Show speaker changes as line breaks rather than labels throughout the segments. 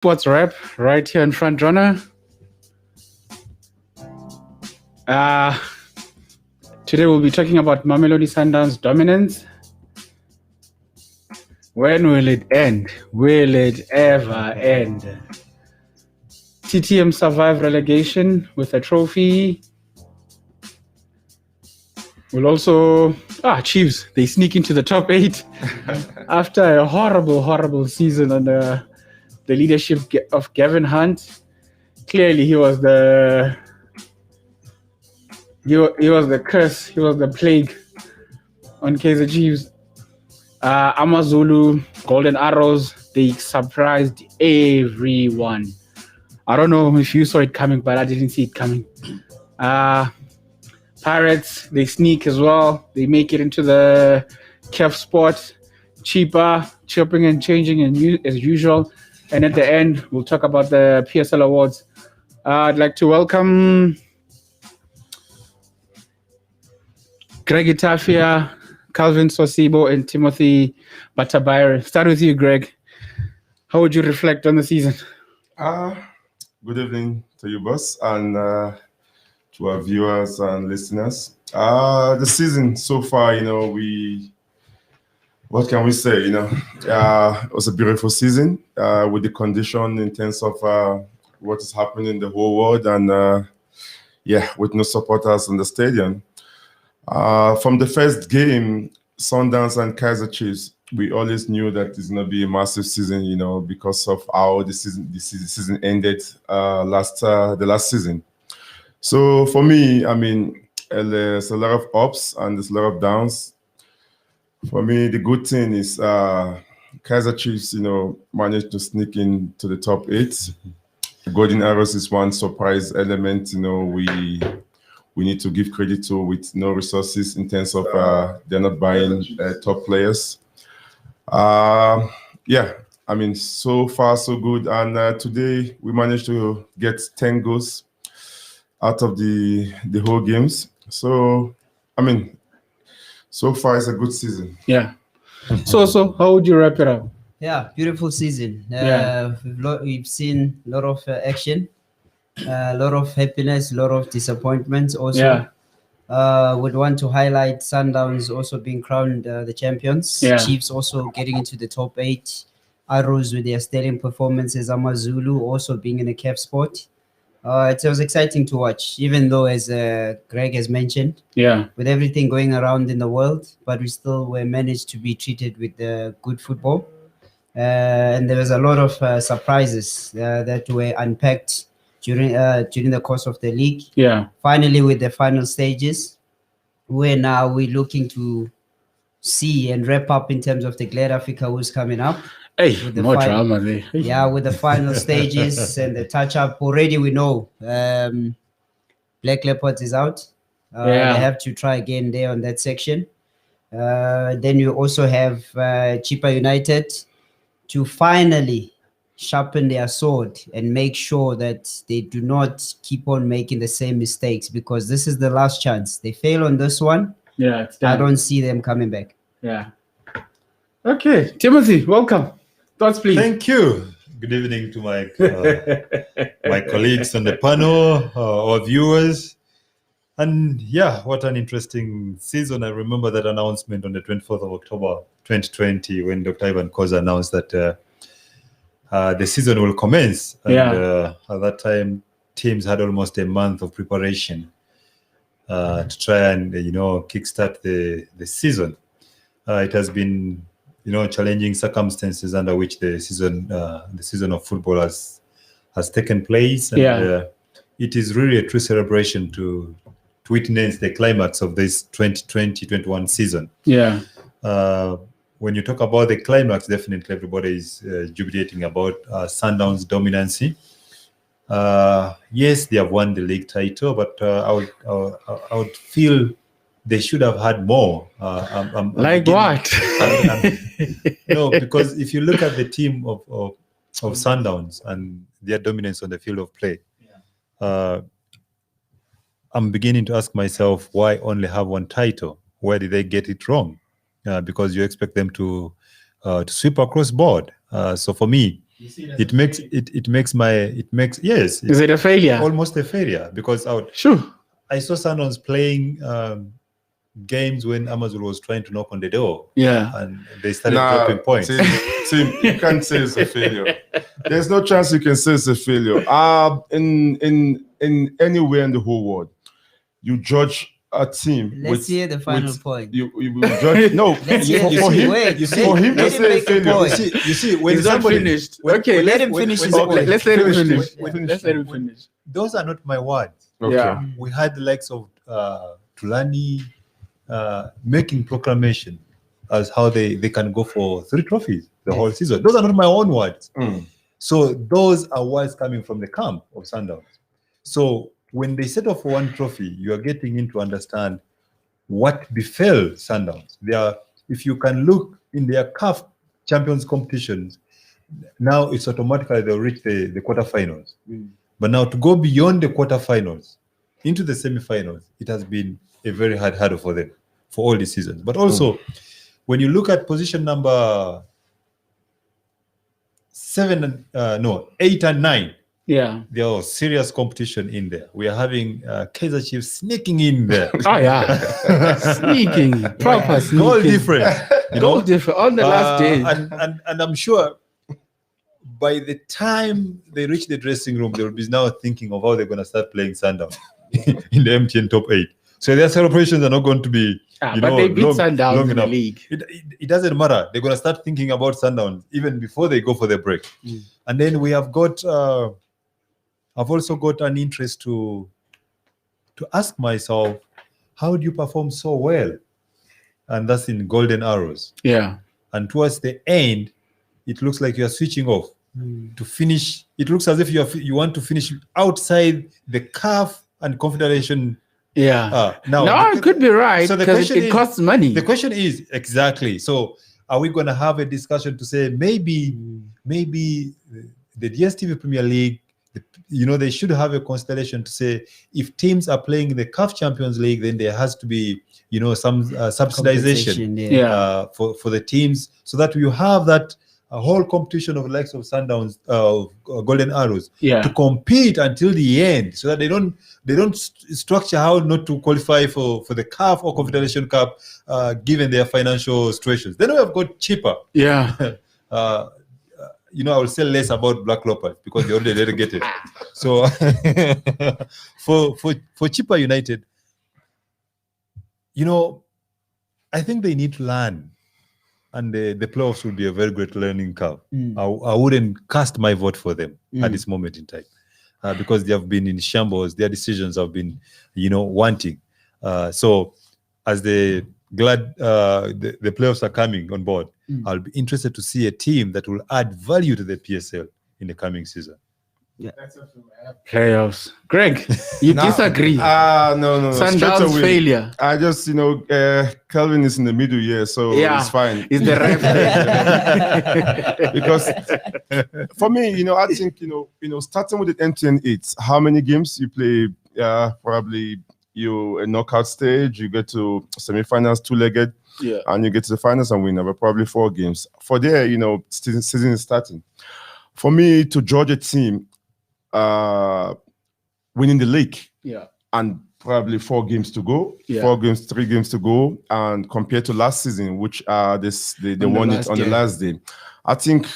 Sports Wrap right here in front runner. Today we'll be talking about Mamelodi Sundowns dominance. When will it end? Will it ever end? TTM survived relegation with a trophy. We'll also Chiefs, they sneak into the top 8 after a horrible season under the leadership of Gavin Hunt. Clearly he was the curse, he was the plague on Kaizer Chiefs. AMAZULU, Golden Arrows, they surprised everyone. I don't know if you saw it coming, but I didn't see it coming. Pirates, they sneak as well. They make it into the CAF spot. CHIPPA, chopping and changing as usual. And at the end, we'll talk about the PSL awards. I'd like to welcome Greg Itafia, Calvin Sosibo, and Timothy Batabayre. Start with you, Greg. How would you reflect on the season?
Good evening to you, boss, and to our viewers and listeners. The season so far, what can we say? It was a beautiful season with the condition in terms of what is happening in the whole world, and with no supporters in the stadium. From the first game, Sundowns and Kaizer Chiefs, we always knew that it's going to be a massive season, because of how the season ended the last season. So for me, there's a lot of ups and there's a lot of downs. For me, the good thing is Kaizer Chiefs, managed to sneak into the top 8. Golden Arrows is one surprise element, we need to give credit to, with no resources in terms of they're not buying top players. So far so good. And today we managed to get 10 goals out of the whole games. So, so far it's a good season.
Yeah. So how would you wrap it up?
Yeah, beautiful season. We've seen a lot of action, a lot of happiness, a lot of disappointments also. Would want to highlight Sundowns also being crowned the champions. Chiefs also getting into the top 8. Arrows with their sterling performances. AMAZULU also being in a CAF spot. It was exciting to watch, even though, as Greg has mentioned, with everything going around in the world, but we still were managed to be treated with good football. And there was a lot of surprises that were unpacked during the course of the league. Finally, with the final stages, where now we're looking to see and wrap up in terms of the Glad Africa who's coming up.
More drama there.
With the final stages and the touch-up. Already we know Black Leopards is out. They have to try again there on that section. Then you also have CHIPPA United to finally sharpen their sword and make sure that they do not keep on making the same mistakes, because this is the last chance. They fail on this one. I don't see them coming back.
Okay, Timothy, welcome. Thoughts, please.
Thank you. Good evening to my my colleagues on the panel, our viewers. And what an interesting season. I remember that announcement on the 24th of October 2020 when Dr. Ivan Koza announced that the season will commence. And at that time, teams had almost a month of preparation to try and, kickstart the season. It has been, challenging circumstances under which the season of football has taken place. And it is really a true celebration to witness the climax of this 2020-21 season. When you talk about the climax, definitely everybody is jubilating about Sundowns' dominancy. Yes, they have won the league title, but I would feel they should have had more.
What?
No, because if you look at the team of Sundowns and their dominance on the field of play, I'm beginning to ask myself, why only have one title? Where did they get it wrong? Because you expect them to sweep across board. So for me, it makes yes,
Is it a failure?
almost a failure because
Sure.
I saw Sundowns playing games when AMAZULU was trying to knock on the door.
Yeah.
And they started dropping points.
Tim, you can't say it's a failure. There's no chance you can say it's a failure. In anywhere in the whole world, you judge a team.
Let's hear the final point.
You will judge. No, for him to say a failure.
You see, when
He's not
somebody
finished. Okay,
let him finish his point.
Let's let him finish.
when-
Let's let him finish.
those are not my words.
Okay.
Yeah.
We had the likes of Tulani making proclamation as how they can go for 3 trophies the whole season. Those are not my own words. So those are words coming from the camp of Sundowns. So when they settle for 1 trophy, you are getting in to understand what befell Sundowns. If you can look in their CAF Champions competitions, now it's automatically they'll reach the quarterfinals. But now to go beyond the quarterfinals into the semifinals, it has been a very hard hurdle for them for all these seasons. But also, when you look at position number 8 and 9,
Yeah.
there was serious competition in there. We are having Kaizer Chiefs sneaking in there.
Oh yeah. Sneaking. Proper sneaking.
Goal difference.
Goal difference on the last day.
And I'm sure by the time they reach the dressing room, they will be now thinking of how they're going to start playing Sundowns in the MTN top 8. So their celebrations are not going to be,
but they beat Sundowns in the league.
It doesn't matter. They're going to start thinking about Sundowns even before they go for the break. And then we have got, I've also got an interest to ask myself, how do you perform so well? And that's in Golden Arrows.
Yeah.
And towards the end, it looks like you are switching off to finish. It looks as if you want to finish outside the CAF and Confederation.
Yeah.
Now
it could be right
so the
because
question
it costs money.
The question is exactly. So are we going to have a discussion to say maybe the DStv Premier League, they should have a constellation to say if teams are playing in the CAF Champions League, then there has to be some subsidization for the teams, so that you have that whole competition of the likes of Sundowns, Golden Arrows, to compete until the end, so that they don't structure how not to qualify for the CAF or Confederation Cup given their financial situations. Then we have got CHIPPA.
Yeah.
I will say less about Black Leopards because they already delegated. So for CHIPPA United, I think they need to learn, and the playoffs will be a very great learning curve. I wouldn't cast my vote for them at this moment in time because they have been in shambles. Their decisions have been, wanting. So as the playoffs are coming on board, I'll be interested to see a team that will add value to the PSL in the coming season.
Yeah.
Playoffs. Greg, you disagree?
No.
Sundowns failure.
I just, Calvin is in the middle here, so it's fine.
It's the ref.
Because for me, I think, starting with the MTN 8, how many games you play? Probably a knockout stage, you get to semifinals, 2-legged, and you get to the finals and win over probably 4 games. For there, season is starting. For me to judge a team winning the league, and probably 4 games to go, 3 games to go, and compared to last season, which they won it on the last day. I think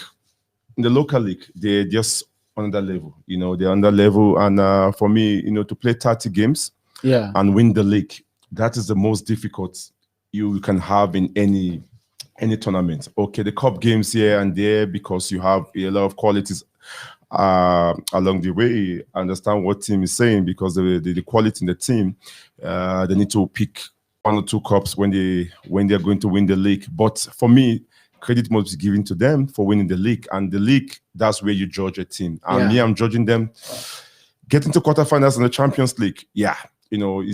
in the local league, they're just on that level. They're on that level, and for me, to play 30 games and win the league, that is the most difficult you can have in any tournament. Okay, the cup games here and there, because you have a lot of qualities along the way. I understand what team is saying, because the quality in the team, they need to pick 1 or 2 cups when they're going to win the league. But for me, credit must be given to them for winning the league, and the league, that's where you judge a team. And me, I'm judging them getting to quarterfinals in the Champions League.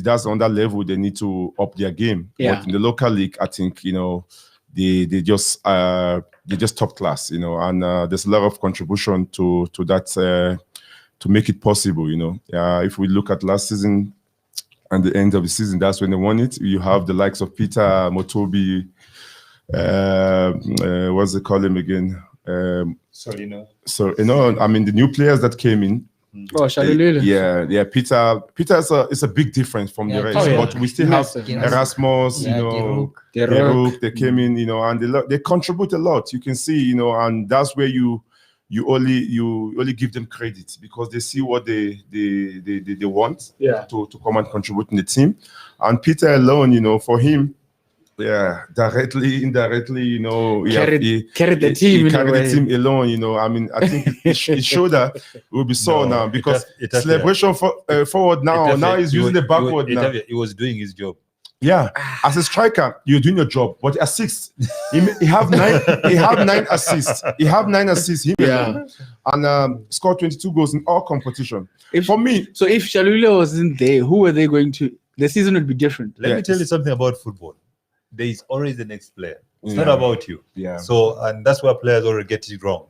That's on that level, they need to up their game. But in the local league, I think they just top class, and there's a lot of contribution to that to make it possible. If we look at last season and the end of the season, that's when they won it. You have the likes of Peter Motobi, what's they call him again?
So
So I mean, the new players that came in.
Oh, Shalulile.
Yeah. Peter is a big difference from the rest,
Oh, yeah.
but we still have
Massive.
Erasmus,
Yeah,
Deruk, they came in, and they contribute a lot. You can see, and that's where you only give them credit because they see what they want to come and contribute in the team. And Peter alone, for him, directly, indirectly, he
carried the team.
He carried the team alone, I mean, I think it showed that it will be so now because celebration forward now he's using the backward now.
He was doing his job.
Yeah, as a striker, you're doing your job, but assists. He have 9 assists. He have 9 assists. And scored 22 goals in all competition. For me,
so if Shalulile wasn't there, who were they going to? The season would be different.
Let me tell you something about football. There is always the next player. It's not about you.
Yeah.
So, and that's where players already get it wrong.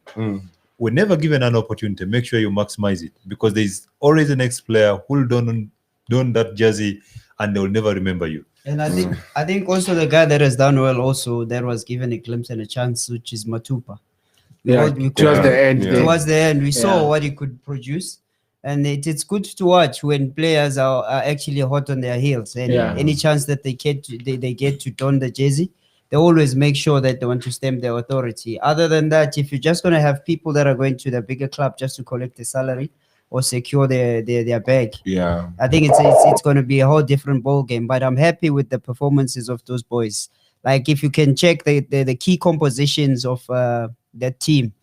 We're never given an opportunity. Make sure you maximize it because there is always the next player who will don that jersey and they will never remember you.
And I think also the guy that has done well also that was given a glimpse and a chance, which is Matupa.
Towards the end.
Yeah. Towards the end, we saw what he could produce. And it's good to watch when players are actually hot on their heels. And any chance that they get to don the jersey, they always make sure that they want to stamp their authority. Other than that, if you're just going to have people that are going to the bigger club just to collect a salary or secure their bag, I think it's going to be a whole different ball game. But I'm happy with the performances of those boys. Like if you can check the key compositions of that team,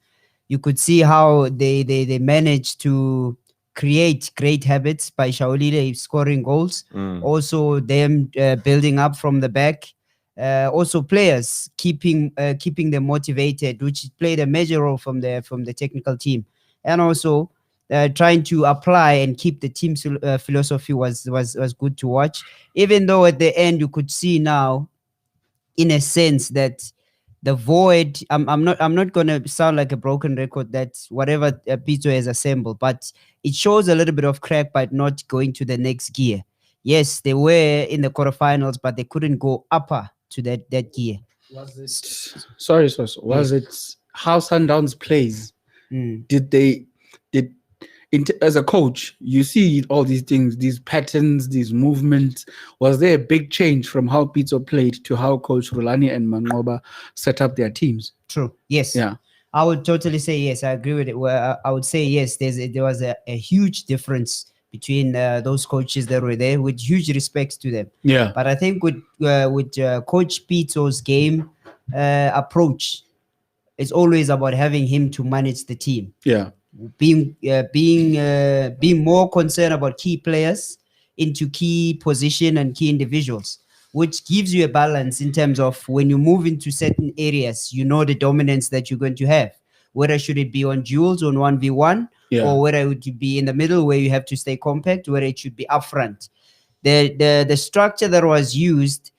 you could see how they managed to create great habits by Shalulile scoring goals. Also them building up from the back. Also players keeping them motivated, which played a major role from the technical team. And also trying to apply and keep the team's philosophy was good to watch. Even though at the end you could see now, in a sense, that the void. I'm not gonna sound like a broken record that whatever Pito has assembled, but it shows a little bit of crack by not going to the next gear. Yes, they were in the quarterfinals, but they couldn't go upper to that gear.
Was it how Sundowns plays? As a coach, you see all these things, these patterns, these movements. Was there a big change from how Pizzo played to how Coach Rulani and Mangoba set up their teams?
True. Yes.
Yeah.
I would totally say yes. I agree with it. Well, I would say yes. There was a huge difference between those coaches that were there, with huge respects to them.
Yeah.
But I think with Coach Pizzo's game approach, it's always about having him to manage the team.
Yeah.
Being more concerned about key players into key position and key individuals, which gives you a balance in terms of when you move into certain areas, you know the dominance that you're going to have. Whether should it be on duels on 1v1, or whether it would be in the middle where you have to stay compact, whether it should be up front. The structure that was used,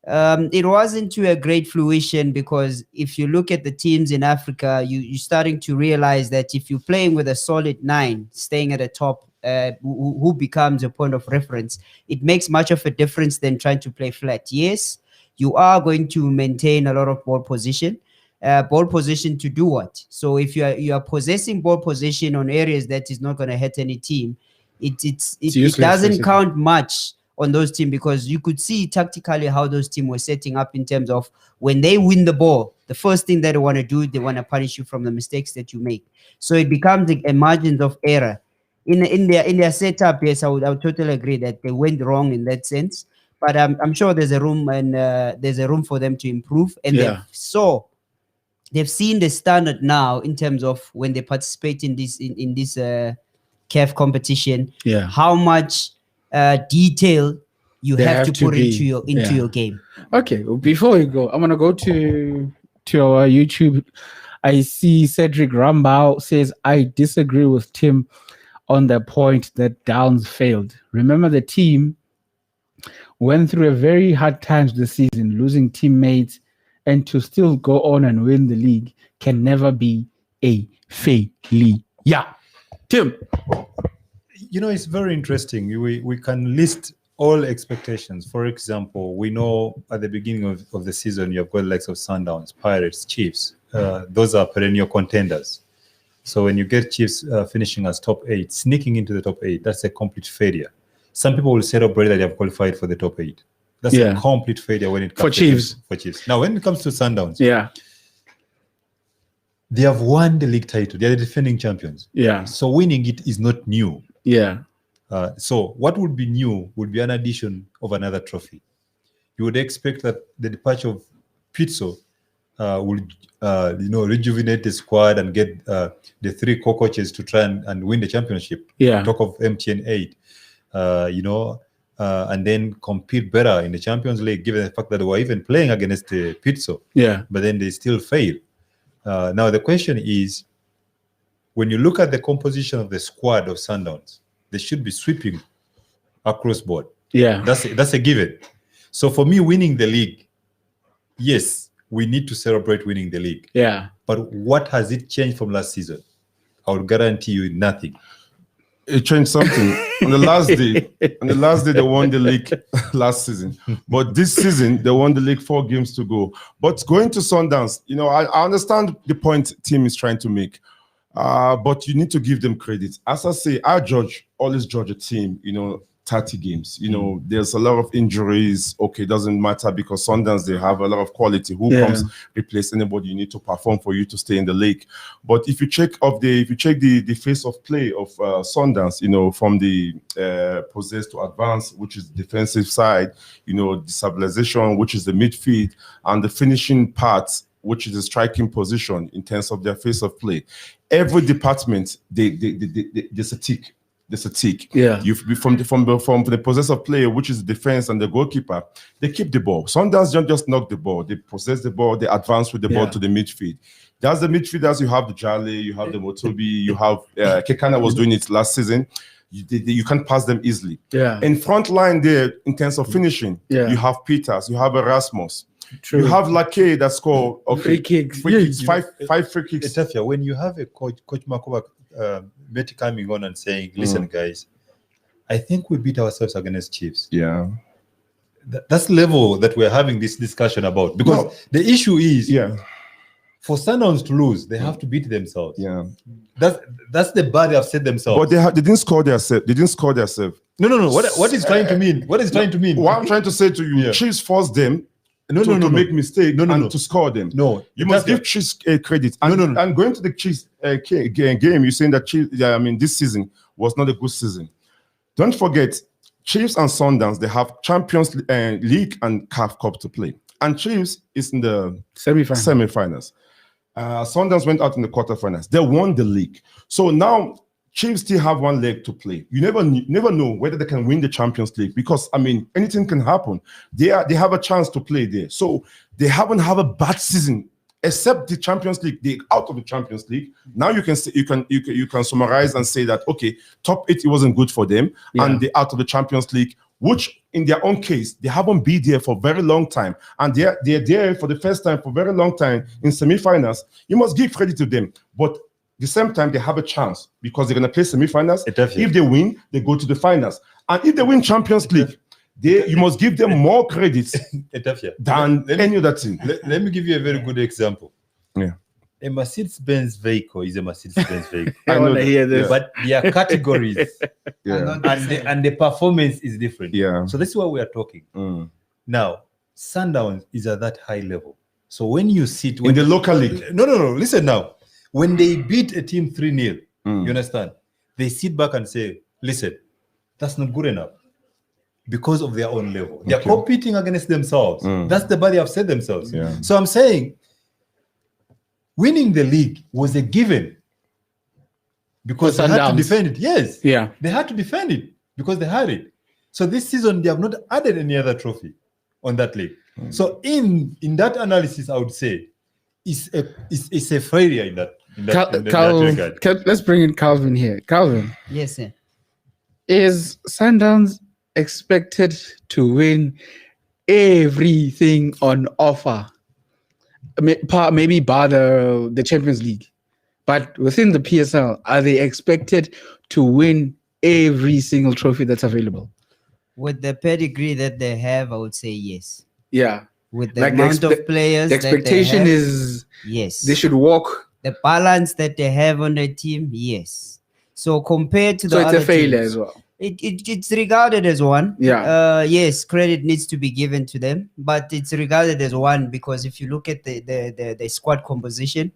it wasn't to a great fruition, because if you look at the teams in Africa, you're starting to realize that if you're playing with a solid 9, staying at the top, who becomes a point of reference, it makes much of a difference than trying to play flat. Yes, you are going to maintain a lot of ball position. Ball position to do what? So if you are possessing ball position on areas that is not going to hurt any team, it doesn't count much on those teams, because you could see tactically how those teams were setting up in terms of when they win the ball, the first thing that they want to do, they want to punish you from the mistakes that you make. So it becomes a margin of error in their setup. Yes, I would totally agree that they went wrong in that sense, but I'm sure there's a room, and there's a room for them to improve. And they've seen the standard now in terms of when they participate in this CAF competition. How much detail you have to put into your game.
Okay, well, before we go, I'm gonna go to our YouTube. I see Cedric Rambau says, I disagree with Tim on the point that Downs failed. Remember, the team went through a very hard times this season, losing teammates, and to still go on and win the league can never be a failure. Tim.
You know, it's very interesting. We can list all expectations. For example, we know at the beginning of the season, you've got likes of Sundowns, Pirates, Chiefs, those are perennial contenders. So when you get Chiefs finishing as top 8, sneaking into the top 8, that's a complete failure. Some people will celebrate that they have qualified for the top 8. That's a complete failure when it comes
for
Chiefs. Now, when it comes to Sundowns, they have won the league title. They are the defending champions.
Yeah.
So winning it is not new.
Yeah.
So what would be new would be an addition of another trophy. You would expect that the departure of Pizzo will rejuvenate the squad and get the 3 co-coaches to try and win the championship.
Yeah.
Talk of MTN 8, and then compete better in the Champions League, given the fact that they were even playing against Pizzo.
Yeah.
But then they still fail. Now the question is, when you look at the composition of the squad of Sundowns, they should be sweeping across board.
Yeah.
That's a given. So for me, winning the league, yes, we need to celebrate winning the league.
Yeah.
But what has it changed from last season? I will guarantee you nothing.
It changed something. On the last day, they won the league last season. But this season, they won the league 4 games to go. But going to Sundowns, I understand the point team is trying to make. But you need to give them credit. As I say, I always judge a team, 30 games. There's a lot of injuries. Okay, it doesn't matter because Sundowns, they have a lot of quality. Who comes replace anybody? You need to perform for you to stay in the league. But if you check the face of play of Sundowns, from the possess to advance, which is the defensive side, the stabilization, which is the midfield, and the finishing part, which is the striking position in terms of their face of play. Every department, there's a tick. There's a tick.
Yeah.
From the possessor player, which is the defense and the goalkeeper, they keep the ball. Sundowns don't just knock the ball. They possess the ball. They advance with the ball to the midfield. That's the midfielders. You have the Jale, you have the Motobi, you have Kekana was doing it last season. You can't pass them easily.
Yeah.
In front line there, in terms of finishing, you have Peters, you have Erasmus.
True.
You have Lake that score
free kicks.
Five free kicks.
Etafia, when you have a Coach Makoba Meti coming on and saying, listen, guys, I think we beat ourselves against Chiefs.
Yeah.
That's the level that we're having this discussion about. Because the issue is, for Sundowns to lose, they have to beat themselves.
Yeah.
That's the bar they have set themselves.
But they didn't score themselves. They didn't score themselves.
No. What is trying to mean? What is trying to mean?
What I'm trying to say to you, Chiefs forced them to make mistakes and to score them.
No,
you must give Chiefs credit. And going to the Chiefs game, you're saying that Chiefs, this season was not a good season. Don't forget, Chiefs and Sundowns, they have Champions League and CAF Cup to play. And Chiefs is in the semi-finals. Sundowns went out in the quarterfinals. They won the league. So now Chiefs still have 1 leg to play. You never know whether they can win the Champions League because anything can happen. They have a chance to play there. So they haven't had a bad season except the Champions League. They're out of the Champions League. Now you can say, you can summarize and say that top 8 it wasn't good for them and they're out of the Champions League, which in their own case they haven't been there for a very long time and they're there for the first time for a very long time in semi-finals. You must give credit to them, but the same time, they have a chance because they're going to play semi-finals. If they win, they go to the finals. And if they win Champions League, you must give them more credits than any other team.
Let me give you a very good example.
Yeah.
A Mercedes-Benz vehicle is a Mercedes-Benz vehicle.
I want to hear this.
But there are categories. And the performance is different.
Yeah.
So that's why we are talking. Now, Sundowns is at that high level. So when you sit...
in the local league.
No. Listen now. When they beat a team 3-0, you understand? They sit back and say, listen, that's not good enough because of their own level. They're competing against themselves. That's the bar they have set themselves.
Yeah.
So I'm saying winning the league was a given because they had to defend it. Yes.
Yeah.
They had to defend it because they had it. So this season, they have not added any other trophy on that league. So in that analysis, I would say it's a failure in that.
Let's bring in Calvin here. Calvin.
Yes, sir.
Is Sundowns expected to win everything on offer? Maybe bar the Champions League. But within the PSL, are they expected to win every single trophy that's available?
With the pedigree that they have, I would say yes.
Yeah.
with the
Like
amount of players.
The expectation
that they have,
is
yes,
they should walk.
the balance that they have on the team, yes. So compared to the
So it's
other
a failure
teams,
as well.
it's regarded as one.
Yeah.
Yes, credit needs to be given to them, but it's regarded as one because if you look at the squad composition,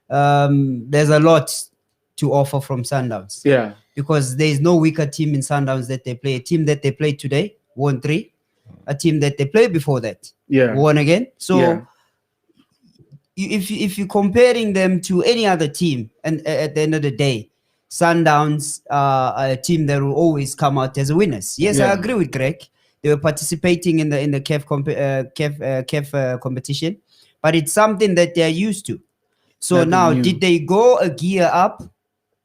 there's a lot to offer from Sundowns.
Yeah.
Because there is no weaker team in Sundowns that they play. A team that they played today won 3. A team that they played before that won again. So if you're comparing them to any other team, and at the end of the day, Sundowns are a team that will always come out as winners. Yes, I agree with Greg. They were participating in the CAF competition, but it's something that they're used to. So
Nothing
now,
new.
did they go a gear up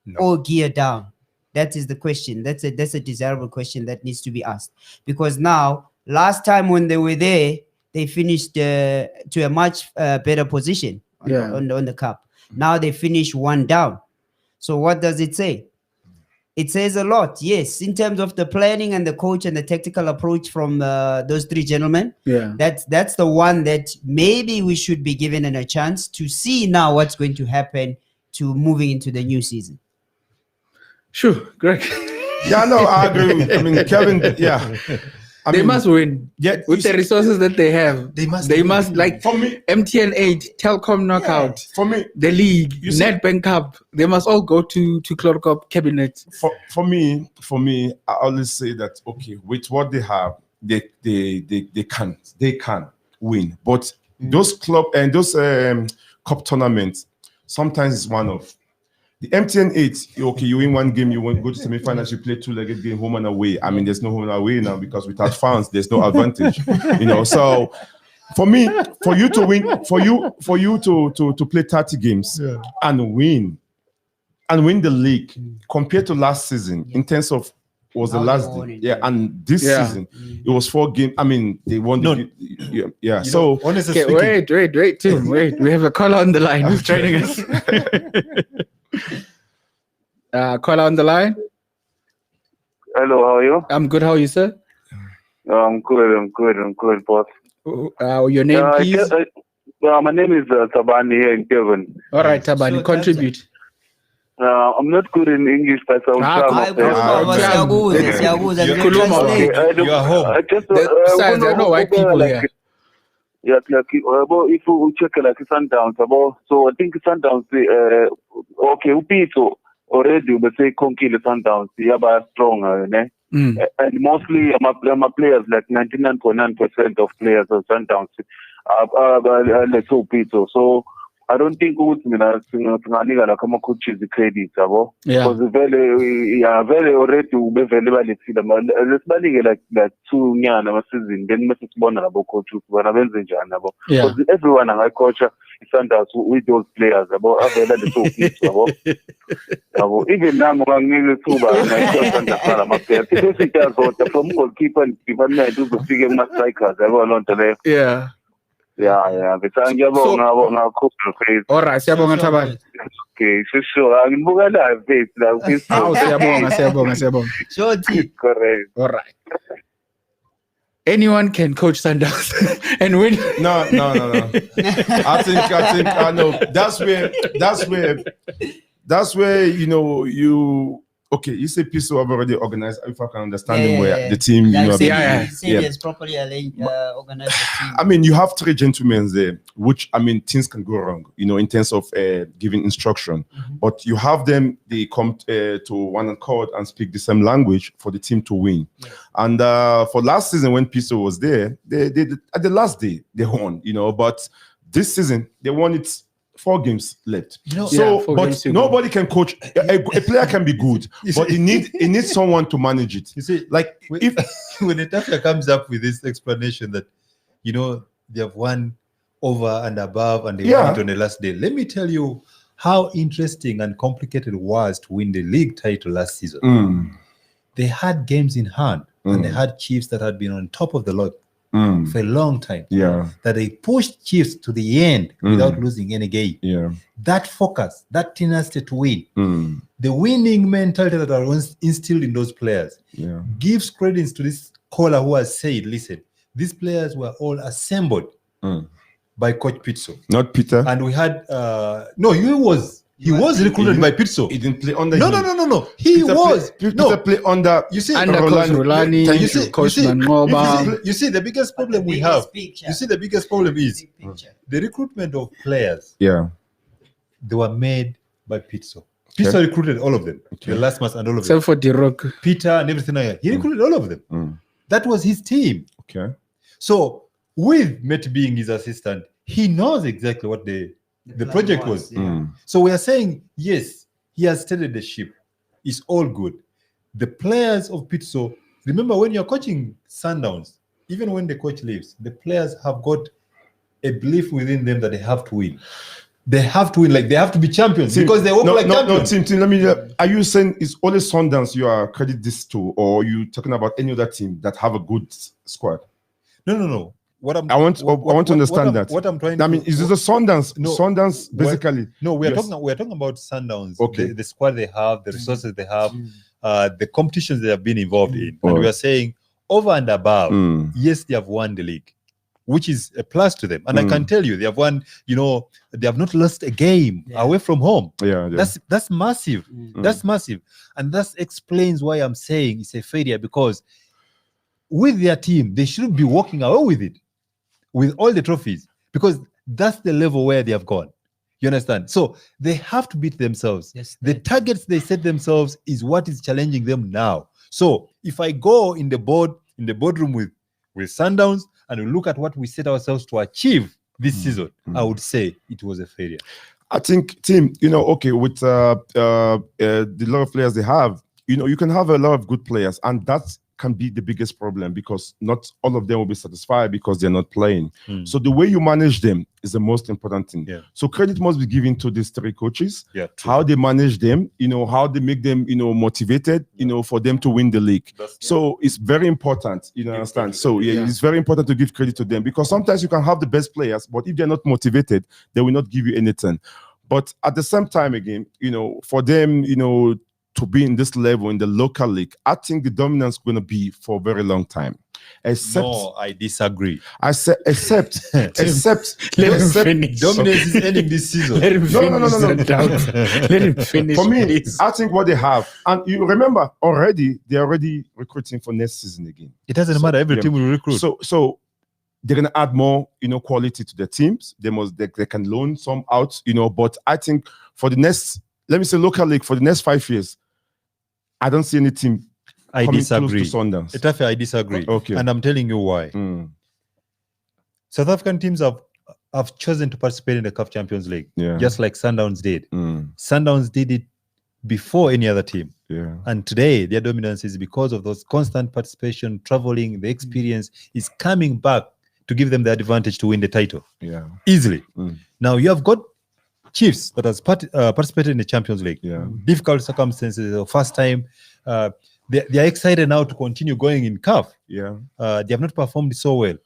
No.
or gear down? That is the question. That's a desirable question that needs to be asked. Because now, last time when they were there, they finished to a much better position on the cup. Now they finish 1 down. So what does it say? It says a lot, yes, in terms of the planning and the coach and the tactical approach from those 3 gentlemen.
Yeah.
That's the one that maybe we should be given a chance to see now what's going to happen to moving into the new season.
Sure, Greg.
Yeah, no, I agree. I mean, Kevin, yeah.
They must win.
Yeah,
with the resources that they have.
They must
like
for me,
MTN 8, Telkom knockout,
for me,
the league, Nedbank Cup. They must all go to Cloro Cup cabinet.
For me, I always say that okay, with what they have, they can win. But those club and those cup tournaments, sometimes it's one of. The MTN 8, okay, you win 1 game, you won't go to semi-finals, you play 2-legged game, home and away. I mean, there's no home and away now because without fans, there's no advantage. So for me, for you to win, for you to play 30 games and win the league compared to last season in terms of was the last and this season it was 4 games. I mean, they won the so
honestly
okay, wait, Tim, wait. We have a caller on the line who's joining us. Caller on the line.
Hello, how are you?
I'm good. How are you, sir?
I'm good, boss.
Your name, please.
My name is Tabani here in Kevin.
All right, Tabani,
So
contribute.
I'm not good in English, but I'll try my best.
You are home.
Besides, there are no white people here.
Yeah, if you check like Sundowns, so I think Sundowns, okay, Upito already, but say Conky Sundowns, they are strong, and mostly my players, like 99.9% of players of Sundowns are let's hope Upito. So I don't think coaches the credit, because very already be very let's like that 2 years season then message vulnerable coaches because everyone I coach Sundowns with those players even now from goalkeeper and the big strikers Yeah, but I'm
all right, siyabonga Tabani.
okay, sure. I'm going to have this.
Siyabonga.
Correct.
All right. Anyone can coach Sundowns and win.
No. I think I know that's where you okay, you say PSL have already organized, if I can understand them where the team,
it's properly organized the team.
I mean, you have 3 gentlemen there, which, I mean, things can go wrong, in terms of giving instruction. But you have them, they come to one accord and speak the same language for the team to win. And for last season, when PSL was there, they at the last day, they won, but this season, they won it 4 games left. But nobody can coach. A player can be good, but it needs someone to manage it.
You see,
like
if when the Tafia comes up with this explanation that they have won over and above and they won it on the last day, let me tell you how interesting and complicated it was to win the league title last season. They had games in hand and they had Chiefs that had been on top of the lot for a long time. That they pushed Chiefs to the end without losing any game. That focus, that tenacity to win, the winning mentality that are instilled in those players gives credence to this caller who has said, listen, these players were all assembled by Coach Pitso.
Not Peter.
And we had he was recruited by Pitso.
He didn't play under
No. He
Peter
was.
Peter play under.
You see,
Under Coach Rulani, Coach Mangoba.
You see, the biggest problem we have. You see, the biggest problem is the recruitment of players.
Yeah.
They were made by Pitso. Pitso recruited all of them. The last month and all of them.
Except for Dirok.
Peter and everything like that. He recruited all of them. That was his team.
Okay.
So with Met being his assistant, he knows exactly what the project was. So we are saying, yes, he has steadied the ship. It's all good. The players of Pitso, remember when you're coaching Sundowns, even when the coach leaves, the players have got a belief within them that they have to win. They have to win, like they have to be champions because they work like champions.
No, Tim, let me. Are you saying it's only Sundowns you are credit this to, or are you talking about any other team that have a good squad?
No.
I want to understand that.
What I'm trying.
I mean, is this a Sundowns?
No,
Sundowns basically.
We're talking about Sundowns.
Okay.
The squad they have, the resources they have, the competitions they have been involved in, and we are saying over and above. Yes, they have won the league, which is a plus to them. And I can tell you, they have won. They have not lost a game away from home.
Yeah.
That's massive. That's massive, and that explains why I'm saying it's a failure, because with their team, they shouldn't be walking away with it, with all the trophies, because that's the level where they have gone. You understand? So they have to beat themselves.
Yes,
the targets they set themselves is what is challenging them now. So if I go in the boardroom with Sundowns and we look at what we set ourselves to achieve this season, I would say it was a failure.
I think, Tim, with the lot of players they have, you can have a lot of good players, and that's can be the biggest problem, because not all of them will be satisfied because they're not playing. So the way you manage them is the most important thing.
Yeah.
So credit must be given to these three coaches,
Yeah,
how they manage them, how they make them, motivated, for them to win the league. So it's very important, understand? So it's very important to give credit to them, because sometimes you can have the best players, but if they're not motivated, they will not give you anything. But at the same time, again, for them, to be in this level in the local league, I think the dominance is going to be for a very long time.
No, I disagree.
I said, except
Let him finish.
Dominance is ending this season.
Let him finish.
No.
Let him finish.
For me,
please.
I think what they have, and you remember they're already recruiting for next season again.
It doesn't matter. Every team will recruit.
So they're gonna add more, quality to their teams. They can loan some out, But I think for the next, let me say, local league for the next 5 years, I don't see any team.
I disagree.
Close to Sundowns.
Etafe, I disagree.
Okay.
And I'm telling you why. South African teams have chosen to participate in the CAF Champions League, just like Sundowns did. Sundowns did it before any other team.
Yeah.
And today, their dominance is because of those constant participation, traveling, the experience is coming back to give them the advantage to win the title.
Yeah.
Easily. Now, you have got Chiefs that has participated in the Champions League.
Yeah.
Difficult circumstances, the first time. They are excited now to continue going in CAF.
Yeah.
They have not performed so well.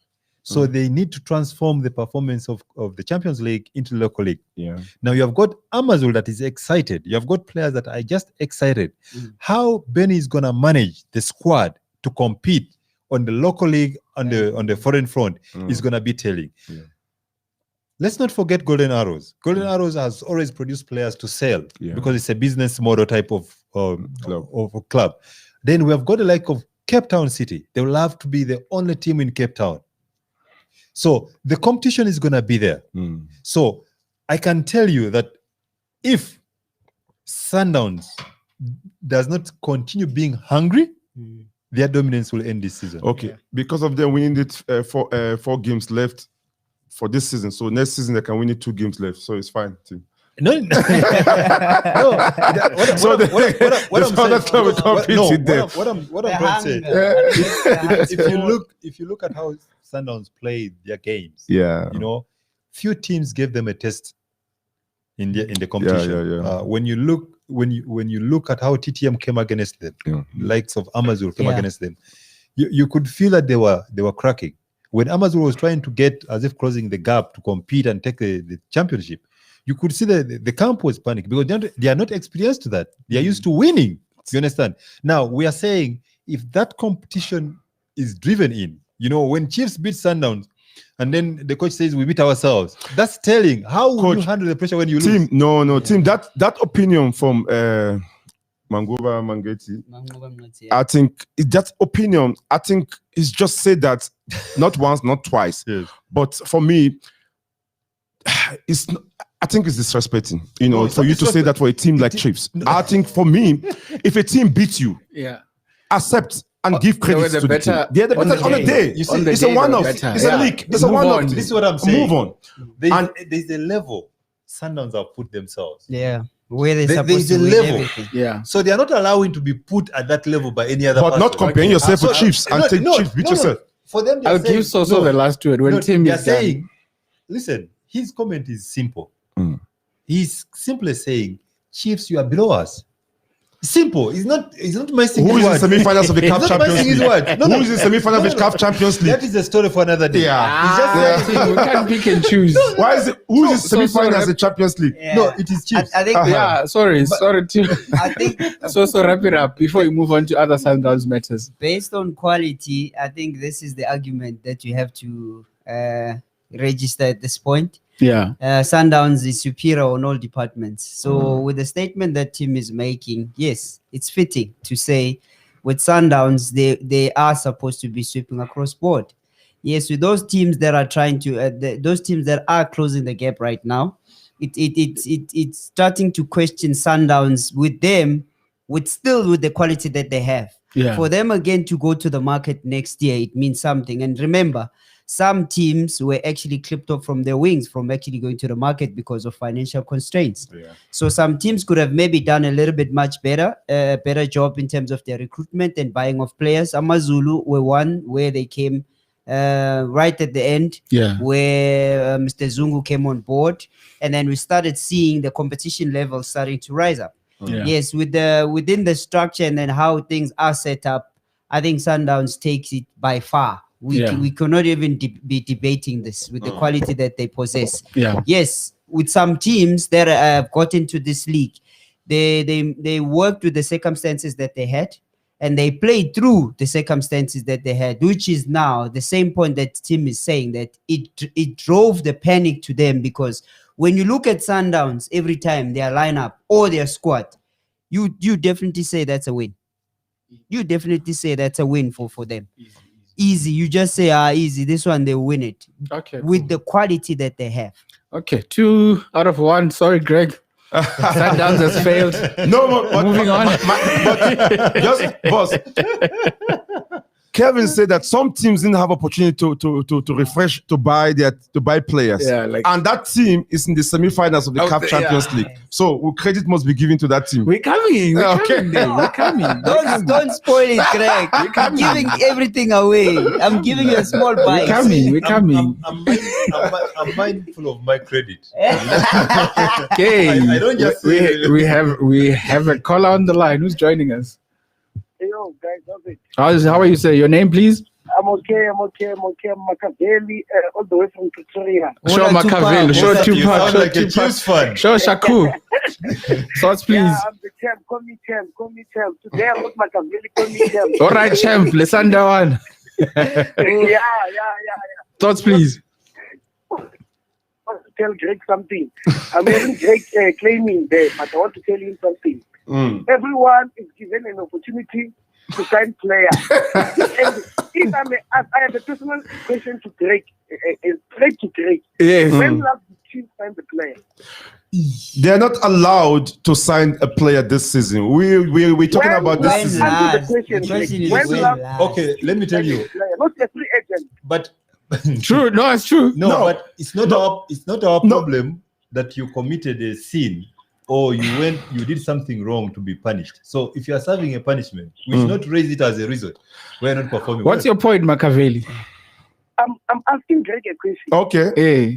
So they need to transform the performance of the Champions League into the local league.
Yeah.
Now you have got AMAZULU that is excited. You have got players that are just excited. How Benny is going to manage the squad to compete on the local league on the foreign front is going to be telling.
Yeah.
Let's not forget Golden Arrows. Golden Arrows has always produced players to sell because it's a business model type of club. Then we have got the like of Cape Town City. They will have to be the only team in Cape Town. So the competition is going to be there. So I can tell you that if Sundowns does not continue being hungry, their dominance will end this season.
Okay. Because of them winning it 4 games left for this season. So next season they can win it 2 games left. So it's fine, team.
No. What I'm trying to say, if you look at how Sundowns play their games, few teams gave them a test in the competition. When you look at how TTM came against them, likes of AMAZULU came against them, you could feel that they were cracking. When AMAZULU was trying to get as if closing the gap to compete and take the championship, you could see that the camp was panic because they are not experienced to that. They are used to winning. You understand? Now we are saying if that competition is driven in, when Chiefs beat Sundowns, and then the coach says we beat ourselves. That's telling. How will you handle the pressure when you lose?
Team, that opinion from Manguba Mangeti, I think that opinion, I think he's just said that not once, not twice.
Yes.
But for me, it's I think it's disrespecting, for you to say that for a team like Chiefs. I think for me, if a team beats you, accept and give credit to the team. They're the better on the day. You see, it's a one-off. It's a leak. It's a one-off.
This is what I'm saying.
Move on.
There's a level Sundowns have put themselves.
Yeah. Where they're supposed
there's a
to win
level.
everything.
Yeah.
So they are not allowing to be put at that level by any other
But
person.
not comparing yourself with Chiefs and take Chiefs beat yourself.
For them,
I'll give Soso the last word when Tim is
saying, listen, his comment is simple. He's simply saying, Chiefs, you are below us. Simple. He's not messing
Who
his
is
words.
in semi-finals of the CAF Champions League? Who is in semi-finals of the CAF Champions League?
That is a story for another day.
Yeah.
He's just saying,
we can't pick and choose.
Why is it? Who is in semi-finals of the Champions League?
Yeah.
No, it is Chiefs.
I think
Sorry, Tim.
I think
So wrap it up before you move on to other Sundowns matters.
based on quality, I think this is the argument that you have to register at this point.
Yeah.
Sundowns is superior on all departments. So with the statement that Tim is making, yes, it's fitting to say with Sundowns, they are supposed to be sweeping across board. Yes, with those teams that are trying to, those teams that are closing the gap right now, it's starting to question Sundowns with them, with the quality that they have.
Yeah.
For them again to go to the market next year, it means something. And remember, some teams were actually clipped off from their wings from actually going to the market because of financial constraints.
Yeah.
So some teams could have maybe done a little bit much better job in terms of their recruitment and buying of players. AMAZULU were one where they came right at the end, where Mr. Zungu came on board, and then we started seeing the competition level starting to rise up.
Yeah.
Yes, within the structure and then how things are set up, I think Sundowns takes it by far. We cannot even be debating this with the quality that they possess.
Yeah.
Yes, with some teams that have got into this league, they worked with the circumstances that they had, and they played through the circumstances that they had, which is now the same point that Tim is saying, that it drove the panic to them, because when you look at Sundowns every time their lineup or their squad, you definitely say that's a win. You definitely say that's a win for them. Easy. You just say, easy. This one, they win it. Okay. With the quality that they have.
Okay. 2 out of 1. Sorry, Greg. Sundowns has failed.
No, but
moving on.
Boss. Kevin said that some teams didn't have opportunity to refresh, to buy players.
Yeah,
and that team is in the semi-finals of the CAF Champions League. So credit must be given to that team.
We're coming. We're coming.
Don't spoil it, Greg. I'm giving everything away. I'm giving you a small bite.
We're coming.
I'm mindful of my credit.
Okay.
I don't just say
we have a caller on the line. Who's joining us?
Yo, guys, how's it?
How are you, sir? Your name, please?
I'm okay. I'm Makaveli, all the way from Pretoria.
Show Makaveli. Show Tupac. Show
like a
Tupac.
Chiefs fan.
Show Shaku. Thoughts, please.
Yeah, I'm the champ. Call me champ. Today I'm not Makaveli. Call me champ.
All right, champ. Let's under one.
Yeah.
Thoughts, please.
I want to tell Greg something. I'm hearing Greg claiming there, but I want to tell him something. Everyone is given an opportunity to sign players. And if I have a personal question to Greg, straight to Greg.
Yes.
When last did Chiefs sign the player?
They're not allowed to sign a player this season. We're talking about this season.
Answer the question.
Okay, let me tell you.
Not a free agent.
But
True. No, it's true.
No, but it's not our problem that you committed a sin or you did something wrong to be punished. So if you are serving a punishment, we should not raise it as a reason. We're not performing.
What's your point, Makaveli?
I'm asking Greg a question.
Okay.
Hey.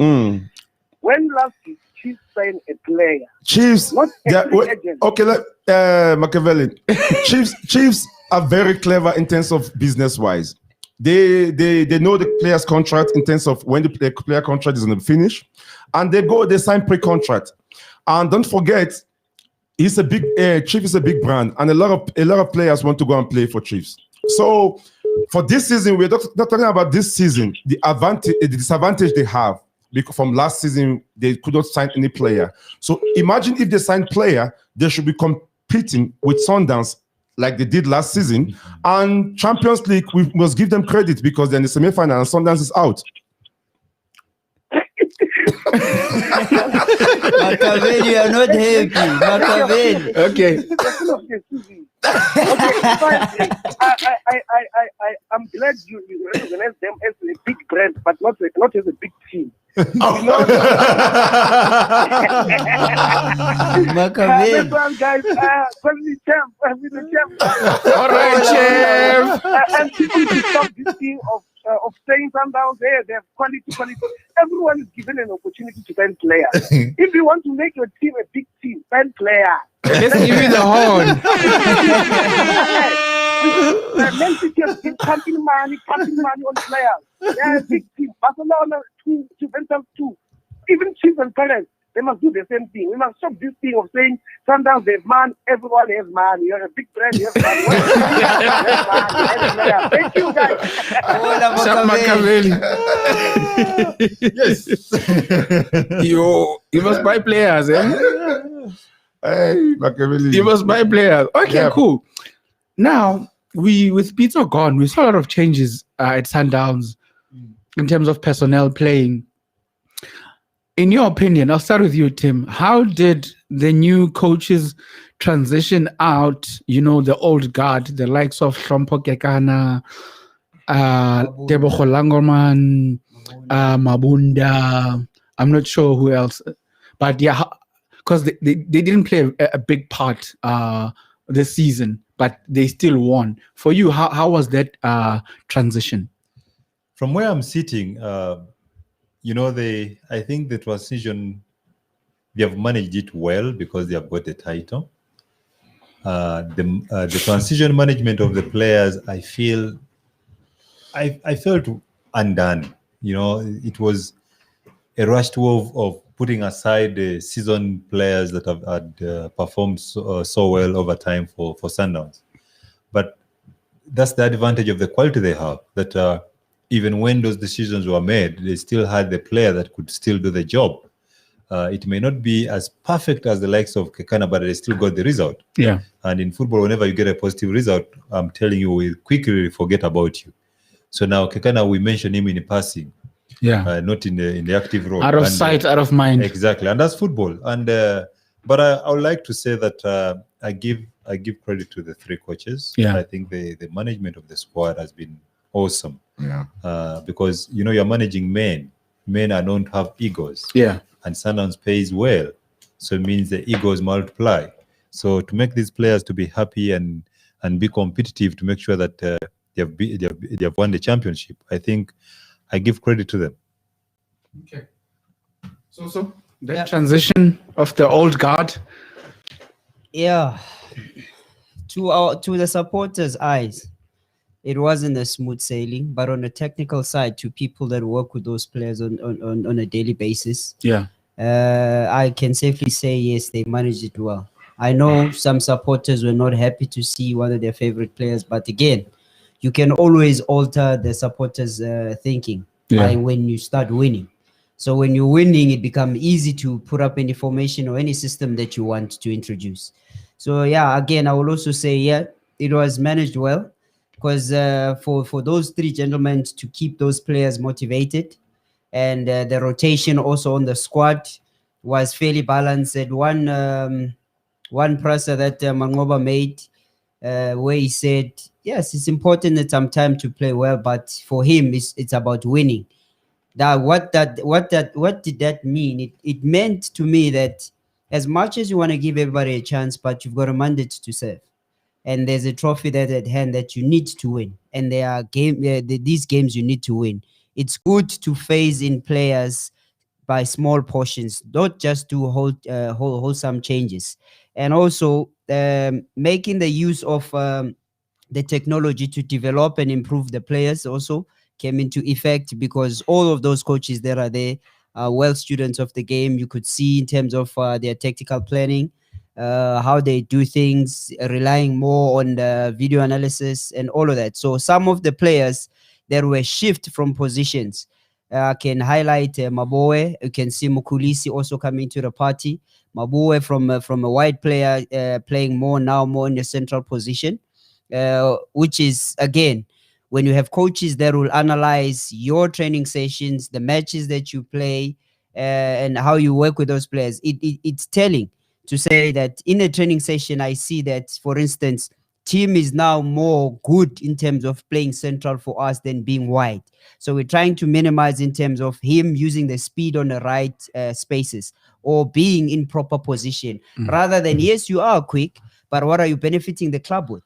When last did Chiefs sign a player?
Chiefs.
Not a free agent.
Okay, Makaveli. Chiefs are very clever in terms of business-wise. They know the player's contract in terms of when the player contract is going to finish, and they sign pre-contract. And don't forget, Chiefs is a big brand, and a lot of players want to go and play for Chiefs. So for this season, we're not talking about this season. The advantage, the disadvantage they have, because from last season they could not sign any player. So imagine if they sign player, they should be competing with Sundowns like they did last season. And Champions League, we must give them credit because they're in the semi-final and Sundowns is out.
Machiavelli, you are not happy. Machiavelli.
Okay.
I'm glad you recognize them as a big brand, but not as a big team.
Machiavelli.
This one, guys, the champ.
All right, champ.
And people should stop this thing of saying Sundowns there, they have quality. Everyone is given an opportunity to sign players. If you want to make your team a big team, sign player.
Let's give you the horn.
Man City has been pumping money on players. They are a big team. Barcelona 2, Juventus 2. Even Chiefs and Palace, they must do the same thing. We must stop this thing of saying Sundowns they have man, everyone has man. You're a big brand, you have man. Thank you, guys.
Shout Machiavelli.
Yes.
You must buy players, eh?
Hey, Machiavelli.
You must buy players. Okay,
Yeah.
cool. Now, with Peter gone, we saw a lot of changes at Sundowns in terms of personnel playing. In your opinion, I'll start with you, Tim. How did the new coaches transition out, the old guard, the likes of Hlompo Kekana, Tebogo Langorman, Mabunda, I'm not sure who else, but yeah, because they didn't play a big part this season, but they still won. For you, how was that transition?
From where I'm sitting, I think the transition, they have managed it well because they have got the title. The transition management of the players, I felt undone. It was a rushed move of putting aside the seasoned players that had performed so well over time for Sundowns. But that's the advantage of the quality they have, that even when those decisions were made, they still had the player that could still do the job. It may not be as perfect as the likes of Kekana, but they still got the result.
Yeah.
And in football, whenever you get a positive result, I'm telling you, we'll quickly forget about you. So now Kekana, we mention him in passing, not in the active role.
Out of sight, out of mind.
Exactly, and that's football. And but I would like to say that I give credit to the three coaches.
Yeah.
I think the management of the squad has been awesome.
Yeah.
Because you're managing men. Men are known to have egos.
Yeah.
And Sundowns pays well, so it means the egos multiply. So to make these players to be happy and be competitive, to make sure that they have won the championship, I think I give credit to them.
Okay. So that transition of the old guard.
Yeah. To the supporters' eyes, it wasn't a smooth sailing, but on the technical side, to people that work with those players on a daily basis, I can safely say yes, they managed it well. I know some supporters were not happy to see one of their favorite players, but again, you can always alter the supporters' thinking by when you start winning. So when you're winning, it becomes easy to put up any formation or any system that you want to introduce. So yeah, again, I will also say, it was managed well, because for those three gentlemen to keep those players motivated, and the rotation also on the squad was fairly balanced. One presser that Mangoba made, where he said, yes, it's important at some time to play well, but for him, it's about winning. What did that mean? It meant to me that as much as you want to give everybody a chance, but you've got a mandate to serve, and there's a trophy that at hand that you need to win, and there are these games you need to win. It's good to phase in players by small portions, not just do wholesome changes, and also making the use of the technology to develop and improve the players also came into effect, because all of those coaches that are there are well students of the game. You could see in terms of their tactical planning, how they do things, relying more on the video analysis and all of that. So some of the players, there were shift from positions. Can highlight Maboe. You can see Mukulisi also coming to the party. Maboe from a wide player playing more in the central position, which is, again, when you have coaches that will analyze your training sessions, the matches that you play, and how you work with those players, it's telling to say that in a training session, I see that, for instance, team is now more good in terms of playing central for us than being wide. So we're trying to minimize in terms of him using the speed on the right spaces or being in proper position, rather than, yes, you are quick, but what are you benefiting the club with?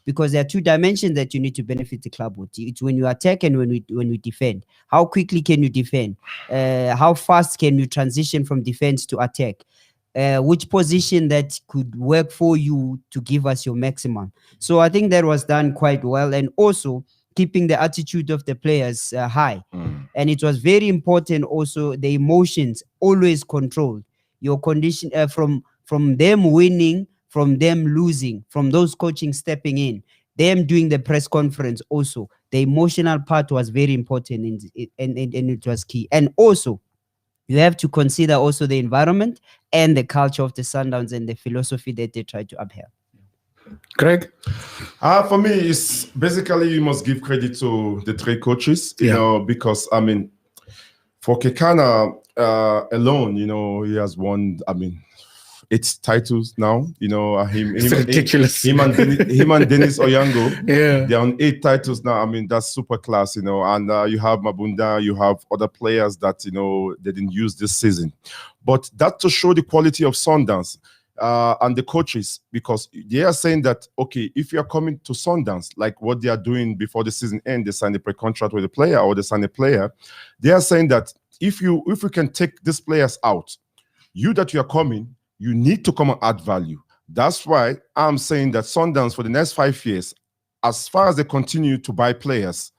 Because there are two dimensions that you need to benefit the club with. It's when you attack and when you defend. How quickly can you defend? How fast can you transition from defense to attack? Which position that could work for you to give us your maximum. So I think that was done quite well, and also keeping the attitude of the players high. And it was very important also, the emotions always controlled. Your condition from them winning, from them losing, from those coaching stepping in, them doing the press conference also. The emotional part was very important and it was key. And also, you have to consider also the environment and the culture of the Sundowns and the philosophy that they try to uphold.
Greg?
For me, it's basically you must give credit to the three coaches, you know, because, I mean, for Kekana alone, you know, he has won, 8 titles now, you know.
It's ridiculous.
Him and Dennis Oyango,
Yeah,
they're on 8 titles now. I mean, that's super class, you know. And you have Mabunda, you have other players that, you know, they didn't use this season. But that to show the quality of Sundowns and the coaches, because they are saying that, okay, if you're coming to Sundowns, like what they are doing before the season ends, they sign a pre-contract with a player or they sign a player, they are saying that if we can take these players out, you that you are coming, you need to come and add value. That's why I'm saying that Sundowns for the next 5 years, as far as they continue to buy players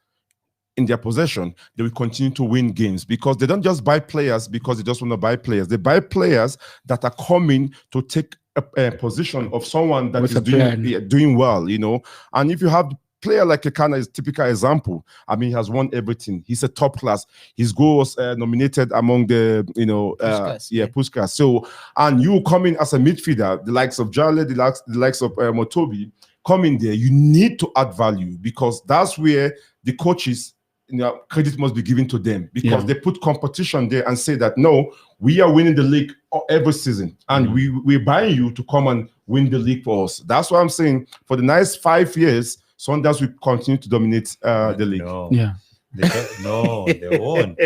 in their possession, they will continue to win games, because they don't just buy players because they just want to buy players. They buy players that are coming to take a position of someone that is doing well, you know. And if you have player like Kekana is a typical example. I mean, he has won everything. He's a top class. His goal was nominated among the, you know, Puskas. So, and you come in as a midfielder, the likes of Jale, the likes of Motobi, come in there. You need to add value, because that's where the coaches, you know, credit must be given to them, because they put competition there and say that, no, we are winning the league every season, and we're buying you to come and win the league for us. That's what I'm saying. For the next 5 years, Sundowns will continue to dominate the league.
No. Yeah. They won't.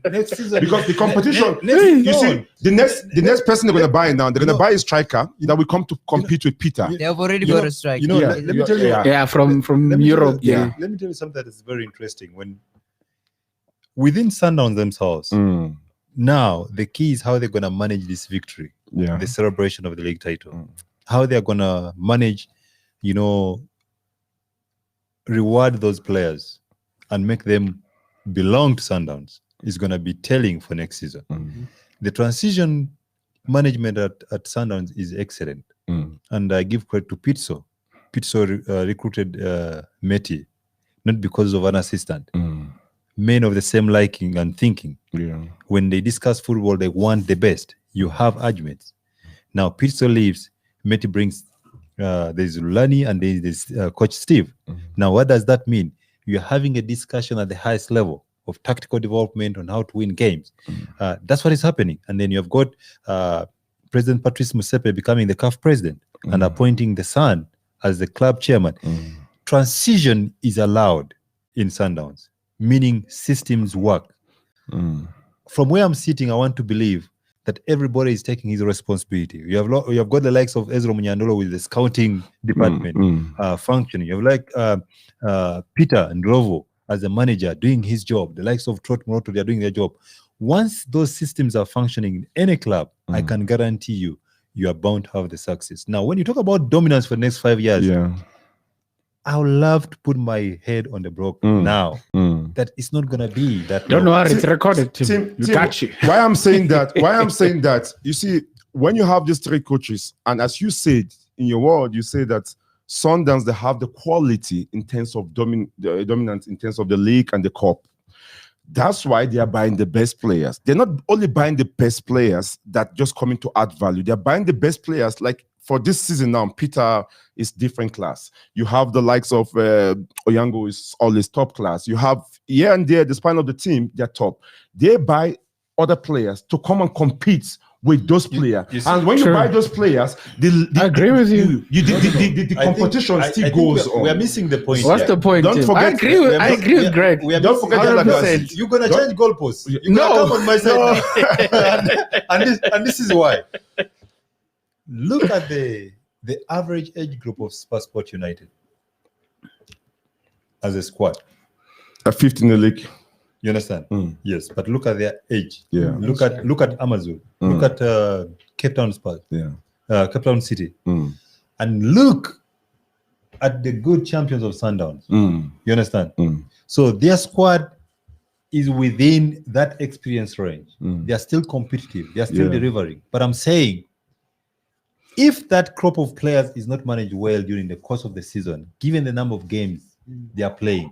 Next season,
because the competition, you see, the next person they're going to buy now, they're going to buy a striker that will come to compete with Peter.
They have already got a striker.
You know, let me tell you.
From Europe.
Let me tell you something that is very interesting. When within Sundowns themselves, now the key is how they're going to manage this victory, the celebration of the league title, how they're going to manage, you know, reward those players and make them belong to Sundowns is going to be telling for next season. The transition management at Sundowns is excellent. And I give credit to Pitso. Pitso recruited Meti, not because of an assistant. Men of the same liking and thinking. When they discuss football, they want the best. You have arguments. Now, Pitso leaves, Meti brings there's Lulani and there's Coach Steve. Now, what does that mean? You're having a discussion at the highest level of tactical development on how to win games. That's what is happening. And then you have got President Patrice Musepe becoming the CAF president and appointing the son as the club chairman. Transition is allowed in Sundowns, meaning systems work. From where I'm sitting, I want to believe that everybody is taking his responsibility. You have got the likes of Ezra Munyandolo with the scouting department functioning. You have like Peter and Rovo as a manager doing his job. The likes of Trot Moroto, they are doing their job. Once those systems are functioning in any club, I can guarantee you are bound to have the success. Now, when you talk about dominance for the next 5 years, I would love to put my head on the block now that it's not going to be that.
Don't worry, it's recorded. You got you.
Why I'm saying that, you see, when you have these three coaches, and as you said in your word, you say that Sundowns, they have the quality in terms of dominance in terms of the league and the cup. That's why they are buying the best players. They're not only buying the best players that just come in to add value. They're buying the best players. Like for this season now, Peter is different class. You have the likes of Oyango is always top class. You have here and there, the spine of the team, they're top. They buy other players to come and compete with those players. And when you buy those players,
I agree with you.
The competition still goes on.
We are missing the point.
What's the point?
Don't forget.
I agree with Greg.
Don't forget the other guys.
You're gonna change goalposts. You're
No.
gonna come on my side. and this is why. Look at the average age group of Sport United as a squad.
A 15 in the league.
You understand? Yes, but look at their age.
Yeah.
Look at AMAZULU. Look at Cape Town Spurs.
Yeah.
Cape Town City. And look at the good champions of Sundowns. You understand? So their squad is within that experience range. They are still competitive. They are still delivering. But I'm saying, if that crop of players is not managed well during the course of the season, given the number of games they are playing,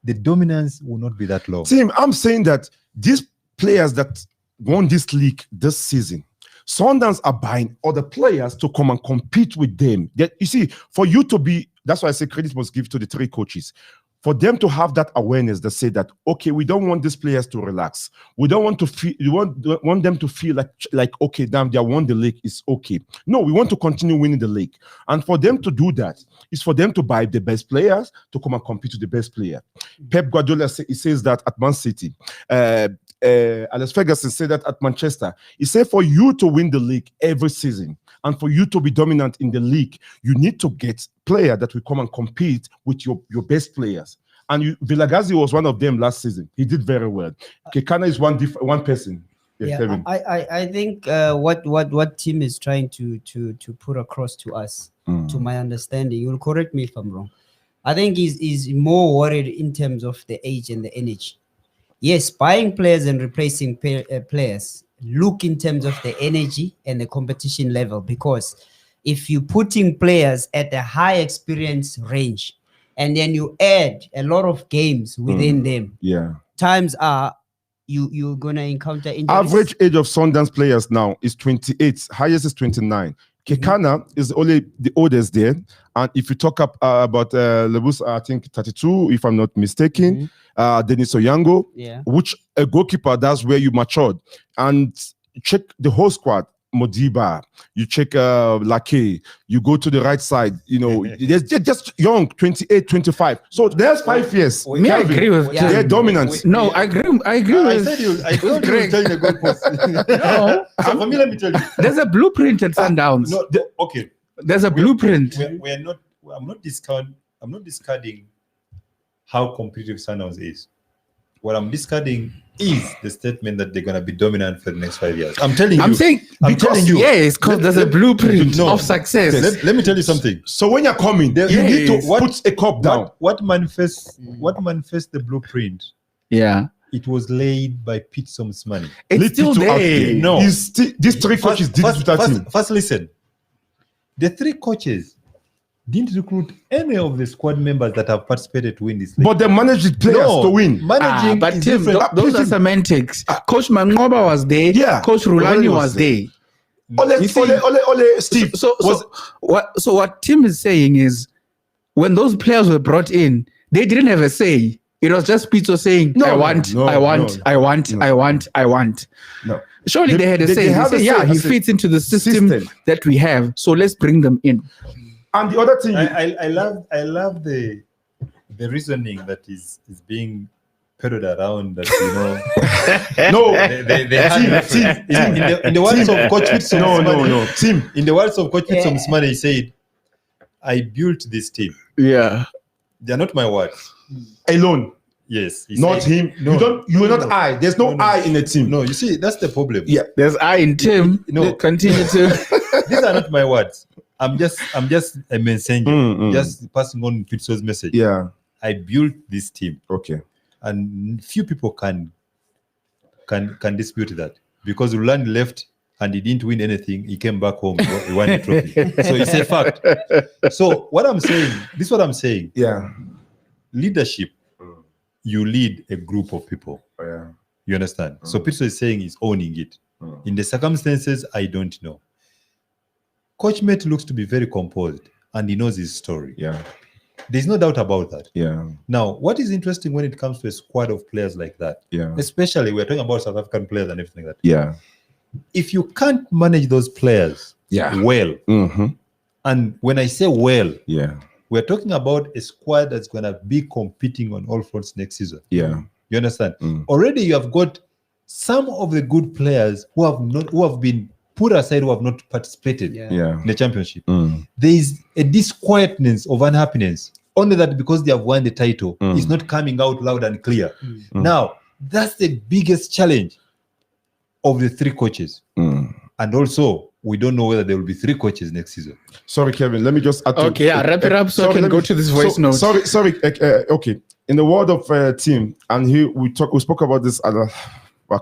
the dominance will not be that low.
Tim, I'm saying that these players that won this league this season, Sundowns are buying other players to come and compete with them. You see, for you to be, that's why I say credit must give to the three coaches. For them to have that awareness that say that, okay, we don't want these players to relax. We don't want to feel, we want them to feel like okay, damn, they won the league, it's okay. No, we want to continue winning the league. And for them to do that, is for them to buy the best players to come and compete with the best player. Pep Guardiola says that at Man City. Alex Ferguson said that at Manchester. He said for you to win the league every season and for you to be dominant in the league, you need to get players that will come and compete with your best players. And Vilagazi was one of them last season. He did very well. Kekana is one person.
Yeah, I think what Tim is trying to put across to us, to my understanding, you'll correct me if I'm wrong. I think he's more worried in terms of the age and the energy. Yes, buying players and replacing players look in terms of the energy and the competition level, because if you're putting players at a high experience range and then you add a lot of games within them, times are you're gonna encounter injuries.
Average age of Sundowns players now is 28. Highest is 29. Kekana is only the oldest there. And if you talk about Lebus, I think 32, if I'm not mistaken. Denis Oyango, which a goalkeeper, that's where you matured. And check the whole squad. Modiba, you check Lake, you go to the right side, you know, they're just young, 28, 25. So there's 5 years.
Me, I agree with
their dominance.
No, I agree with
I told you tell you the goalpost.
No,
So for me, let me tell you.
there's a blueprint at Sundowns.
No, okay.
There's a blueprint.
We're not. I'm not discarding how competitive Sundowns is. What I'm discarding is the statement that they're going to be dominant for the next 5 years. I'm telling you.
I'm telling you. Yes, because there's a blueprint of success.
Let me tell you something.
So when you're coming, you need to put a cup down.
What manifests the blueprint?
Yeah.
It was laid by Pete Som's money.
It's still there.
No.
These three coaches did it without him.
First, listen. The three coaches didn't recruit any of the squad members that have participated to win this league.
But they managed players to win.
Managing
but
is
Tim,
different.
those are semantics. Coach Mangoba was there.
Yeah.
Coach Rulani was there.
Ole, Steve.
So what Tim is saying is, when those players were brought in, they didn't have a say. It was just Pizzo saying, I want.
No.
Surely they had a say. They say, he fits into the system that we have, so let's bring them in.
And the other thing,
I love the reasoning that is being peddled around, that in the words of Coach Fitz, in the words of Coach Fitz Msmane, he said, I built this team.
Yeah.
They're not my words.
Alone.
Yes.
Not him. You're not I. There's no I in the team.
No, you see, that's the problem.
Yeah. There's I in Tim. Continue to.
These are not my words. I'm just a messenger, just passing on Fitzo's message.
Yeah.
I built this team.
Okay.
And few people can dispute that, because Rulani left and he didn't win anything. He came back home. He won the trophy. So it's a fact. So what I'm saying, this is what I'm saying.
Yeah.
Leadership, you lead a group of people.
Yeah.
You understand? So Peter is saying he's owning it. In the circumstances, I don't know. Coach Mate looks to be very composed and he knows his story.
Yeah.
There's no doubt about that.
Yeah.
Now, what is interesting when it comes to a squad of players like that, especially we're talking about South African players and everything like that.
Yeah.
If you can't manage those players well, and when I say well, we're talking about a squad that's going to be competing on all fronts next season.
Yeah.
You understand? Already you have got some of the good players who have been put aside, who have not participated in the championship. There is a disquietness of unhappiness. Only that because they have won the title, it's not coming out loud and clear. Now, that's the biggest challenge of the three coaches. And also, we don't know whether there will be three coaches next season.
Sorry, Kevin. Let me just add
wrap it up so I can go to this voice note.
Sorry. Okay. In the world of team, and we spoke about this at a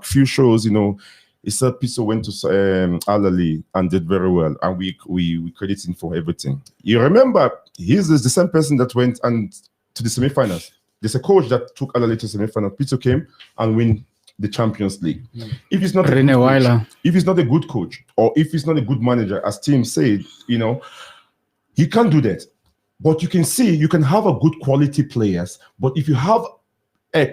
few shows. You know, he said Pizzo went to Al-Ali and did very well, and we credit him for everything. You remember, he's the same person that went to the semi-finals. There's a coach that took Al-Ali to semi-finals. Pizzo came and win the Champions League. If he's not a good coach, or if he's not a good manager, as Tim said, you know, he can't do that. But you can see, you can have a good quality players, but if you have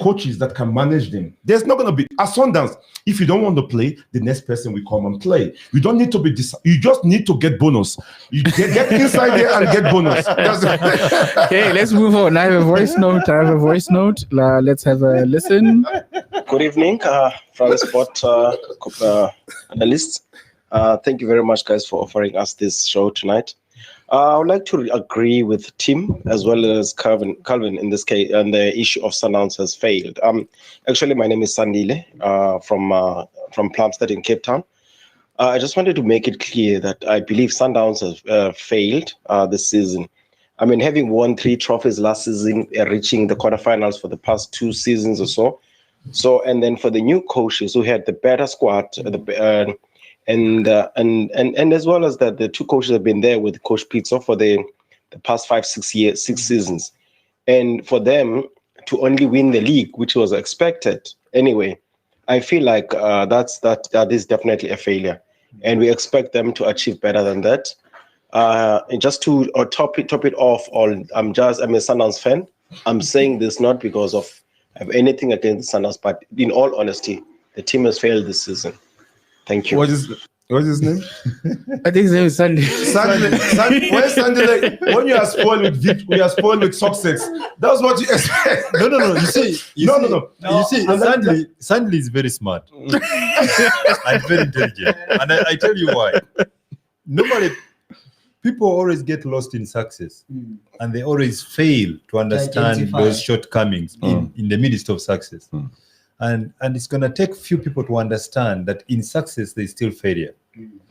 coaches that can manage them, there's not going to be a Sundowns. If you don't want to play, the next person will come and play. You don't need to be you just need to get bonus. You get inside there and get bonus.
Okay, let's move on. I have a voice note. Let's have a listen.
Good evening, from the sport analysts. Thank you very much, guys, for offering us this show tonight. I would like to agree with Tim as well as Calvin in this case, and the issue of Sundowns has failed. Actually, my name is Sandile from Plumstead in Cape Town. I just wanted to make it clear that I believe Sundowns has failed this season. I mean, having won 3 trophies last season, reaching the quarterfinals for the past 2 seasons or so. So, and then for the new coaches who had the better squad, and as well as that, the 2 coaches have been there with Coach Pizzo for the past 5-6 seasons, and for them to only win the league, which was expected anyway, I feel like that is definitely a failure, and we expect them to achieve better than that. And just to top it off, I'm a Sundowns fan. I'm saying this not because of I have anything against the Sundowns, but in all honesty, the team has failed this season. Thank you.
What's his name?
I think his name is Sunday.
Where's Sunday? When you are spoiled with victory, we are spoiled with success. That's what you expect.
No. You see, Sunday is very smart and very intelligent, and I tell you why. Normally, people always get lost in success, and they always fail to understand those shortcomings in the midst of success. And it's going to take few people to understand that in success, there's still failure.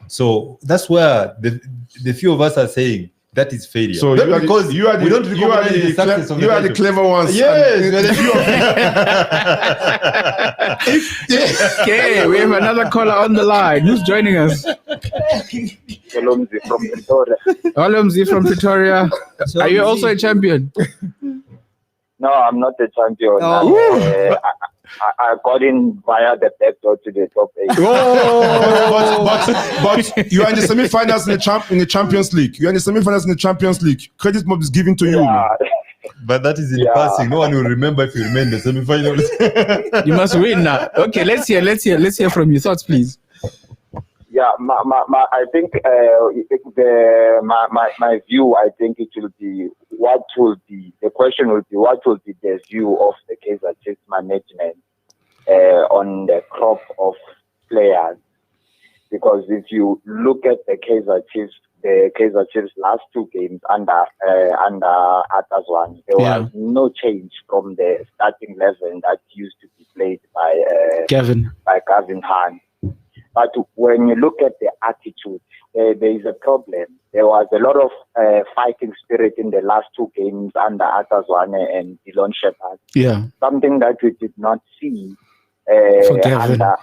So that's where the few of us are saying that is failure.
So you are the clever ones.
Yes.
Okay, we have another caller on the line. Who's joining us?
Olomzi from Pretoria.
Olomzi from Pretoria. Are you also a champion?
No, I'm not a champion.
Oh.
I got in via the back door to the top 8.
But you are in the semi-finals in the Champions League. You are in the semi-finals in the Champions League. Credit mob is given to you.
But that is in passing. No one will remember if you remain in the semi-finals.
You must win now. Okay, let's hear from you. Thoughts, please.
Yeah, I think my view. I think it will be the question will be what will be the view of the Kaizer Chiefs management on the crop of players, because if you look at the Kaizer Chiefs last 2 games under Atazwan, there was no change from the starting 11 that used to be played by Gavin Hunt. But when you look at the attitude, there is a problem. There was a lot of fighting spirit in the last 2 games under Atazwane and Dylan Shepherd.
Yeah.
Something that we did not see
Gavin.
under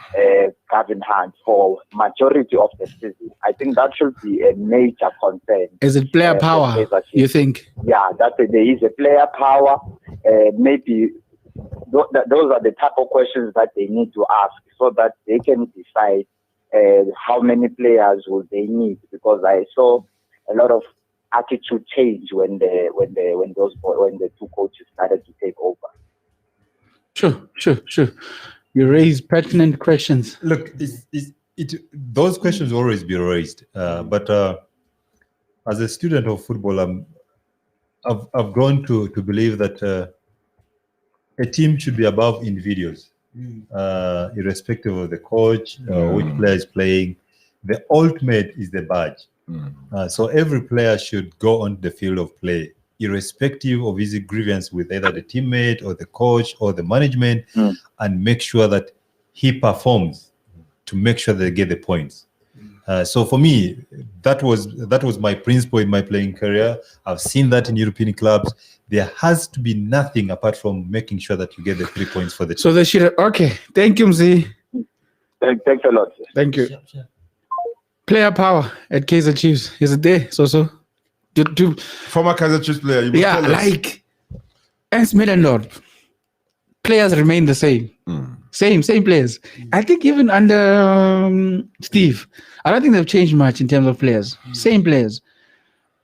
Gavin Hunt for majority of the season. I think that should be a major concern.
Is it player power, you think?
Yeah, that there is a player power. Maybe those are the type of questions that they need to ask so that they can decide how many players will they need. Because I saw a lot of attitude change when the two coaches started to take over.
Sure. You raise pertinent questions.
Look, those questions will always be raised. But as a student of football, I've grown to believe that a team should be above individuals, irrespective of the coach, which player is playing. The ultimate is the badge. So every player should go on the field of play, irrespective of his grievance with either the teammate or the coach or the management, and make sure that he performs to make sure they get the points. So for me, that was my principle in my playing career. I've seen that in European clubs. There has to be nothing apart from making sure that you get the 3 points for the team.
So they should. Okay, thank you, Mzi.
Thanks a lot.
Thank you. Sure. Player power at Kaizer Chiefs, is it there? So.
Former Kaizer Chiefs player. You
yeah, like Ernst Middendorp. Players remain the same. Same players. I think even under Steve, I don't think they've changed much in terms of players. Same players.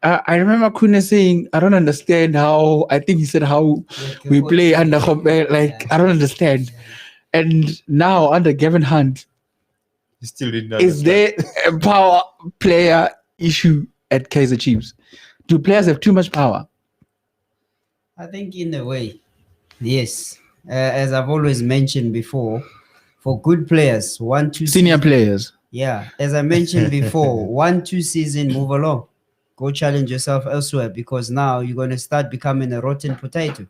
I remember Kune saying, I don't understand how, I think he said how we play under, like, I don't understand. And now under Gavin Hunt,
still didn't
is there a power player issue at Kaizer Chiefs? Do players have too much power?
I think in a way, yes. As I've always mentioned before, for good players, 1-2
senior players.
Yeah, as I mentioned before, 1-2 season, move along. Go challenge yourself elsewhere, because now you're going to start becoming a rotten potato.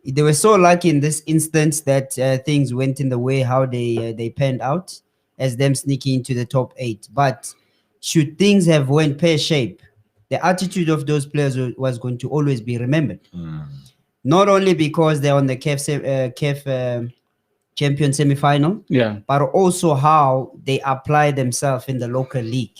They were so lucky in this instance that things went in the way how they panned out, as them sneaking into the top 8. But should things have went pear-shaped, the attitude of those players was going to always be remembered. Not only because they're on the CAF champion semi-final, but also how they apply themselves in the local league.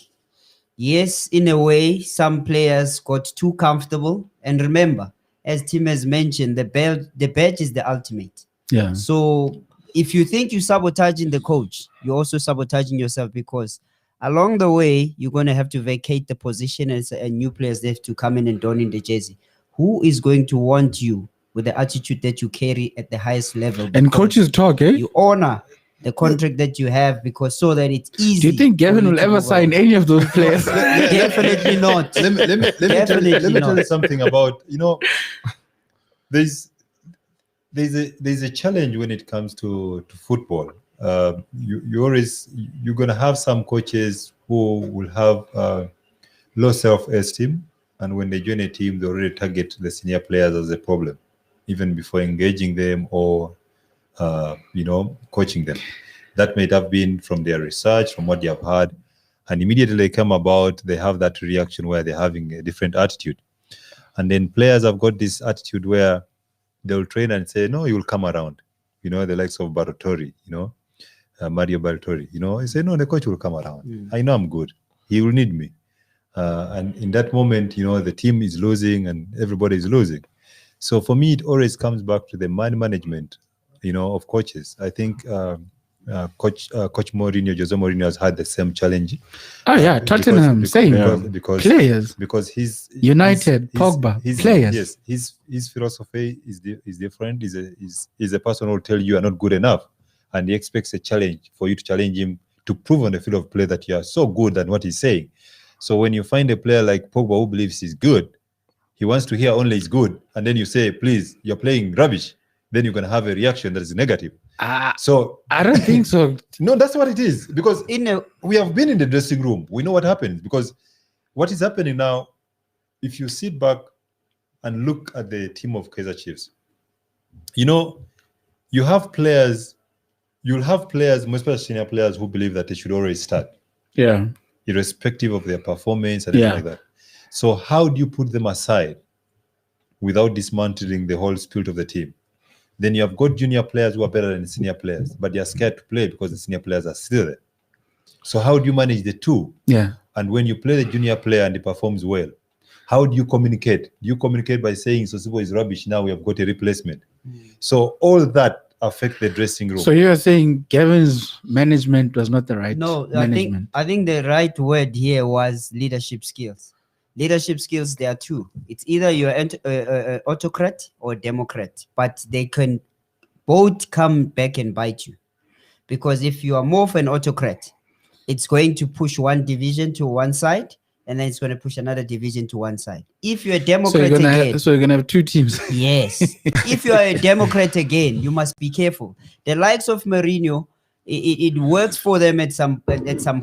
Yes, in a way, some players got too comfortable. And remember, as Tim has mentioned, the badge is the ultimate.
Yeah.
So if you think you're sabotaging the coach, you're also sabotaging yourself, because along the way, you're going to have to vacate the position and new players have to come in and don in the jersey. Who is going to want you with the attitude that you carry at the highest level?
And coaches talk, eh?
You honor the contract that you have, because so that it's easy.
Do you think Gavin will ever sign any of those players?
Definitely not.
Let me tell you something about, there's a challenge when it comes to football. You're going to have some coaches who will have low self-esteem, and when they join a team, they already target the senior players as a problem, even before engaging them or coaching them. That may have been from their research, from what they have heard, and immediately they come about, they have that reaction where they're having a different attitude. And then players have got this attitude where they'll train and say, no, you'll come around. The likes of Barottori, Mario Barottori, he said, no, the coach will come around. I know I'm good. He will need me. And in that moment, the team is losing and everybody is losing. So for me, it always comes back to the man management, of coaches. I think Coach Mourinho, Jose Mourinho, has had the same challenge.
Tottenham,
because
players.
Because he's
United, Pogba, players.
Yes, his philosophy is different. He's a person who will tell you are not good enough, and he expects a challenge for you to challenge him to prove on the field of play that you are so good than what he's saying. So when you find a player like Pogba who believes he's good, he wants to hear only he's good, and then you say, please, you're playing rubbish, then you're going to have a reaction that is negative. So
I don't think so.
No, that's what it is. Because we have been in the dressing room. We know what happens. Because what is happening now, if you sit back and look at the team of Kaizer Chiefs, you have players, you'll have players, most especially senior players, who believe that they should always start.
Yeah.
Irrespective of their performance and everything like that. So how do you put them aside without dismantling the whole spirit of the team? Then you have got junior players who are better than senior players, but they are scared to play because the senior players are still there. So how do you manage the two?
Yeah.
And when you play the junior player and he performs well, how do you communicate? Do you communicate by saying Sosibo is rubbish, now we have got a replacement? So all that affect the dressing room.
So you are saying Gavin's management was not the right
management? I think the right word here was leadership skills. Leadership skills, there are two. It's either you're an autocrat or democrat, but they can both come back and bite you. Because if you are more of an autocrat, it's going to push one division to one side, and then it's going to push another division to one side. If you're a Democrat
so you're going to have two teams.
Yes. If you're a Democrat again, you must be careful. The likes of Mourinho, it works for them at some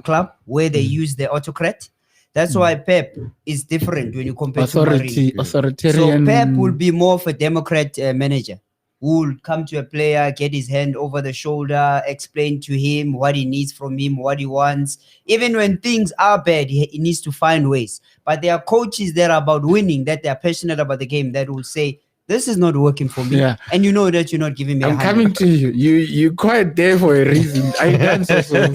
club where they use the autocrat. That's why Pep is different when you compare to Mourinho.
Authoritarian.
So Pep will be more of a Democrat manager who will come to a player, get his hand over the shoulder, explain to him what he needs from him, what he wants. Even when things are bad, he needs to find ways. But there are coaches that are about winning, that they are passionate about the game, that will say, this is not working for me. Yeah. And you know that you're not giving me
I'm coming to you. You're quite there for a reason. I answer so.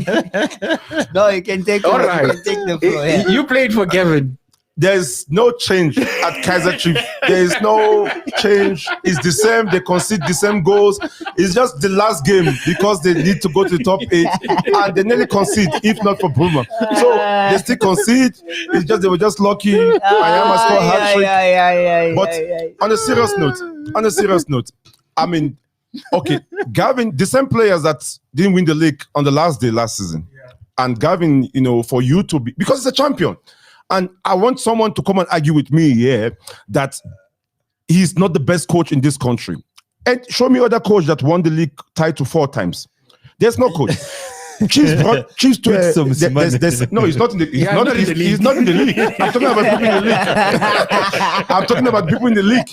No, you can take
All right.
You can take the floor. Yeah.
You played for Gavin.
There's no change at Kaizer Chiefs. There is no change. It's the same. They concede the same goals. It's just the last game because they need to go to the top 8 and they nearly concede, if not for Bruma. So they still concede. It's just they were just lucky. Ayama scored hat-trick. But on a serious note, I mean, okay, Gavin, the same players that didn't win the league on the last day last season, and Gavin, for you to be, because it's a champion. And I want someone to come and argue with me here that he's not the best coach in this country. And show me other coach that won the league title 4 times. There's no coach. Chiefs brought Chiefs to no, he's not in the league. He's not in the league. I'm talking about people in the league. I'm talking about people in the league.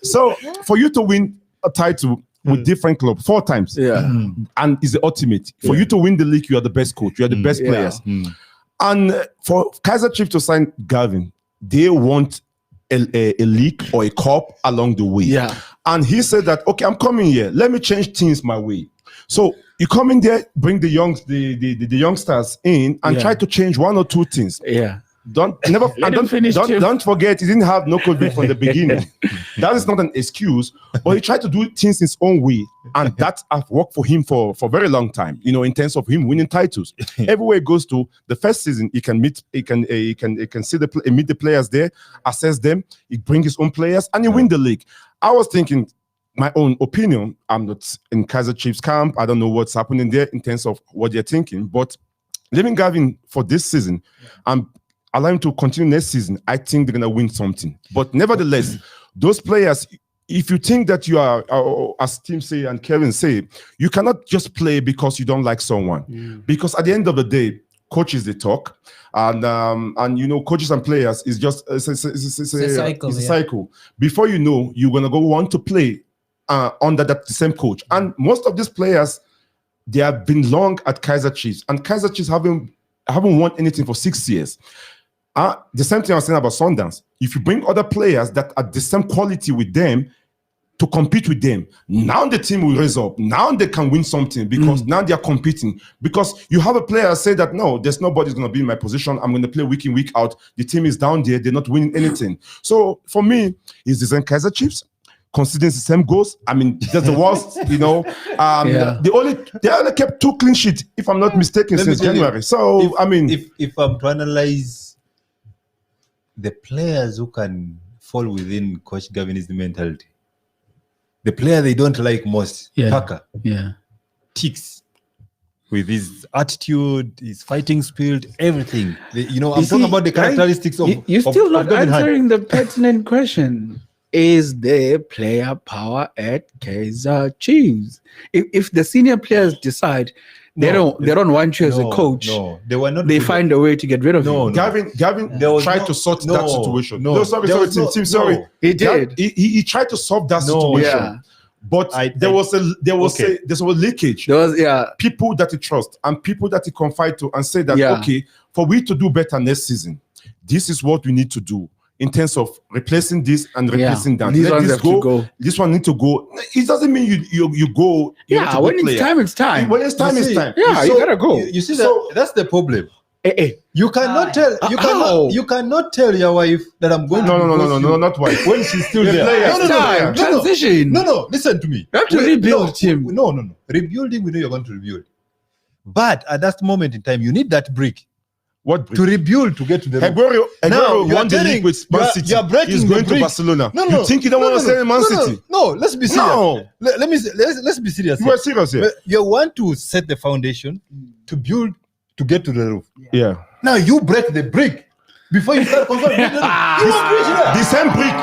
So for you to win a title with different clubs 4 times, and is the ultimate. For you to win the league, you are the best coach. You are the best players. And for Kaizer Chiefs to sign Gavin, they want a league or a cup along the way. Yeah. And he said that, okay, I'm coming here. Let me change things my way. So you come in there, bring the youngsters in and try to change 1 or 2 things. Yeah. Don't forget he didn't have no COVID from the beginning. That is not an excuse, but he tried to do things his own way, and that have worked for him for a very long time. In terms of him winning titles, everywhere he goes to, the first season he can meet the players there, assess them, he bring his own players, and he win the league. I was thinking, my own opinion, I'm not in Kaizer Chiefs camp. I don't know what's happening there in terms of what they're thinking, but leaving Gavin for this season, allow him to continue next season, I think they're going to win something. But nevertheless, those players, if you think that you are, as Tim say and Kevin say, you cannot just play because you don't like someone. Because at the end of the day, coaches, they talk. And coaches and players is just it's a cycle. Before you know, you're going to go want to play under the same coach. And most of these players, they have been long at Kaizer Chiefs. And Kaizer Chiefs haven't won anything for 6 years. The same thing I was saying about Sundowns. If you bring other players that are the same quality with them to compete with them, now the team will raise up. Now they can win something because now they are competing. Because you have a player say that, no, there's nobody's going to be in my position. I'm going to play week in, week out. The team is down there. They're not winning anything. So for me, is the same Kaizer Chiefs considering the same goals. I mean, that's the worst, They only kept 2 clean sheets, if I'm not mistaken, since January. So,
if I'm to analyze the players who can fall within Coach Gavin's mentality, the player they don't like most, Parker, ticks with his attitude, his fighting spirit, everything. I'm talking about the characteristics of.
You're still not answering the pertinent question. Is there player power at Kaizer Chiefs? If the senior players decide they don't want you as a coach,
they were not.
They find a way to get rid of you.
Gavin tried to sort that situation. Tim, sorry.
He did.
He tried to solve that situation. Yeah. But there was a leakage. There was people that he trusts and people that he confide to and say that okay, for we to do better next season, this is what we need to do. in terms of replacing this and replacing that.
These
Let
ones
this
have to go.
This one need to go. It doesn't mean you go.
Yeah, when it's time, it's time.
When it's time, it's time.
Yeah, you gotta go.
You see that's the problem.
Hey.
You cannot tell. You cannot tell your wife that I'm going.
No, not wife.
When she's still there.
No. Transition.
No. Listen to me.
You have to rebuild him.
No. Rebuilding, we know you're going to rebuild. But at that moment in time, you need that brick.
What brick?
To rebuild to get to the
Aguero won the league with Man City.
You're breaking.
He's going to Barcelona. You think you don't want to stay in Man City?
No, let's be serious.
No.
Let's be serious.
You are serious here.
You want to set the foundation to build to get to the roof.
Yeah.
Now you break the brick before you start constructing.
The same brick.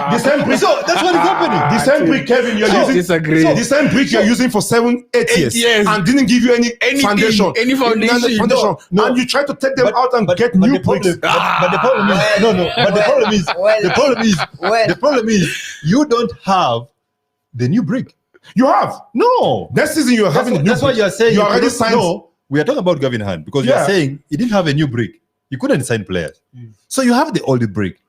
So that's what is happening.
The same brick, Kevin, you're using.
Disagree.
The same brick you're using for 7-8 years and didn't give you any foundation.
Any foundation.
No. And you try to take them out and get new bricks.
But the problem is, the problem is you don't have the new brick.
You have.
No.
Next season you're having a new brick.
That's what you're saying.
You already signed.
No, we are talking about Gavin Hunt because you're saying he didn't have a new brick. You couldn't sign players. So you have the old brick.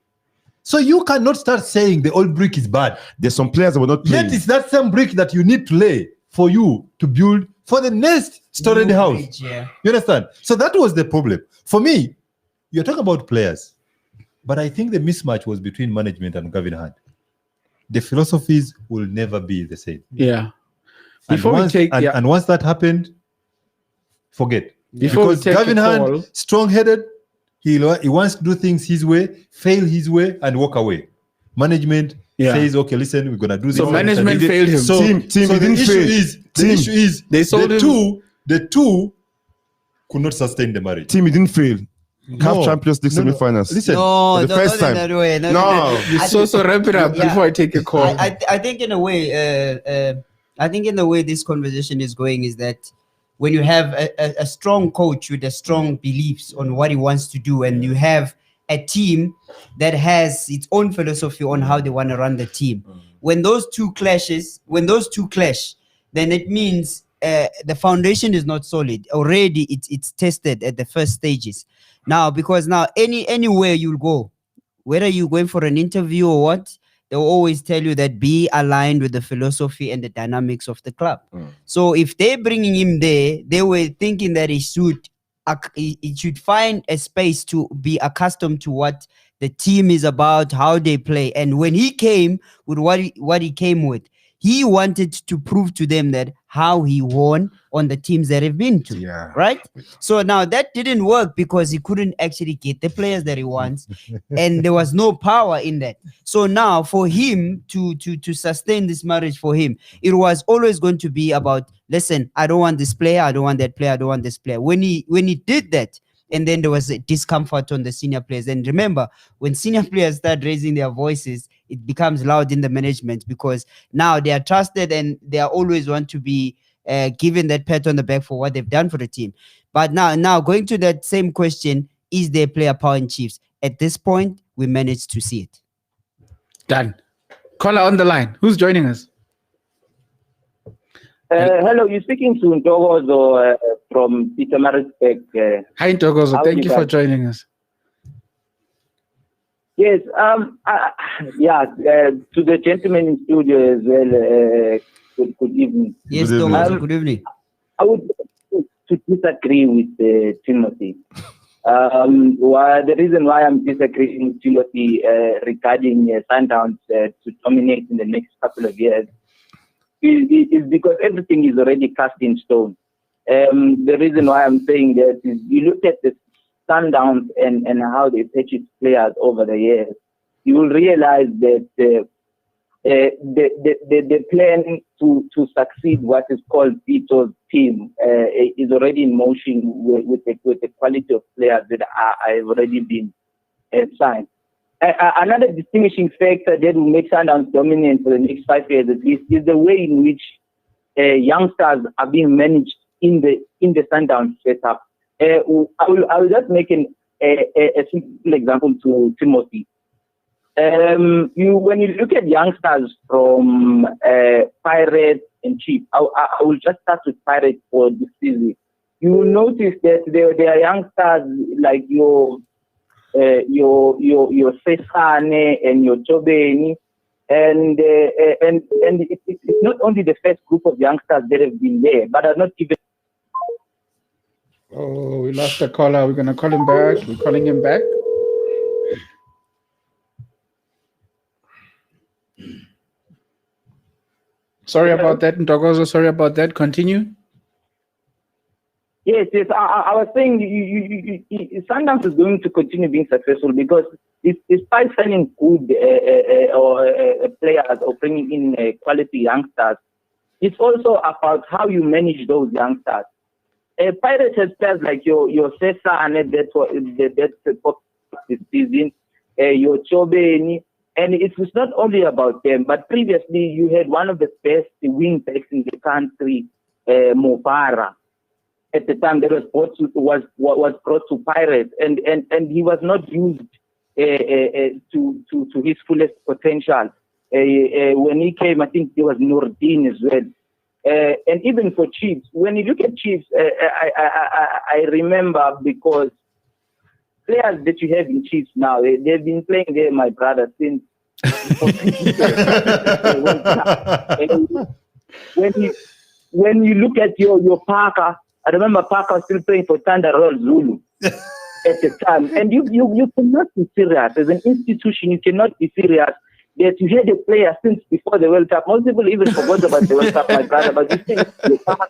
So you cannot start saying the old brick is bad.
There's some players that were not playing.
Yet it's that same brick that you need to lay for you to build for the next storied house. You understand? So that was the problem. For me, you're talking about players. But I think the mismatch was between management and Gavin Hunt. The philosophies will never be the same.
Yeah.
And once that happened, forget.
Because
Gavin Hunt, strong-headed, he wants to do things his way, fail his way, and walk away. Management says, okay, listen, we're gonna do this.
So management failed him.
So the issue is
they sold
the two could not sustain the marriage.
Team, he didn't fail. CAF Champions League semi-finals.
Listen,
for
the first time.
So wrap it up before I take a call.
I think in a way, this conversation is going is that when you have a strong coach with a strong beliefs on what he wants to do, and you have a team that has its own philosophy on how they want to run the team, when those two clash, then it means the foundation is not solid. Already it's tested at the first stages. Now, because now anywhere you'll go, whether you're going for an interview or what, they'll always tell you that be aligned with the philosophy and the dynamics of the club. So if they're bringing him there, they were thinking that he should find a space to be accustomed to what the team is about, how they play. And when he came with what he came with, he wanted to prove to them that how he won on the teams that have been to, right? So now that didn't work because he couldn't actually get the players that he wants, and there was no power in that. So now for him to sustain this marriage, for him, it was always going to be about, listen, I don't want this player, I don't want that player, I don't want this player. When he did that, and then there was a discomfort on the senior players. And remember, when senior players start raising their voices, it becomes loud in the management because now they are trusted and they are always want to be given that pat on the back for what they've done for the team. But now going to that same question, is there player power in Chiefs? At this point, we managed to see it.
Done. Caller on the line. Who's joining us?
Hello, you're speaking to Ntogozo from Peter Maritzburg.
Hi, Ntogozo. Thank you for joining us.
Yes, to the gentleman in studio as well, good evening.
Yes, Ntogozo, good evening.
I would to disagree with Timothy. The reason why I'm disagreeing with Timothy regarding Sundowns to dominate in the next couple of years is because everything is already cast in stone. The reason why I'm saying that is you look at the Sundowns and how they purchase players over the years, you will realize that the plan to succeed what is called Vito's team is already in motion with the quality of players that have already been signed. Another distinguishing factor that will make Sundowns dominant for the next 5 years at least is the way in which youngsters are being managed in the Sundowns setup. I will just make a simple example to Timothy. When you look at youngsters from Pirates and Chiefs, I will just start with Pirates for this season. You will notice that there are youngsters like your your Sesane and your Jobeni, and it's not only the first group of youngsters that have been there, but are not even.
Oh, we lost the caller. We're gonna call him back. We're calling him back. Sorry about that, Ntokozo. Sorry about that. Continue.
Yes. I was saying Sundowns is going to continue being successful because despite signing good players or bringing in quality youngsters, it's also about how you manage those youngsters. Pirates has players like your Sesa and that's this season, your Chobeni, and it's not only about them, but previously you had one of the best wing backs in the country, Mobara. At the time that was brought to Pirates, and he was not used to his fullest potential. When he came, I think there was Nordin as well. And even for Chiefs, when you look at Chiefs, I remember because players that you have in Chiefs now, they've been playing there, my brother, since. When you look at your Parker, I remember Parker was still playing for Thunder Roll Zulu at the time, and you cannot be serious as an institution. You cannot be serious that you had a player since before the World Cup. Most people even forgot about the World Cup, my brother, but you still the park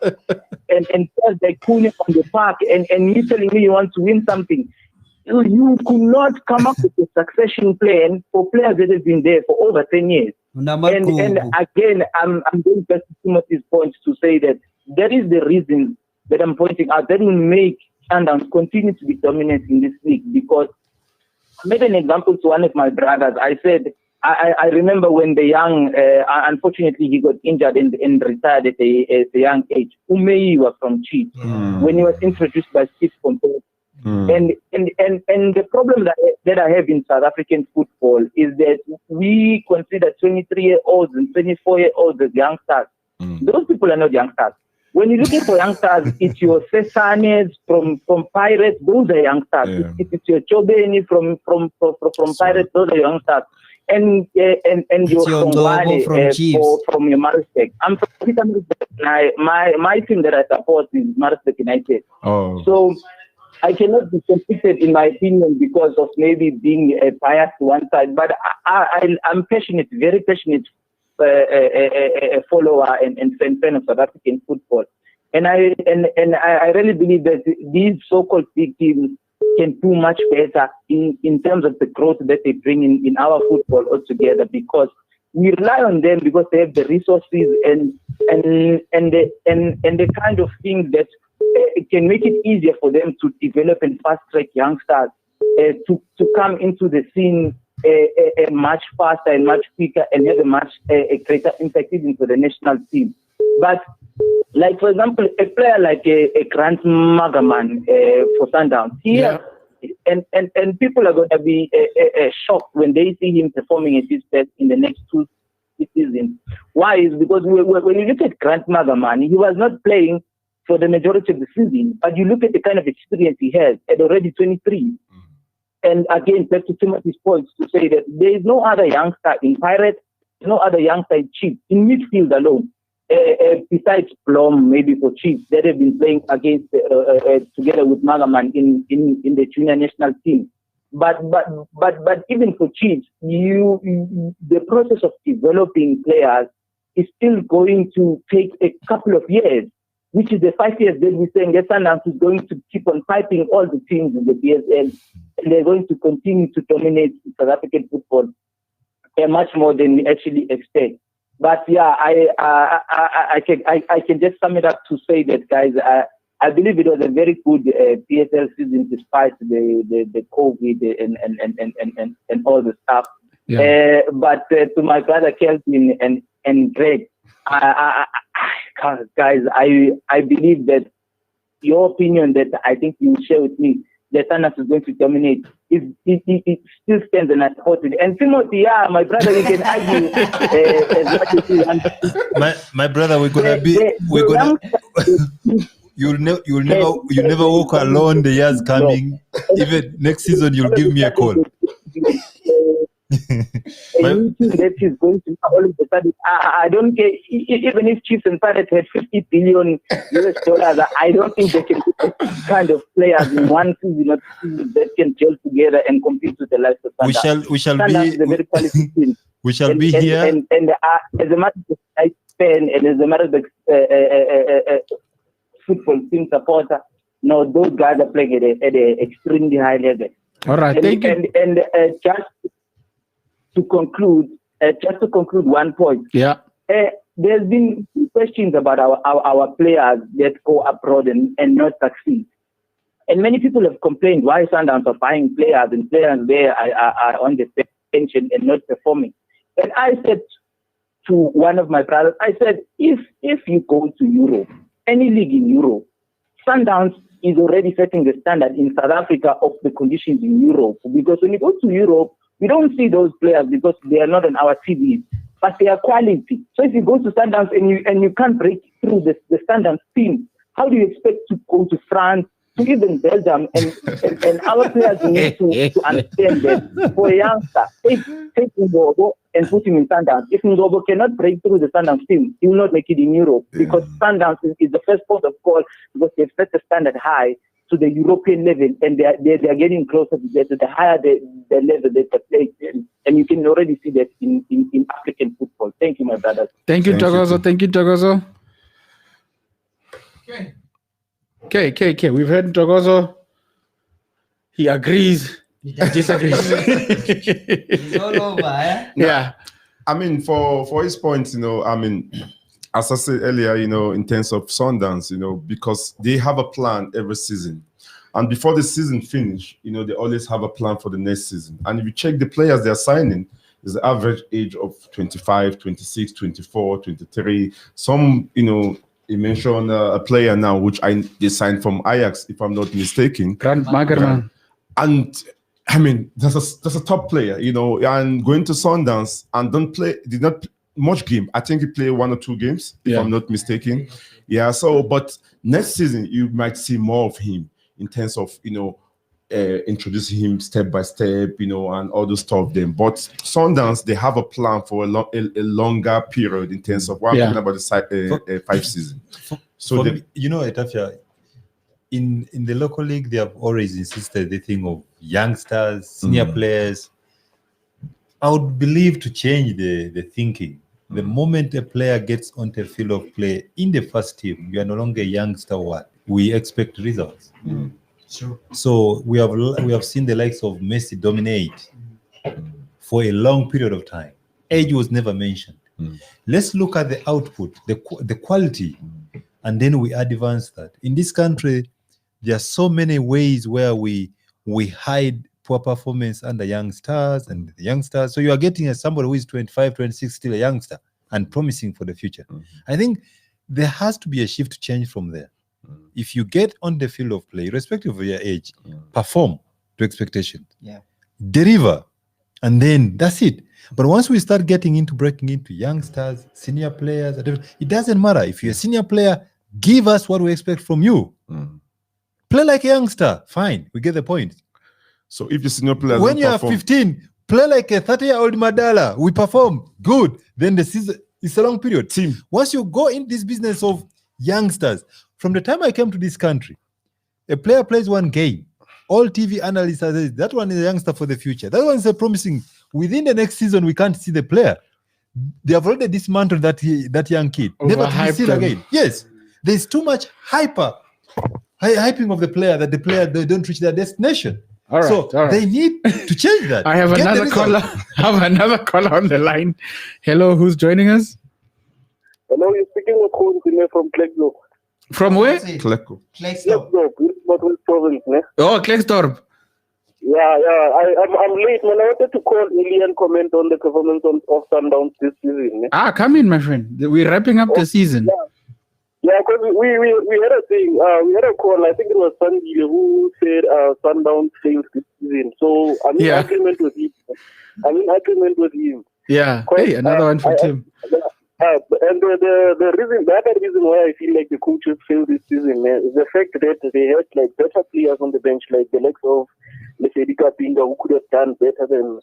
and players like Kune on the park, and you telling me you want to win something. You could not come up with a succession plan for players that have been there for over 10 years. And again, I'm going back to Timothy's point to say that that is the reason that I'm pointing out that will make Sundowns continue to be dominant in this league. Because I made an example to one of my brothers. I said, I remember when the young, unfortunately, he got injured and retired at a young age. Umei was from Chiefs when he was introduced by Chiefs compared. And the problem that I have in South African football is that we consider 23-year-olds and 24-year-olds as youngsters. Those people are not youngsters. When you're looking for youngsters, it's your Sesanes from Pirates, those are youngsters. It's your Chobeni from Pirates, those are youngsters. And your Songwane from your Maritzburg. I'm from Maritzburg. My team that I support is Maritzburg United. So I cannot be conflicted in my opinion because of maybe being biased to one side, but I'm passionate, very passionate follower and fan of South African football. And I really believe that these so-called big teams can do much better in terms of the growth that they bring in our football altogether, because we rely on them because they have the resources and the kind of things that it can make it easier for them to develop and fast-track youngsters to come into the scene much faster and much quicker and have a much greater impact even for the national team. But, like, for example, a player like a Grant Magaman for Sundowns, and people are going to be shocked when they see him performing at his best in the next 2 seasons. Why? Is because when you look at Grant Magaman, he was not playing for the majority of the season, but you look at the kind of experience he has at already 23. And again, back to Timothy's point to say that there is no other youngster in Pirates, no other youngster in Chiefs, in midfield alone, besides Blom, maybe for Chiefs, that have been playing against together with Magaman in the junior national team. But even for Chiefs, the process of developing players is still going to take a couple of years, which is the 5 years that we're saying that Sundowns is going to keep on fighting all the teams in the PSL, and they're going to continue to dominate South African football much more than we actually expect. But yeah, I can just sum it up to say that, guys, I believe it was a very good PSL season despite the COVID and all the stuff. But to my brother Kelvin and Greg, guys, I believe that your opinion that I think you share with me, that Sundowns is going to dominate, it still stands, and I support it. And Timothy, my brother, you can argue as much as you want.
My brother, we're gonna you'll never walk alone. The years coming. Even next season, you'll give me a call.
That is going to all of a sudden. I don't care. Even if Chiefs and Pirates had $50 billion, I don't think they can put this kind of players in one season or two seasons that can gel together and compete with the likes of Sundowns.
We shall
Sundowns is a very quality team.
We shall be here.
And as a matter of fan and as a matter of football team supporter, no, those guys are playing at an extremely high level.
All right, thank you.
And just to conclude one point.
Yeah.
There's been questions about our players that go abroad and not succeed. And many people have complained why Sundowns are buying players and players there are on the bench and not performing. And I said to one of my brothers, I said, if you go to Europe, any league in Europe, Sundowns is already setting the standard in South Africa of the conditions in Europe. Because when you go to Europe, we don't see those players because they are not on our TVs, but they are quality. So if you go to Sundowns and you can't break through the Sundowns team, how do you expect to go to France, to even Belgium? And our players need to understand that for a youngster, take Ngobo and put him in Sundowns. If Ngobo cannot break through the Sundowns team, he will not make it in Europe because Sundowns is the first port of call because they've set the standard high to the European level, and they are getting closer to that, the higher the level that they play, and you can already see that in African football. Thank you, my brothers.
Thank you, Togozo. Thank you, Togozo. Okay. We've heard Togozo. He agrees. He disagrees.
It's all over, eh?
Yeah.
I mean, for his points, as I said earlier, in terms of Sundowns, because they have a plan every season. And before the season finish, they always have a plan for the next season. And if you check the players they're signing, is the average age of 25, 26, 24, 23. Some, you mentioned a player now, which they signed from Ajax, if I'm not mistaken.
Grant Magerman.
And I mean, that's a top player, and going to Sundowns and did not much game. I think he played 1 or 2 games, if I'm not mistaken. Yeah. So, but next season you might see more of him in terms of introducing him step by step, and all those stuff. Then, but Sundowns, they have a plan for a longer period in terms of what I'm talking about the 5 season. So,
Etafia, in the local league, they have always insisted the thing of youngsters, senior players. I would believe to change the thinking. The moment a player gets onto the field of play in the first team, you are no longer a youngster. We expect results.
Sure.
So we have seen the likes of Messi dominate for a long period of time. Age was never mentioned. Let's look at the output, the quality, and then we advance that. In this country, there are so many ways where we hide poor performance under youngsters and the youngsters. So you are getting somebody who is 25, 26, still a youngster and promising for the future. I think there has to be a shift change from there. If you get on the field of play, irrespective of your age, perform to expectation.
Yeah.
Deliver. And then that's it. But once we start breaking into youngsters, senior players, it doesn't matter. If you're a senior player, give us what we expect from you. Play like a youngster. Fine. We get the point.
So if the senior players
when you are 15, play like a 30-year-old Madala. We perform. Good. Then the season, it's a long period.
Team.
Once you go in this business of youngsters, from the time I came to this country, a player plays 1 game. All TV analysts are saying, that one is a youngster for the future. That one is a promising. Within the next season, we can't see the player. They have already dismantled that young kid. Never to be seen again. Yes. There's too much hyping of the player that the player they don't reach their destination.
All right,
they need to change that.
I have another caller on the line. Hello, who's joining us?
Hello, you're speaking with Khonsime from Klerksdorp.
From where?
Klerksdorp.
Klerksdorp province, ne?
Oh, Klerksdorp.
Yeah. I'm late, man. I wanted to call early and comment on the performance of Sundowns this season. Ne?
Come in, my friend. We're wrapping up the season.
Yeah, because we had a thing. We had a call. I think it was Sandile who said Sundowns failed this season. So I'm in agreement with him.
Yeah. Hey, another one for Tim.
And the other reason why I feel like the coaches failed this season is the fact that they had like better players on the bench, like the likes of Lesedi Kapinga, who could have done better than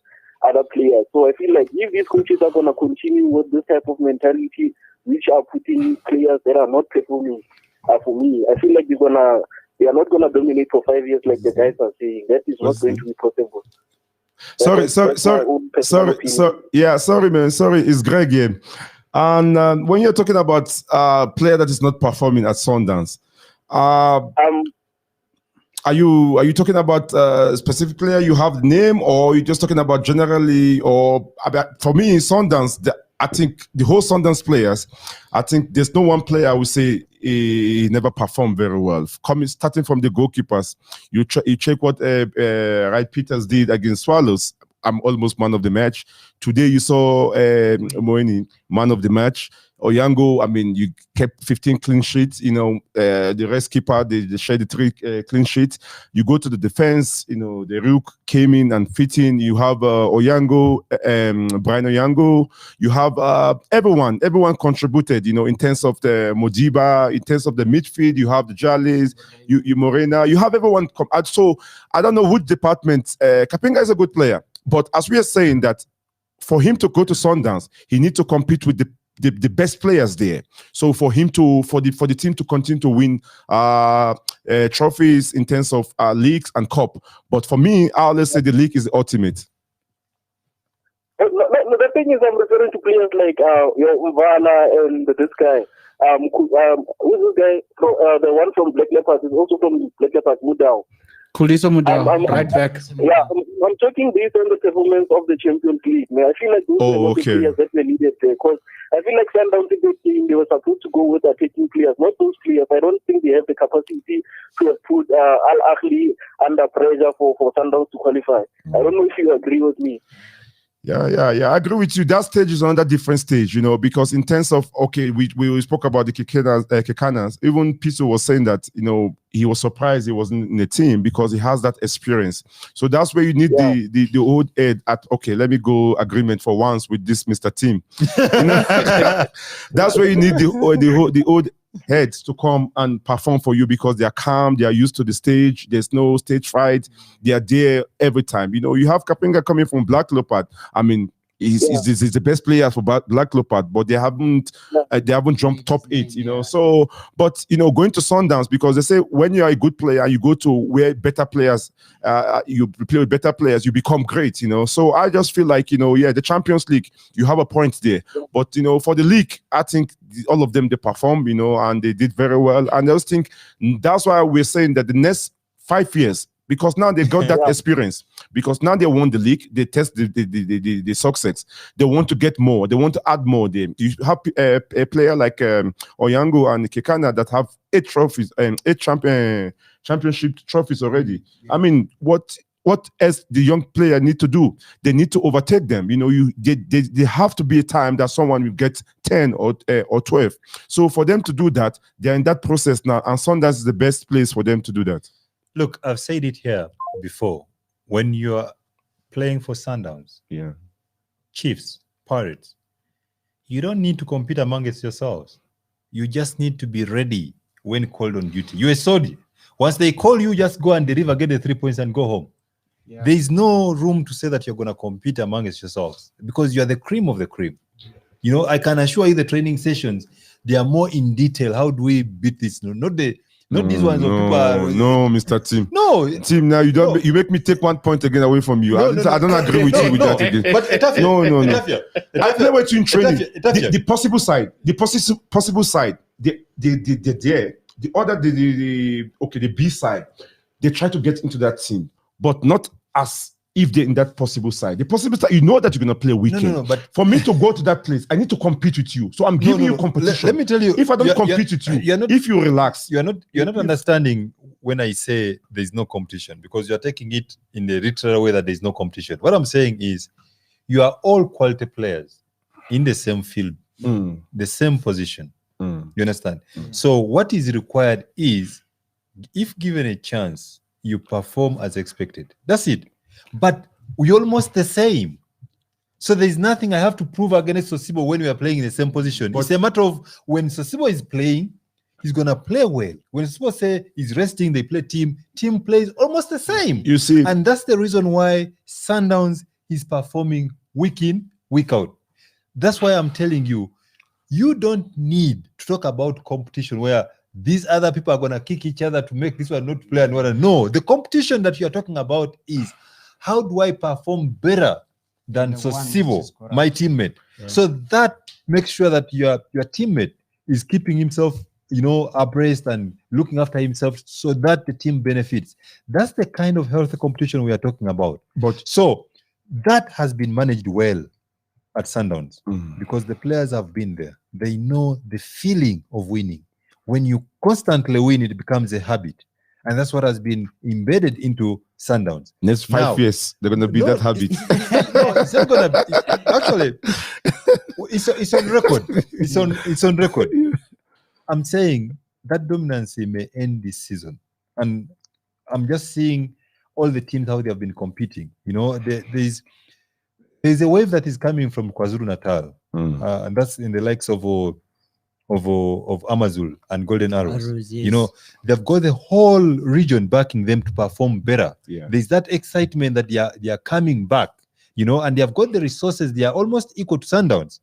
other players. So I feel like if these coaches are going to continue with this type of mentality, which are putting players that are not performing, for me, I feel like they are not going to dominate for 5 years like the guys are saying. That is not going to be possible.
Sorry, man. Sorry, it's Greg here. And when you're talking about player that is not performing at Sundowns, are you talking about a specific player? You have the name, or you're just talking about generally? Or for me, in Sundowns, I think the whole Sundowns players, I think there's no one player I would say he never performed very well. Starting from the goalkeepers, you check what Wright Peters did against Swallows. I'm almost man of the match. Today you saw Moeni, man of the match. Oyango, I mean, you kept 15 clean sheets. You know, the rest keeper, they shared the 3 clean sheets. You go to the defense, you know, the Rook came in and fit in. You have Oyango, Brian Oyango. You have everyone contributed, you know, in terms of the Modiba, in terms of the midfield. You have the Jalis, you Morena. You have everyone. So I don't know which department. Kapinga is a good player. But as we are saying that for him to go to Sundowns, he needs to compete with the best players there. So for him for the team to continue to win trophies in terms of leagues and cup. But for me, I'll always say the league is the ultimate.
The thing is, I'm referring to players like Uvana and this guy. Who's this guy? The one from Black Leopards is also from Black Leopards, Mudau.
Kuliso Mudau, right back.
Yeah, I'm talking based on the performance of the Champions League. Man, I feel like those are the players that were needed there, because I feel like Sundowns in the team, they were supposed to go with attacking players, not those players. I don't think they have the capacity to have put Al Ahly under pressure for Sundowns to qualify. I don't know if you agree with me.
Yeah. I agree with you. That stage is another different stage, you know, because in terms of, okay, we spoke about the Kekanas. Even Piso was saying that, you know, he was surprised he wasn't in the team because he has that experience. So that's where you need the old head at, okay, let me go agreement for once with this Mr. Team. You know? That's where you need the old heads to come and perform for you, because they are calm, they are used to the stage, there's no stage fright, they are there every time. You know, you have Kapinga coming from Black Leopard. I mean, he's the best player for Black Leopard, but they haven't jumped top 8, you know. So, but you know, going to Sundowns, because they say when you are a good player, you go to where better players, you play with better players, you become great, you know. So I just feel like, you know, the Champions League, you have a point there, but you know, for the league, I think all of them, they performed, you know, and they did very well. And I just think that's why we're saying that the next 5 years, because now they got that experience, because now they won the league, they test the success. They want to get more, they want to add more there. You have a player like Oyango and Kekana that have 8 trophies and 8 championship trophies already. I mean, what else the young player need to do? They need to overtake them. You know, they have to be a time that someone will get 10 or 12. So for them to do that, they're in that process now, and Sundowns is the best place for them to do that.
Look, I've said it here before. When you're playing for Sundowns, Chiefs, Pirates, you don't need to compete amongst yourselves. You just need to be ready when called on duty. You're a soldier. Once they call you, just go and deliver, get the 3 points and go home. Yeah. There is no room to say that you're going to compete amongst yourselves, because you are the cream of the cream. You know, I can assure you the training sessions, they are more in detail. How do we beat this? Not these ones.
No, Mr. Tim.
No,
Tim. Now you don't. You make me take 1 point again away from you. I don't agree with you with that again.
But Etafia,
no. I play with you in training. The possible side. The possible side. The other the B side. They try to get into that team, but not as if they're in that possible side. The possible side, you know that you're going to play weekend.
No, but
for me to go to that place, I need to compete with you. So I'm giving you competition.
Let me tell you,
if I don't compete with you, if you relax.
You're not understanding when I say there's no competition, because you're taking it in the literal way that there's no competition. What I'm saying is you are all quality players in the same field, the same position. You understand? So what is required is, if given a chance, you perform as expected. That's it. But we're almost the same. So there's nothing I have to prove against Sosibo when we are playing in the same position. It's a matter of when Sosibo is playing, he's gonna play well. When Sosibo say he's resting, they play team plays almost the same.
You see,
and that's the reason why Sundowns is performing week in, week out. That's why I'm telling you, you don't need to talk about competition where these other people are gonna kick each other to make this one not play another. No, the competition that you're talking about is how do I perform better than Sosibo, my teammate? Yeah. So that makes sure that your teammate is keeping himself, abreast and looking after himself so that the team benefits. That's the kind of healthy competition we are talking about. But so that has been managed well at Sundowns because the players have been there. They know the feeling of winning. When you constantly win, it becomes a habit. And that's what has been embedded into Sundowns.
Next 5 years, they're going to be that habit.
No, it's not going to be. Actually, it's on record. It's on record. I'm saying that dominancy may end this season. And I'm just seeing all the teams, how they have been competing. There's a wave that is coming from KwaZulu-Natal. And that's in the likes of AMAZULU and Golden Arrows. Yes. They've got the whole region backing them to perform better. Yeah. There's that excitement that they are coming back, and they have got the resources. They are almost equal to Sundowns.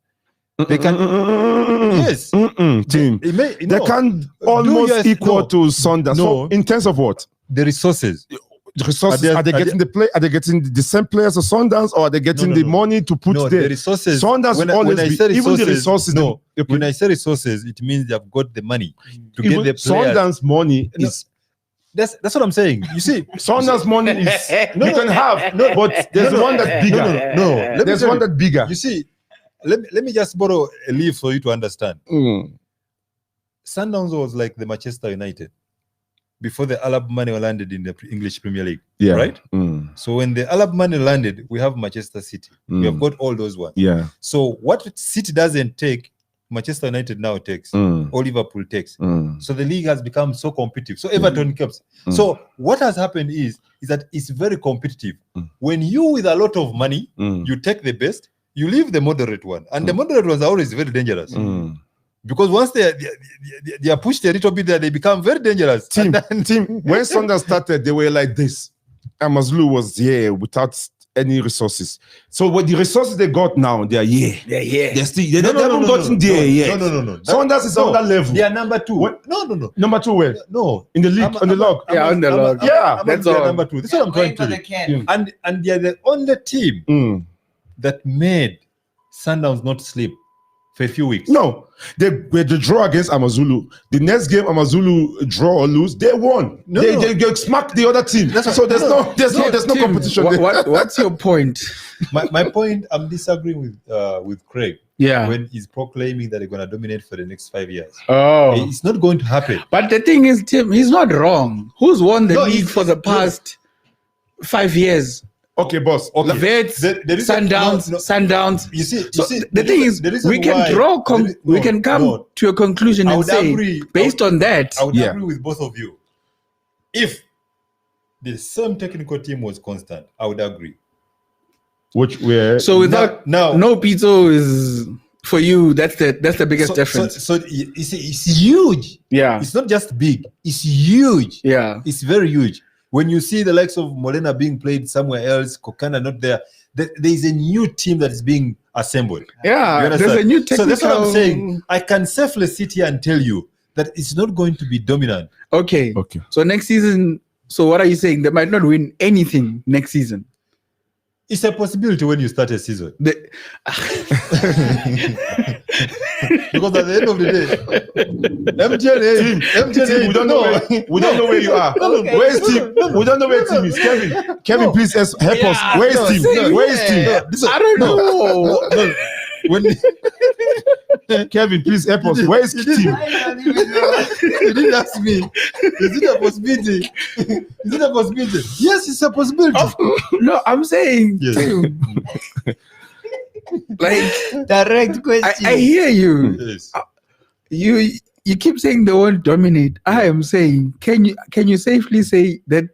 They can yes,
team. They can almost equal to Sundowns. No, so in terms of what?
The resources.
Are they getting the play? Are they getting the same players as Sundowns, or are they getting the money to put there?
The resources.
Sundowns when I say resources, even the resources.
No, when I say resources, it means they have got the money to get the players.
Sundowns money is.
That's what I'm saying. You see,
Sundowns money is you can have, but there's one that's bigger.
No,
there's one that's bigger.
You see, let me just borrow a leaf for you to understand. Sundowns was like the Manchester United before the Arab money landed in the English Premier League, right? So when the Arab money landed, we have Manchester City. We have got all those ones.
Yeah.
So what City doesn't take, Manchester United now takes, or Liverpool takes. So the league has become so competitive. So Everton keeps. So what has happened is that it's very competitive. When you with a lot of money, you take the best, you leave the moderate one, and the moderate ones are always very dangerous. Because once they are pushed a little bit there, they become very dangerous.
Team, when Sundowns started, they were like this. AMAZULU was here without any resources. So with the resources they got now, they are here. They haven't gotten there yet.
No.
Sundowns is on that level.
They are number 2.
What?
No.
Number 2 where?
No.
In the league, on the log.
Yeah, on the log.
Yeah,
that's all.
Number 2. That's what I'm trying to do. And they are the only team that made Sundowns not sleep for a few weeks.
No, they draw against AMAZULU. The next game, AMAZULU draw or lose, they won. They smack the other team. So there's no competition.
What's your point?
My point, I'm disagreeing with Craig.
Yeah,
when he's proclaiming that they're going to dominate for the next 5 years.
Oh,
it's not going to happen.
But the thing is, Tim, he's not wrong. Who's won the league for the past 5 years?
Okay, boss. Okay.
Vets, Sundowns.
You see,
the thing is, we can come to a conclusion and say, based on that,
I would agree with both of you. If the same technical team was constant, I would agree.
So without no Pizzo is for you. That's the biggest difference.
So you see, it's huge.
Yeah,
it's not just big. It's huge.
Yeah,
it's very huge. When you see the likes of Molena being played somewhere else, Kokana not there, there is a new team that is being assembled.
Yeah, there's a new technical...
So that's what I'm saying. I can safely sit here and tell you that it's not going to be dominant.
Okay. So next season, so what are you saying? They might not win anything next season.
It's a possibility when you start a season. Because at the end of the day,
MTN, we don't know where you are. Where is Tim? We don't know where Tim is. Kevin, please help us. Where is Tim? Where is Tim?
I don't know.
Kevin, please help us. Where is Tim?
You didn't ask me. Is it a possibility? Is it a possibility? Yes, it's a possibility.
No, I'm saying,
yes.
Like
direct question.
I hear you.
Yes.
You keep saying they won't dominate. I am saying, can you safely say that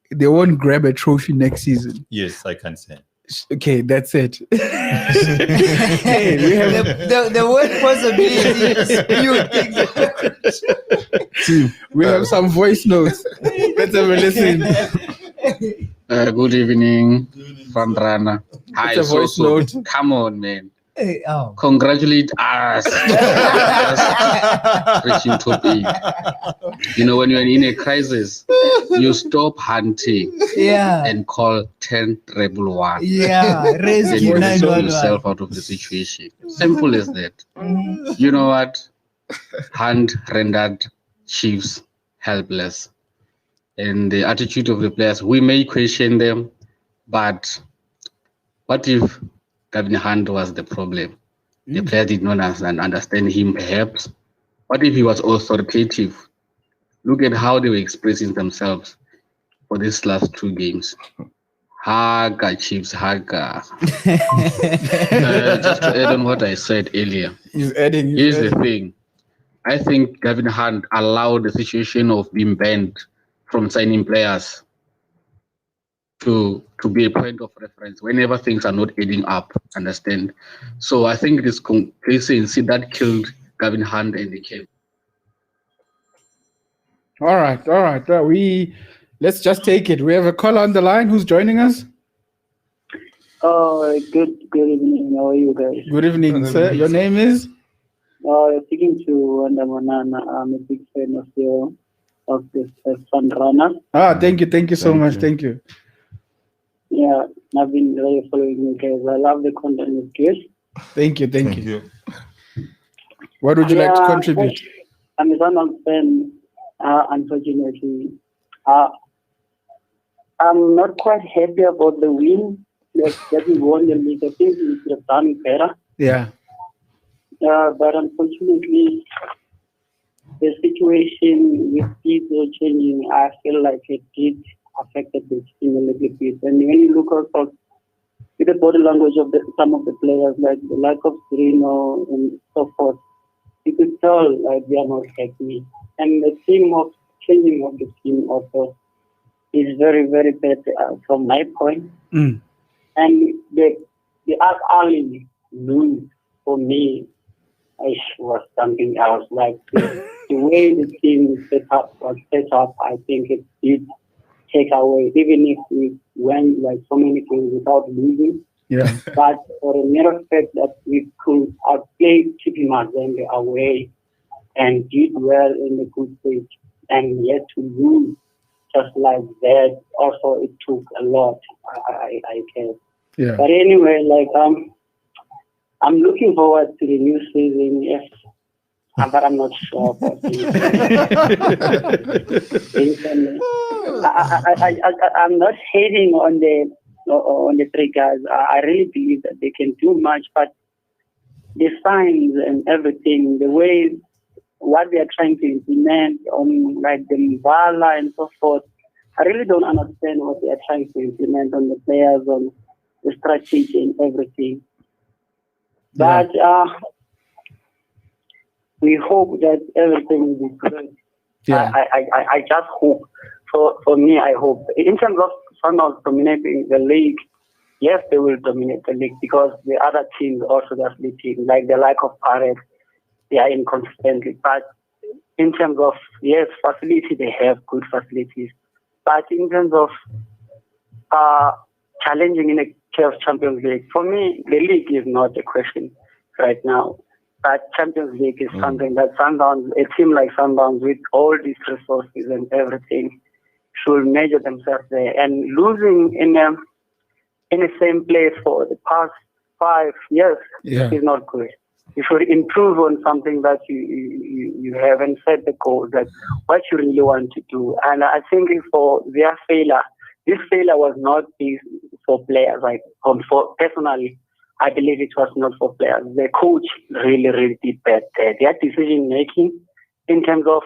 they won't grab a trophy next season?
Yes, I can say.
Okay, that's it. Hey, we have
the word possibility is
we have some voice notes. Let's have a listen.
Good evening, Fandrana. Hi,
It's a voice note.
Come on, man.
Oh.
Congratulate us. Reaching top 8. You know, when you're in a crisis, you stop hunting and call 10 rebel 1.
Yeah,
Then
rescue
you rescue
911.
yourself out of the situation. Simple as that. You know what? Hunt rendered Chiefs helpless. And the attitude of the players, we may question them, but what if Gavin Hunt was the problem? The player did not understand him, perhaps. What if he was authoritative? Look at how they were expressing themselves for these last 2 games. Haga, Chiefs, Haga. Just to add on what I said earlier. Here's the thing. I think Gavin Hunt allowed the situation of being banned from signing players to be a point of reference whenever things are not adding up, understand? So I think this complacency that killed Gavin Hunt and the camp.
All right. Let's just take it. We have a caller on the line who's joining us.
Good evening. How are you guys?
Good evening, sir. Your name is?
Speaking to Wanda Monana. I'm a big fan of this fun runner.
Thank you so much. Thank you.
Yeah, I've been really following you guys. I love the content of this.
Thank you. What would you like to contribute?
I'm a Sundowns fan. Unfortunately, I'm not quite happy about the win. That we won the league. I think we could have done better.
Yeah.
But unfortunately, the situation with people changing, I feel like it did affect the team a little bit. And when you look also at the body language of some of the players, like the lack of Serino and so forth, you could tell like they are not happy. And the theme of changing of the team also is very, very bad from my point. And the early lose for me was something else. Like the way the team was set up, I think it did take away, even if we went like so many things without losing.
Yeah.
But for a matter of fact that we could outplay CHIPPA away and did well in the group stage, and yet to lose just like that, also it took a lot. I guess.
Yeah.
But anyway, like I'm looking forward to the new season. Yes, but I'm not sure about it. I'm not hating on the 3 guys. I really believe that they can do much, but the signs and everything, the way what they are trying to implement on like the Mbala and so forth, I really don't understand what they are trying to implement on the players, on the strategy and everything. But we hope that everything will be good.
Yeah.
I just hope. For me, I hope. In terms of Sundowns dominating the league, yes, they will dominate the league because the other teams also just leading, like the lack of Paris, they are inconsistent. But in terms of, yes, facility, they have good facilities. But in terms of challenging in a Champions League, for me, the league is not the question right now. But Champions League is something that Sundowns, a team like Sundowns with all these resources and everything, should measure themselves there. And losing in the same place for the past 5 years is not good. You should improve on something that you have and set the goal that what you really want to do. And I think for their failure, this failure was not for players. Like for personally, I believe it was not for players. The coach really did bad there. Their decision making in terms of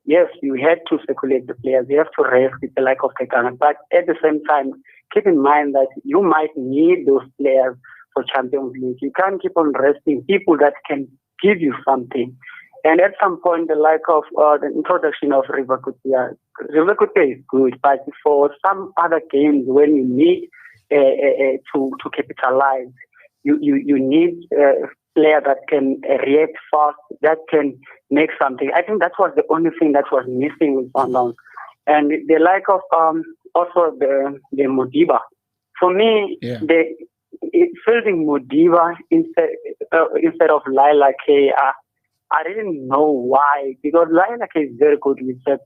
yes, you had to circulate the players. You have to rest with the lack of Ghana, but at the same time, keep in mind that you might need those players for Champions League. You can't keep on resting people that can give you something. And at some point, the lack of the introduction of River Kutia is good, but for some other games when you need to capitalize. You need a player that can react fast, that can make something. I think that was the only thing that was missing with Sundowns. And the lack of also the Modiba. For me, fielding Modiba instead of Laila K, I didn't know why, because Laila K is very good with that.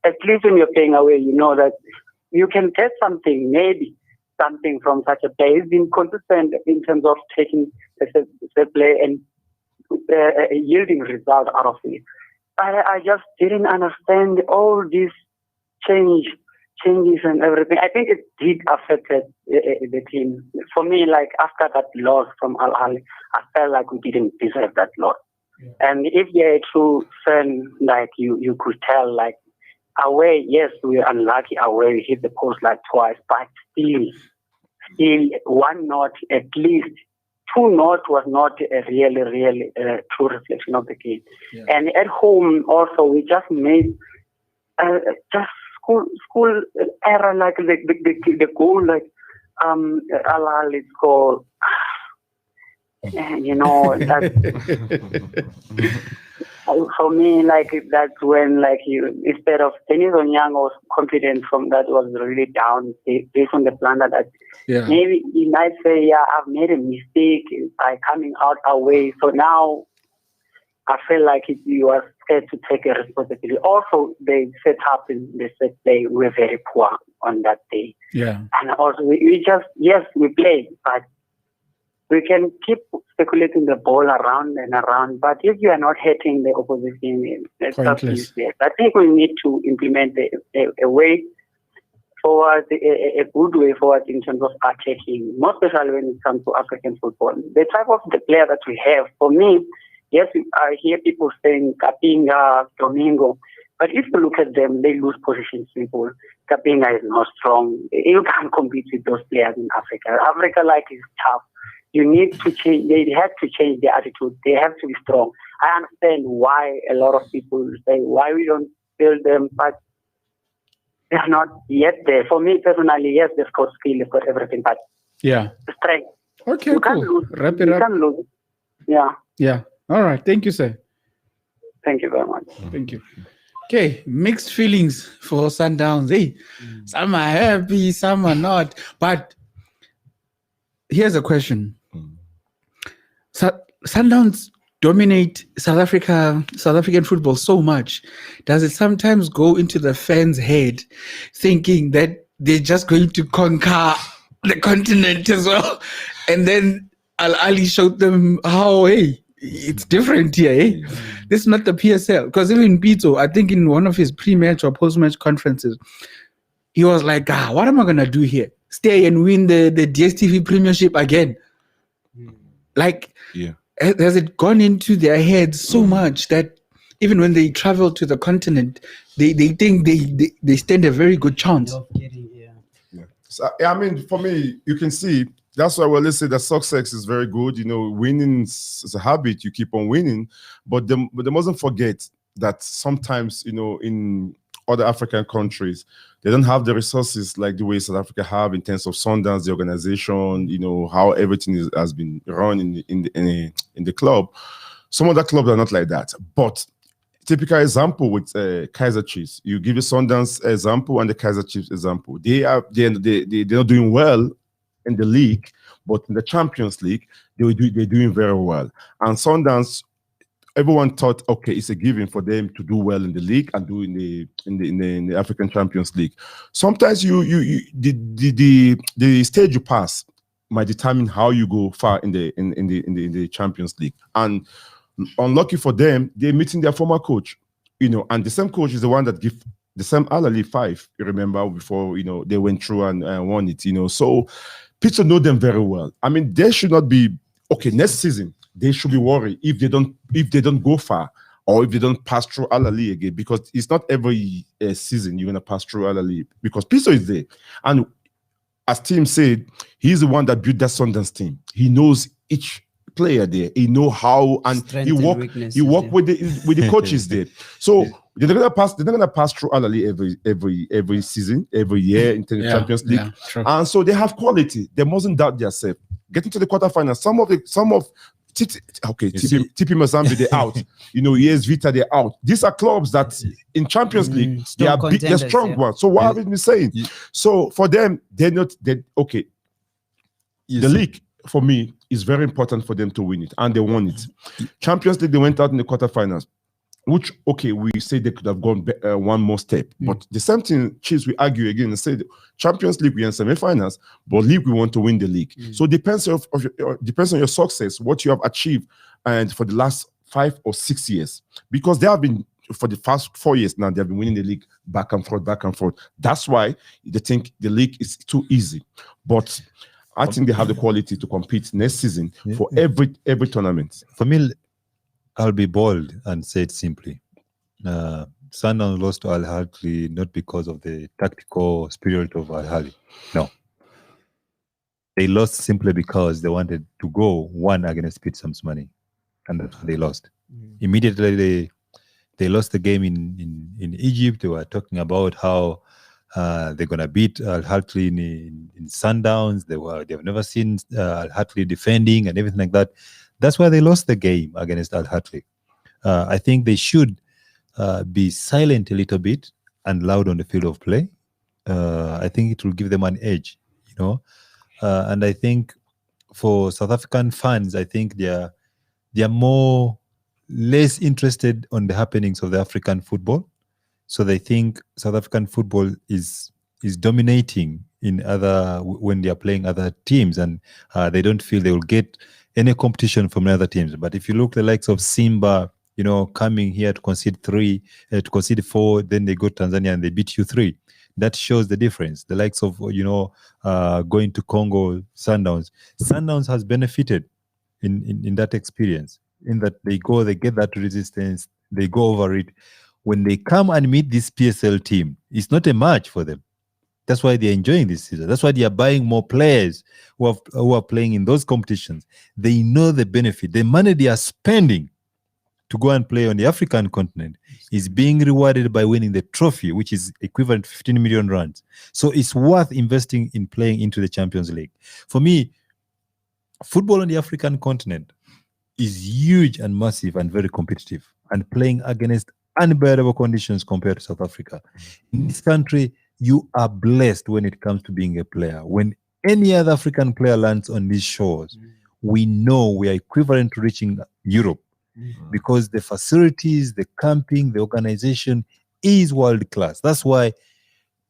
At least when you're playing away, you know that you can get something, maybe something from such a player. He's been consistent in terms of taking the play and yielding result out of it. I just didn't understand all these changes and everything. I think it did affect the team. For me, like after that loss from Al Ahly, I felt like we didn't deserve that loss. Yeah. And if you're a true fan, like you could tell, like away, yes, we were unlucky away. We hit the post like twice, but still 1 not at least. 2 not was not a really true reflection of the game. Yeah. And at home also, we just made just school error, like the goal, like Al Ahly's goal. You know, that for me, like that's when, like, you, instead of Dennis Onyang was confident from that, was really down based on the plan that maybe you might say, yeah, I've made a mistake by coming out away. So now I feel like you are scared to take a responsibility. Also, the setup in the set play were very poor on that day. Yeah, and also we just we played, but we can keep speculating the ball around and around, but if you are not hitting the opposition, it's useless. I think we need to implement a way forward, a good way forward in terms of attacking, more especially when it comes to African football. The type of the player that we have, for me, yes, I hear people saying Kapinga, Domingo, but if you look at them, they lose position simple. Kapinga is not strong. You can't compete with those players in Africa. Africa, like, is tough. You need to change. They have to change their attitude. They have to be strong. I understand why a lot of people say why we don't build them, but they're not yet there. For me personally, yes, they've got skill, they've got everything, but strength.
Okay, cool. Wrap it up.
You can't lose.
Yeah. All right. Thank you, sir.
Thank you very much.
Thank you. Okay, mixed feelings for Sundowns. Hey, some are happy, some are not. But here's a question. Sundowns dominate South African football so much. Does it sometimes go into the fans' head thinking that they're just going to conquer the continent as well? And then Al Ahly showed them how, hey, it's different here. Eh? This is not the PSL. Because even Pito, I think in one of his pre-match or post-match conferences, he was like, what am I going to do here? Stay and win the DSTV Premiership again? Like, has it gone into their heads so much that even when they travel to the continent, they think they stand a very good chance?
So, I mean, for me, you can see, that's why let's say that success is very good. You know, winning is a habit. You keep on winning. But they mustn't forget that sometimes, you know, in other African countries, they don't have the resources like the way South Africa have in terms of Sundowns, the organization, you know, how everything has been run in the club. Some other clubs are not like that. But typical example with Kaizer Chiefs, you give a Sundowns example and the Kaizer Chiefs example. They're not doing well in the league, but in the Champions League, they're doing very well. And Sundowns, everyone thought, okay, it's a given for them to do well in the league and do in the African Champions League. Sometimes the stage you pass might determine how you go far in the Champions League. And unlucky for them, they're meeting their former coach, you know, and the same coach is the one that give the same Al Ahly 5. You remember before, you know, they went through and won it, you know. So people know them very well. I mean, they should not be next season. They should be worried if they don't go far or if they don't pass through Al Ahly again, because it's not every season you're gonna pass through Al Ahly, because Piso is there, and as Tim said, he's the one that built that Sundowns team. He knows each player there. He know how, and
Strength
he
and
work
weaknesses,
with the coaches there. So they're not gonna pass through Al-Ali every season, every year into the Champions League. And so they have quality. They mustn't doubt themselves. Getting to the quarterfinals, some of TP Mazembe, they're out. ES Vita, they're out. These are clubs that in Champions League they're strong ones. So what have you been saying? So for them, the league for me is very important for them to win it, and they won it. Champions League, they went out in the quarterfinals, which we say they could have gone one more step. But the same thing, Chiefs, we argue again and say Champions League, we're in semi-finals, but league, we want to win the league. So it depends on your success, what you have achieved, and for the last 5 or 6 years, because they have been, for the past 4 years now, they have been winning the league back and forth. That's why they think the league is too easy. But I think they have the quality to compete next season for every tournament.
For me, I'll be bold and say it simply. Sundowns lost to Al-Ahly not because of the tactical spirit of Al-Ahly. No. They lost simply because they wanted to go one against Pete Samsmani, and that's why they lost. Immediately, they lost the game in Egypt. They were talking about how they're gonna beat Al-Ahly in Sundowns. They've never seen Al-Ahly defending and everything like that. That's why they lost the game against Al-Ahly. I think they should be silent a little bit and loud on the field of play. I think it will give them an edge, and I think for South African fans, I think they are less interested on the happenings of the African football. So they think South African football is dominating when they are playing other teams, and they don't feel they will get any competition from other teams. But if you look the likes of Simba, coming here to concede 4, then they go to Tanzania and they beat you 3. That shows the difference. The likes of going to Congo, Sundowns has benefited in that experience, in that they get that resistance, they go over it. When they come and meet this PSL team, it's not a match for them. That's why they're enjoying this season. That's why they are buying more players who are playing in those competitions. They know the benefit. The money they are spending to go and play on the African continent is being rewarded by winning the trophy, which is equivalent to 15 million rands. So it's worth investing in playing into the Champions League. For me, football on the African continent is huge and massive and very competitive, and playing against unbearable conditions compared to South Africa. In this country, you are blessed when it comes to being a player. When any other African player lands on these shores, we know we are equivalent to reaching Europe, because the facilities, the camping, the organization is world class. That's why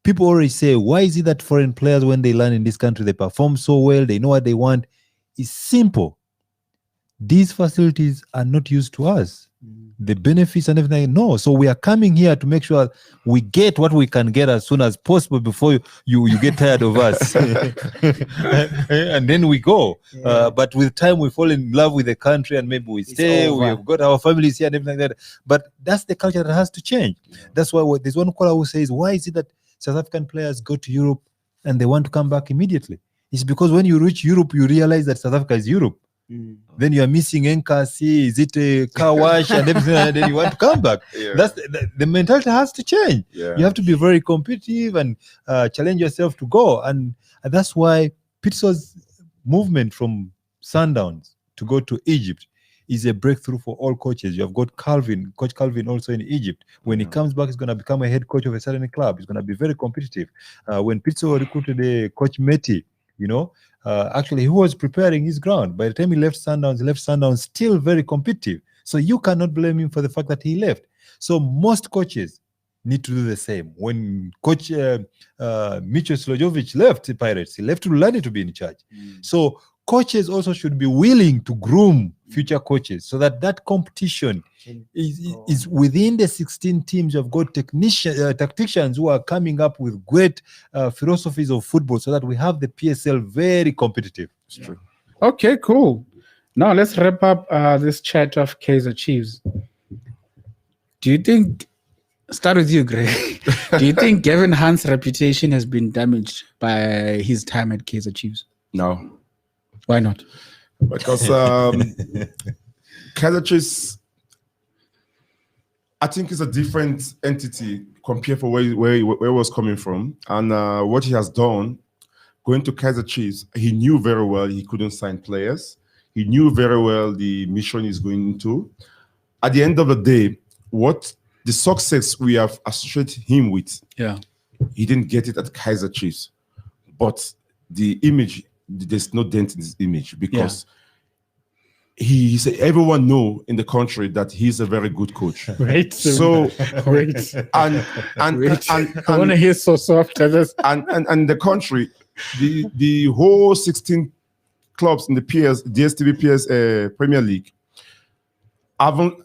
people always say, why is it that foreign players, when they land in this country, they perform so well, they know what they want? It's simple. These facilities are not used to us. The benefits and everything, no. So we are coming here to make sure we get what we can get as soon as possible before you get tired of us. And then we go. But with time, we fall in love with the country, and maybe we stay. We have got our families here and everything like that. But that's the culture that has to change. That's why there's one caller who says, why is it that South African players go to Europe and they want to come back immediately? It's because when you reach Europe, you realize that South Africa is Europe. Then you are missing NKC, is it a car wash and everything, and then you want to come back. That's the mentality has to change. You have to be very competitive and challenge yourself to go. And that's why Pitso's movement from Sundowns to go to Egypt is a breakthrough for all coaches. You have got Coach Calvin also in Egypt. When he comes back, he's going to become a head coach of a certain club. He's going to be very competitive. When Pitso recruited Coach Meti, actually, he was preparing his ground. By the time he left Sundowns still very competitive. So you cannot blame him for the fact that he left. So most coaches need to do the same. When Coach Micho Slojovic left the Pirates, he left Lulani to be in charge. So coaches also should be willing to groom future coaches, so that competition is within the 16 teams. You've got tacticians who are coming up with great philosophies of football, so that we have the PSL very competitive.
It's true.
Okay, cool. Now let's wrap up this chat of Kaizer Chiefs. Do you think, start with you, Greg, do you think Gavin Hunt's reputation has been damaged by his time at Kaizer Chiefs?
No.
Why not?
because Kaizer Chiefs, I think, is a different entity compared for where he was coming from, and what he has done. Going to Kaizer Chiefs, he knew very well he couldn't sign players. He knew very well the mission he's going into. At the end of the day, what the success we have associated him with, he didn't get it at Kaizer Chiefs. But the image, there's no dent in his image because everyone know in the country that he's a very good coach.
Right.
So
wait.
And
I want to hear so soft at this.
And the country, the whole 16 clubs in the DSTV PS Premier League,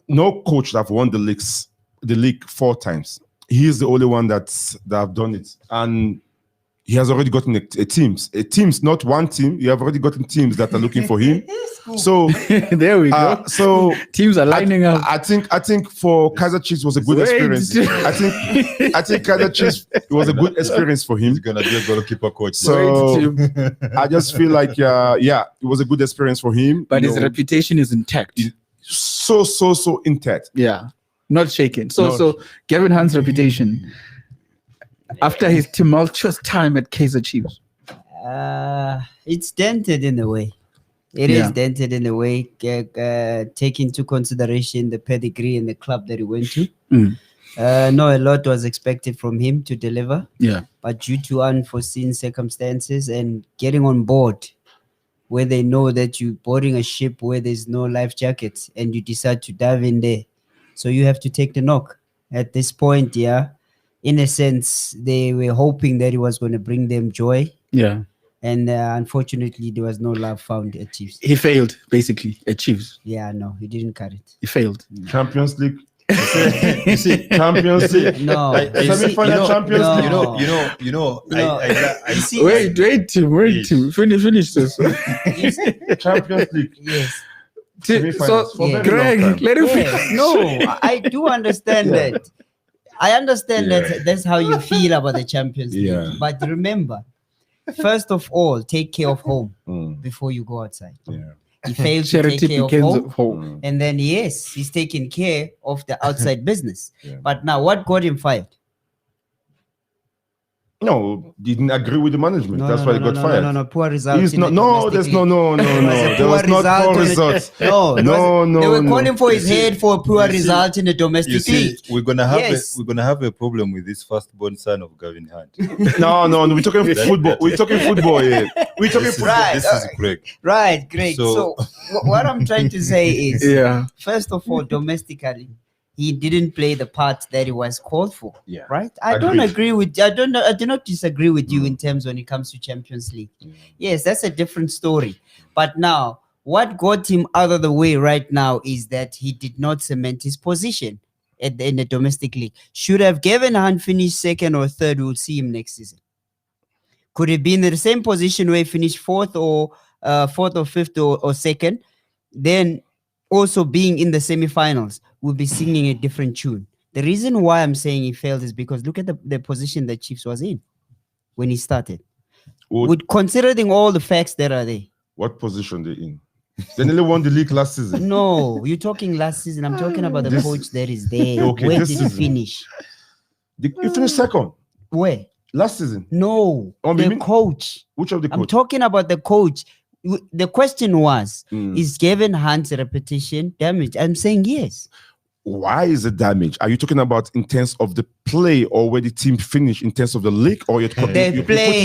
no coach that have won the league 4 times. He is the only one that have done it, and he has already gotten a teams, not one team. You have already gotten teams that are looking for him. So
there we go.
So
teams are lining up.
I think for Kaizer Chiefs was a good experience. I think Kaizer Chiefs was a good experience for him.
He's gonna be a goalkeeper coach.
So I just feel like it was a good experience for him.
But his reputation is intact.
So intact.
Yeah, not shaken. So Gavin Hunt's reputation after his tumultuous time at Kaizer Chiefs,
it's dented in a way. It is dented in a way. Take into consideration the pedigree and the club that he went to. No, a lot was expected from him to deliver.
Yeah,
but due to unforeseen circumstances and getting on board, where they know that you're boarding a ship where there's no life jackets and you decide to dive in there. So you have to take the knock. At this point, in a sense, they were hoping that it was going to bring them joy.
Yeah.
And unfortunately, there was no love found at Chiefs.
He failed, basically, at Chiefs.
Yeah, no, he didn't cut it.
He failed.
Champions League. You see, Champions League.
No,
semi-final Champions League.
You know.
Wait, Tim. Finish this.
Champions League.
Yes.
So, Greg, let him finish.
No, I do understand that. I understand that that's how you feel about the Champions League.
Yeah.
But remember, first of all, take care of home before you go outside.
Yeah.
He failed to take care of home. And then, yes, he's taking care of the outside business.
Yeah.
But now, what got him fired?
No, didn't agree with the management. That's why he got fired.
No, poor results.
There's no. There was not poor results.
No. They were calling for his head for a poor result in the domestic
You see,
league.
we're gonna have a problem with this firstborn son of Gavin Hunt.
No, we're talking football. We're talking football here. We're talking football.
This is Greg.
Right, Greg. So what I'm trying to say is, first of all, domestically, he didn't play the part that he was called for.
Yeah.
Right. I do not disagree with you in terms when it comes to Champions League. Yes, that's a different story. But now, what got him out of the way right now is that he did not cement his position in the domestic league. Should have Gavin Hunt finished second or third, we'll see him next season. Could it be in the same position where he finished fourth or fifth or second? Then also being in the semifinals, we'll be singing a different tune. The reason why I'm saying he failed is because look at the position that Chiefs was in when he started. With considering all the facts that are there.
What position they in? They nearly won the league last season.
No, you're talking last season. I'm talking about the coach that is there.
Okay,
where did he finish?
You finished second.
Where?
Last season.
No, the coach.
Which of the coach?
I'm talking about the coach. The question was, is Gavin Hunt's reputation damaged? I'm saying yes.
Why is it damaged? Are you talking about in terms of the play or where the team finished in terms of the league, or you're
play?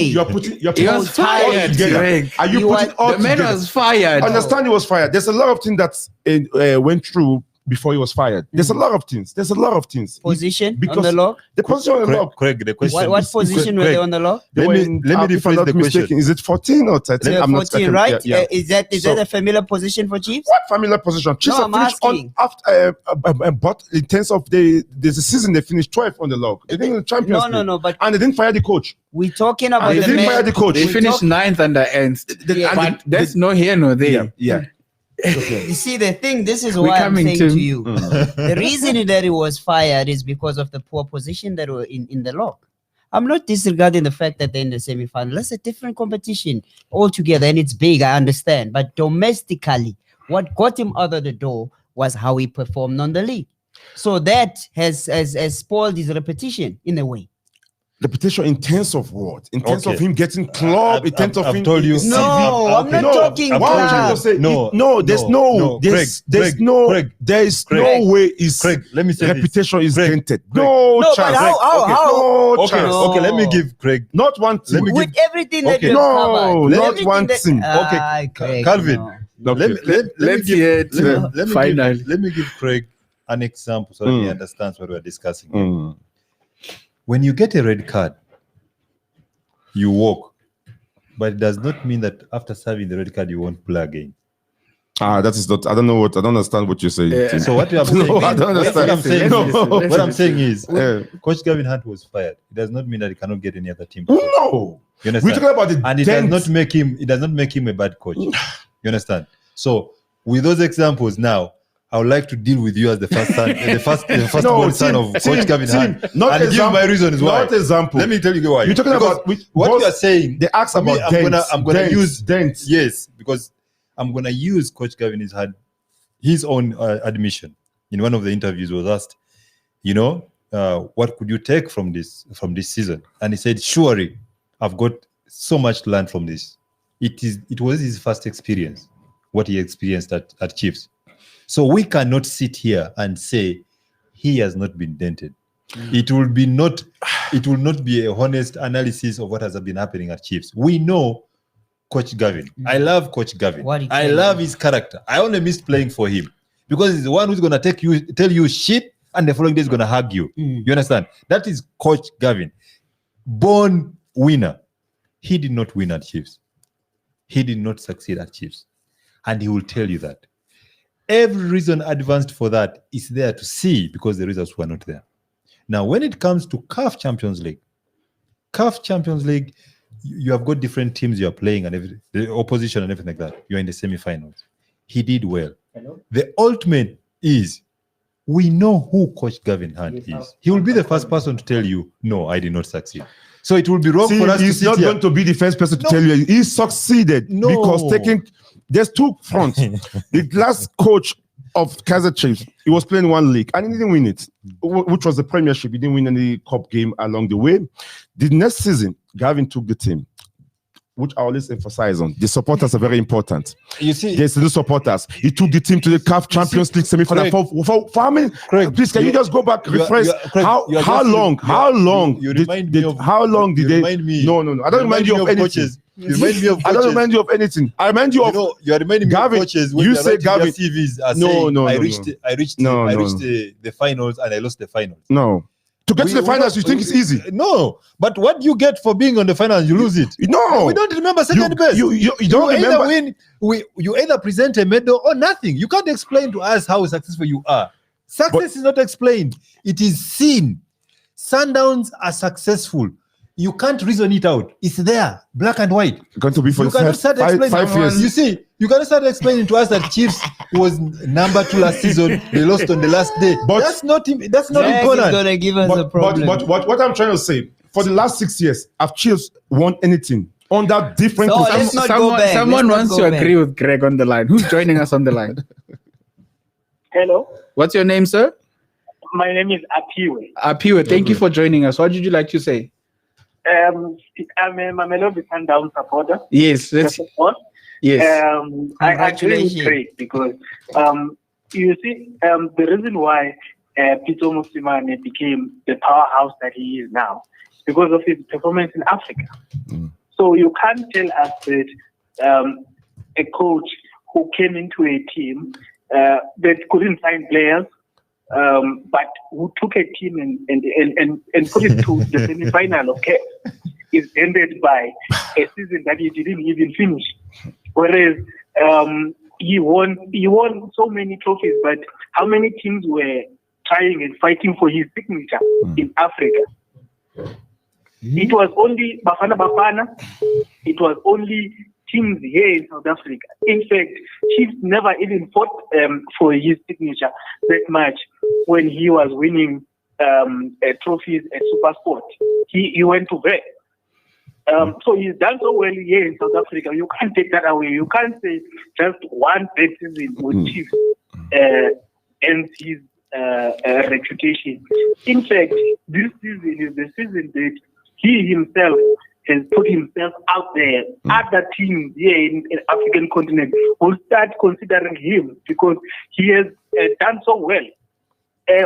You're putting
he was fired.
Greg. Are you putting all
the man
together?
Was fired.
I understand he was fired. There's a lot of things that went through before he was fired. There's a lot of things.
Position on the log?
The position on the log.
Craig, the question.
What position were they on the log?
Let me rephrase the question.
Is it 14 or 13?
I'm 14, right?
Yeah.
Is that a familiar position for Chiefs?
What familiar position? Chiefs
I'm asking.
But in terms of there's a season they finished 12th on the log. They didn't Champions League.
No, but
and they didn't fire the coach.
We're talking about
they didn't fire the coach.
They finished 9th under Ernst. But there's no here nor there.
Yeah.
Okay. You see, the thing, this is why I'm saying to you. The reason that he was fired is because of the poor position that were in the log. I'm not disregarding the fact that they're in the semi-final. That's a different competition altogether, and it's big, I understand. But domestically, what got him out of the door was how he performed on the league. So that has spoiled his reputation in a way.
Reputation in terms of what? In terms of him getting club, in terms of him.
Told you. No, I'm not talking.
There's no way his reputation is dented. No chance.
But how?
Okay, let me give Craig.
Not one thing.
With everything that you covered.
Not one thing.
Okay,
Calvin.
Let's hear it. Finally,
let me give Craig an example so that he understands what we're discussing. When you get a red card, you walk, but it does not mean that after serving the red card you won't play again.
That is not. I don't understand what you're saying.
So what you are saying?
I don't understand.
What I'm saying is, Coach Gavin Hunt was fired. It does not mean that he cannot get any other team.
No,
you understand?
We're talking about the
and it does not make him. It does not make him a bad coach. You understand? So with those examples now, I would like to deal with you as the first son, the first son of Coach Gavin Hunt.
Not
and give my reasons why.
Not example.
Let me tell you why.
You're talking about
what you are saying.
They ask about
I'm gonna use
dents.
Yes, because I'm gonna use Coach Gavin had his own admission in one of the interviews. Was asked, what could you take from this season? And he said, surely I've got so much to learn from this. It was his first experience, what he experienced at Chiefs. So we cannot sit here and say he has not been dented. It will not be a honest analysis of what has been happening at Chiefs. We know Coach Gavin. I love Coach Gavin. I love his character. I only miss playing for him because he's the one who's gonna tell you shit, and the following day is gonna hug you. You understand? That is Coach Gavin, born winner. He did not win at Chiefs. He did not succeed at Chiefs, and he will tell you that. Every reason advanced for that is there to see because the results were not there. Now, when it comes to CAF Champions League, you have got different teams you are playing and everything, the opposition and everything like that. You're in the semi-finals. He did well. The ultimate is we know who Coach Gavin Hunt is. He will be the first person to tell you, no, I did not succeed. So it will be wrong for us to sit here. He's not
going to be the first person to tell you he succeeded because there's two fronts. The last coach of Kaizer Chiefs, he was playing one league and he didn't win it, which was the Premiership. He didn't win any cup game along the way. The next season, Gavin took the team, which I always emphasize on. The supporters are very important. You see, there's the supporters. He took the team to the CAF Champions League semi-final. For how many? Please, can you just go back, refresh? How long did they? No. I don't remind you of anything.
You remind me of coaches.
I don't remind you of anything. I remind you of.
You are reminding me
Gavin,
of coaches.
You say Gavin.
CVs are saying, I reached the finals and I lost the finals.
No. To get to the finals, you think it's easy?
No, but what do you get for being on the finals? You lose it.
No,
we don't remember second best.
You don't remember.
Either win. You either present a medal or nothing. You can't explain to us how successful you are. Success is not explained; it is seen. Sundowns are successful. You can't reason it out. It's there, black and white.
Going to be for the 5 years.
You see, you can start explaining to us that Chiefs was number 2 last season. They lost on the last day. But that's not important.
Gonna give us a problem.
But what I'm trying to say, for the last 6 years, have Chiefs won anything on that different?
Someone wants to agree with Greg on the line. Who's joining us on the line?
Hello.
What's your name, sir?
My name is Apiwe.
Apiwe, thank you for joining us. What did you like to say?
I'm a Mamelodi Sundowns supporter.
Yes, yes.
I agree with Craig because you see the reason why Peter Musimane became the powerhouse that he is now because of his performance in Africa. So you can't tell us that a coach who came into a team that couldn't sign players, but who took a team and put it to the semi-final of CAF is ended by a season that he didn't even finish. Whereas he won so many trophies, but how many teams were trying and fighting for his signature in Africa? It was only Bafana. It was only teams here in South Africa. In fact, Chiefs never even fought for his signature that much when he was winning trophies at Super Sport. he went to vet. So he's done so well here in South Africa. You can't take that away. You can't say just one bad season with Chiefs ends his reputation. In fact, this season is the season that he himself has put himself out there. Other teams here in the African continent will start considering him because he has done so well.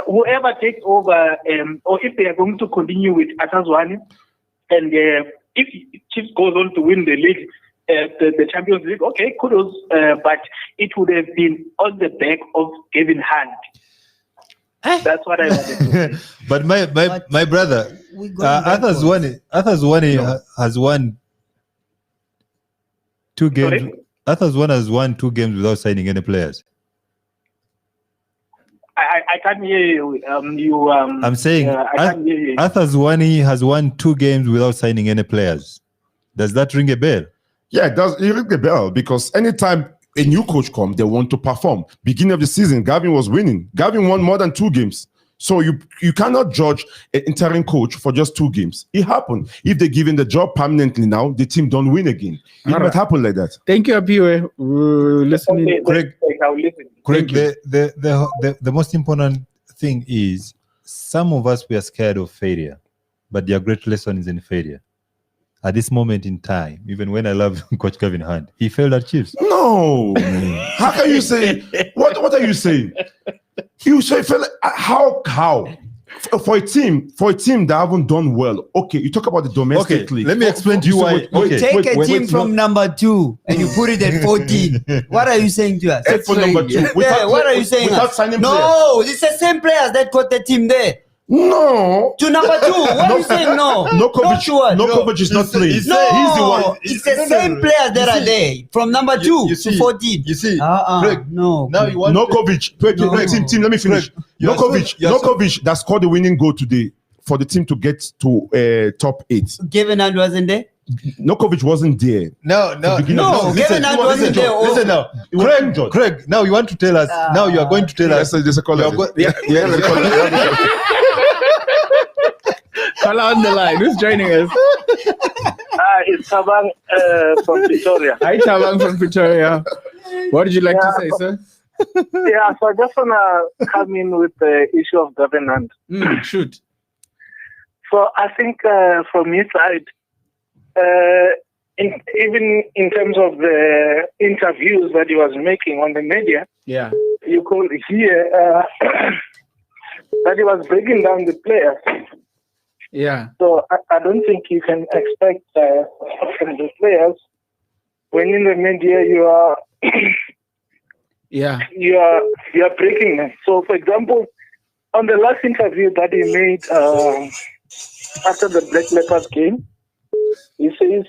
Whoever takes over, or if they are going to continue with Atazwani, and if Chiefs goes on to win the league, the Champions League, okay, kudos, but it would have been on the back of Gavin Hunt. That's what I wanted to say.
But my brother, Atazwani has won 2 games.
Sorry?
Atazwani has won 2 games without signing any players.
I can't hear you.
I'm saying
I can't hear you.
Atazwani has won 2 games without signing any players. Does that ring a bell?
Yeah, it does. It ring a bell because anytime a new coach comes, they want to perform. Beginning of the season, Gavin was winning. Gavin won more than 2 games. So you cannot judge an interim coach for just 2 games. It happened. If they give him the job permanently now, the team don't win again. It might happen like that.
Thank you, Apiwe. Listening.
Craig,
I'll listen.
Craig, the most important thing is some of us we are scared of failure, but their great lesson is in failure. At this moment in time, even when I love Coach Gavin Hunt, he failed at Chiefs.
No, man. How can you say? What are you saying? You say how? For a team that haven't done well. Okay, you talk about the domestic league.
Let me explain to you why.
Take a team from number 2 and you put it at 14. What are you saying to us?
For number 2.
What are you saying?
Without signing
no, it's the same players that got the team there.
No.
To number 2. What are you saying? No.
No coverage. No coverage is not playing.
No.
He's the one.
It's the same players that are there from number 2 to 14.
You see,
Craig, no.
Now you want
no coverage. Team, let me finish. No coverage that scored the winning goal today for the team to get to top 8.
Gavin Hunt wasn't there.
Nokovic wasn't there.
No. Gavin Hunt wasn't there.
Listen now, Craig. Now you want to tell us. Now you are going to tell us.
There's a caller.
Caller on the line. Who's joining us?
It's Tabang from Pretoria.
Hi, Tabang from Pretoria. What did you like to say, sir?
Yeah, so I just want to come in with the issue of Gavin Hunt.
Shoot.
So I think from his side, even in terms of the interviews that he was making on the media, you could hear that he was breaking down the players.
Yeah.
So I don't think you can expect from the players when in the media you are you are breaking them. So for example, on the last interview that he made after the Black Leopards game, he says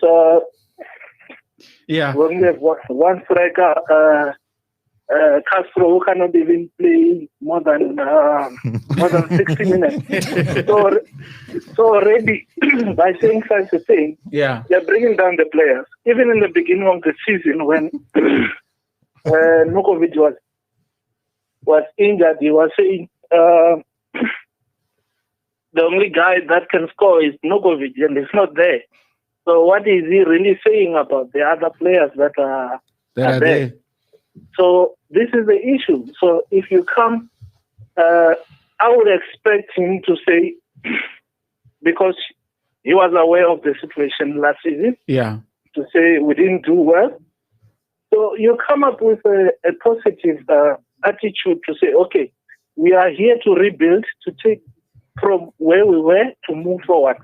when we have one striker, Castro, who cannot even play more than 60 minutes. So already by saying such a thing, they're bringing down the players. Even in the beginning of the season, when Nokovic was injured, he was saying the only guy that can score is Nokovic, and he's not there. So what is he really saying about the other players that are there? So this is the issue. So if you come, I would expect him to say, because he was aware of the situation last season, to say we didn't do well. So you come up with a positive attitude to say, okay, we are here to rebuild, to take from where we were to move forward.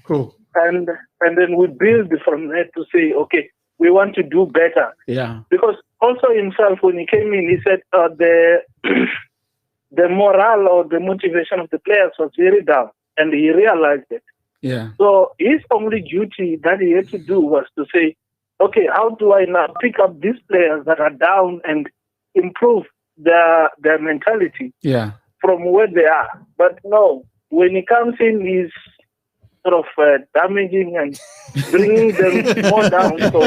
Cool.
And then we build from there to say, okay, we want to do better.
Yeah.
Because also himself, when he came in, he said the morale or the motivation of the players was very down, and he realized it.
Yeah.
So his only duty that he had to do was to say, okay, how do I now pick up these players that are down and improve their mentality from where they are? But no, when he comes in, he's sort of damaging and bringing them more down. So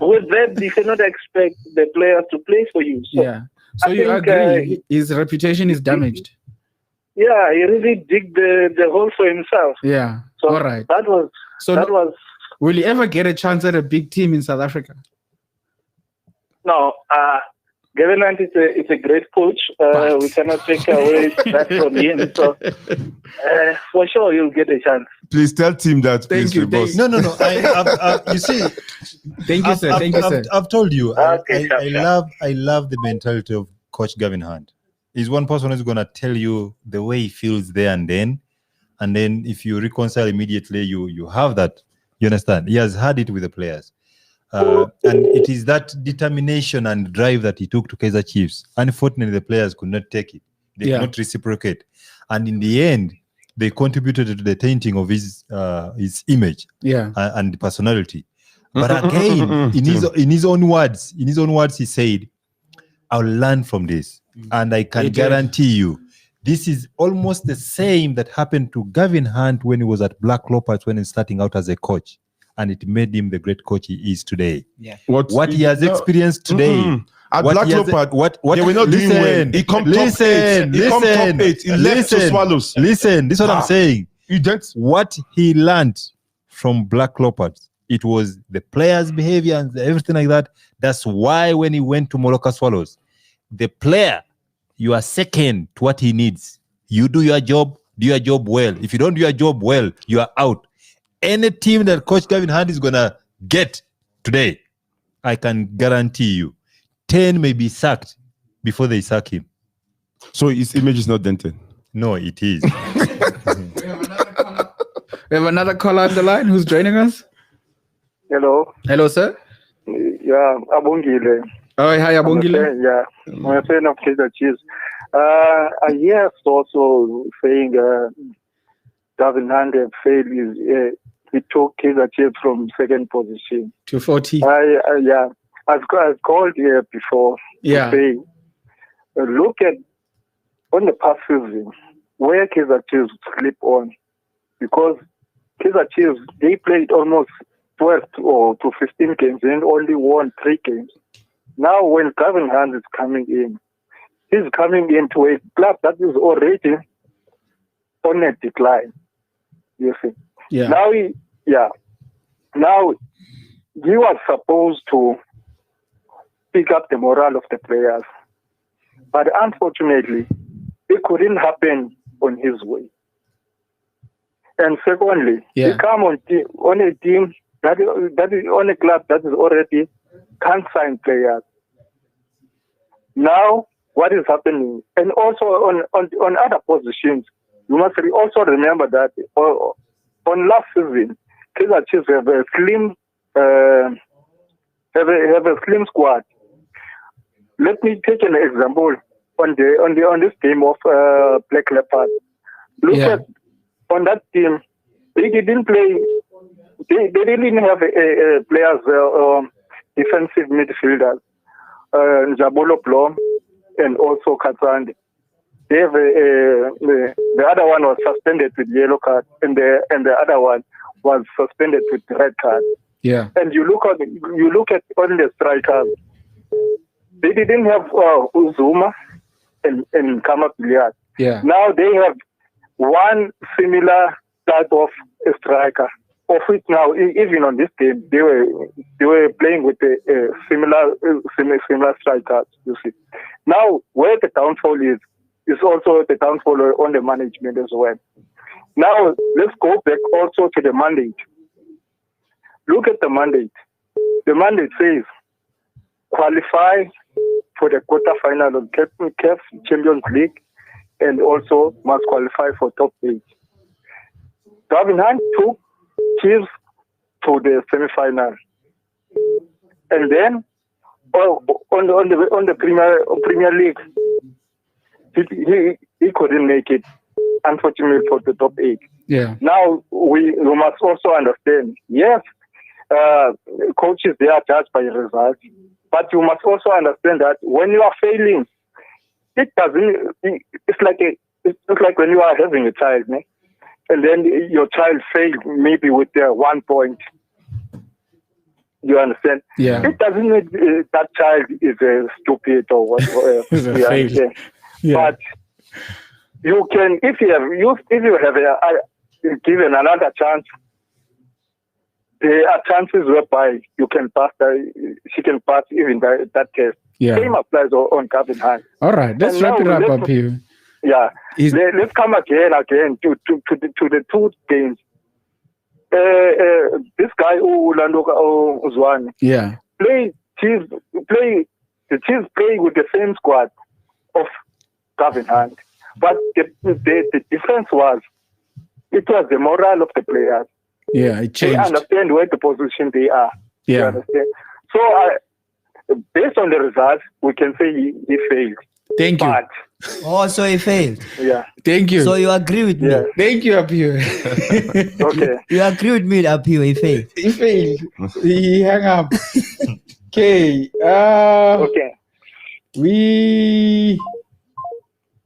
with that, you cannot expect the player to play for you. So
So you agree his reputation is damaged?
Yeah, he really digged the hole for himself.
Yeah.
So
all right.
That was.
Will you ever get a chance at a big team in South Africa?
No. Gavin Hunt is a great coach. We cannot take away that from him. So for sure, you'll get a chance.
Please tell Tim that.
Thank you.
Boss.
No. You see,
thank you, sir. Thank you, sir.
I've told you.
Okay,
I love the mentality of Coach Gavin Hunt. He's one person who's gonna tell you the way he feels there and then if you reconcile immediately, you have that. You understand? He has had it with the players. And it is that determination and drive that he took to Kaizer Chiefs. Unfortunately, the players could not take it. They could not reciprocate. And in the end, they contributed to the tainting of his image and personality. But again, in his own words, he said, I'll learn from this. And I can guarantee you, this is almost the same that happened to Gavin Hunt when he was at Black Leopards when he was starting out as a coach. And it made him the great coach he is today.
Yeah.
What he has experienced today.
At Black Leopard, they were not doing well. He come top 8. He come top 8. He left to Swallows.
Listen, this is what I'm saying.
You don't.
What he learned from Black Leopards, it was the players' behavior and everything like that. That's why when he went to Moloka Swallows, the player, you are second to what he needs. You do your job well. If you don't do your job well, you are out. Any team that Coach Gavin Hunt is going to get today, I can guarantee you, 10 may be sacked before they sack him.
So his image is not dented?
No, it is.
We have another caller on the line who's joining us.
Hello.
Hello, sir.
Yeah, Abongile.
Oh, hi, Abongile.
I'm a fan of Kaizer Chiefs. I hear also saying Gavin Hunt failed he took Kaizer Chiefs from second position
to 40.
I've called here before.
Yeah.
To say, look at on the past season where Kaizer Chiefs slip on, because Kaizer Chiefs they played almost 12 to 15 games and only won 3 games. Now when Gavin Hunt is coming in, he's coming into a club that is already on a decline. You see.
Yeah.
Now he was supposed to pick up the morale of the players, but unfortunately, it couldn't happen on his way. And secondly, he come on a team that is on a club that is already can't sign players. Now, what is happening? And also on other positions, you must also remember that on last season, Kaizer Chiefs have a slim squad. Let me take an example on this team of Black Leopard. Look at on that team, they didn't play. They didn't have players, defensive midfielders, Njabolo Blom and also Katsandi. They have the other one was suspended with yellow card, and the other one was suspended with red card.
Yeah.
And you look at all the strikers. They didn't have Uzuma and Kama Piliat.
Yeah.
Now they have one similar type of striker. Of which now, even on this game, they were playing with a similar strikers. You see. Now where the downfall is also the downfall on the management as well. Now let's go back also to the mandate. Look at the mandate. The mandate says qualify for the quarterfinal of CAF Champions League and also must qualify for top 8. Gavin Hunt took Chiefs to the semi-final, and then on the Premier League, he couldn't make it, unfortunately, for the top 8.
Yeah.
Now we must also understand. Yes, coaches they are judged by results, but you must also understand that when you are failing, it doesn't. It's like when you are having a child, né? And then your child failed maybe with 1 point. You understand?
Yeah.
It doesn't mean that child is stupid or whatever.
He's a failure. Yeah.
But you can, if you have given another chance, there are chances whereby you can pass. She can pass even that test.
Yeah.
Same applies on Gavin Hunt.
All right, let's wrap it up here.
Yeah, let's come again to the two games. This guy Uzwane.
Yeah.
The Chiefs playing with the same squad of Gavin Hunt, but the difference was it was the morale of the players.
Yeah, it changed.
They understand where the position they are.
Yeah.
You understand? So based on the results, we can say he failed.
Thank you.
Oh, so he failed.
Yeah.
Thank you.
So you agree with me?
Thank you, Apio.
Okay.
You agree with me, Apio? He failed.
He failed. He hung up. Okay.
Okay.
We.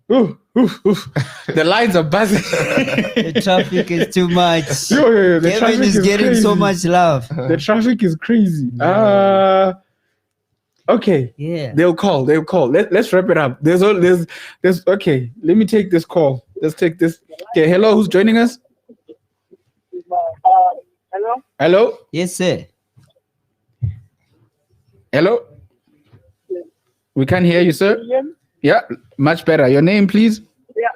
The lines are buzzing.
The traffic is too much.
Yo, the
Kevin
traffic
is getting
crazy.
so much love.
The traffic is crazy. Okay.
Yeah.
They'll call. Let's wrap it up. There's okay. Let me take this call. Let's take this. Okay, hello, who's joining us?
Hello?
Hello?
Yes, sir.
Hello? We can't hear you, sir. Yeah, much better. Your name, please?
Yeah.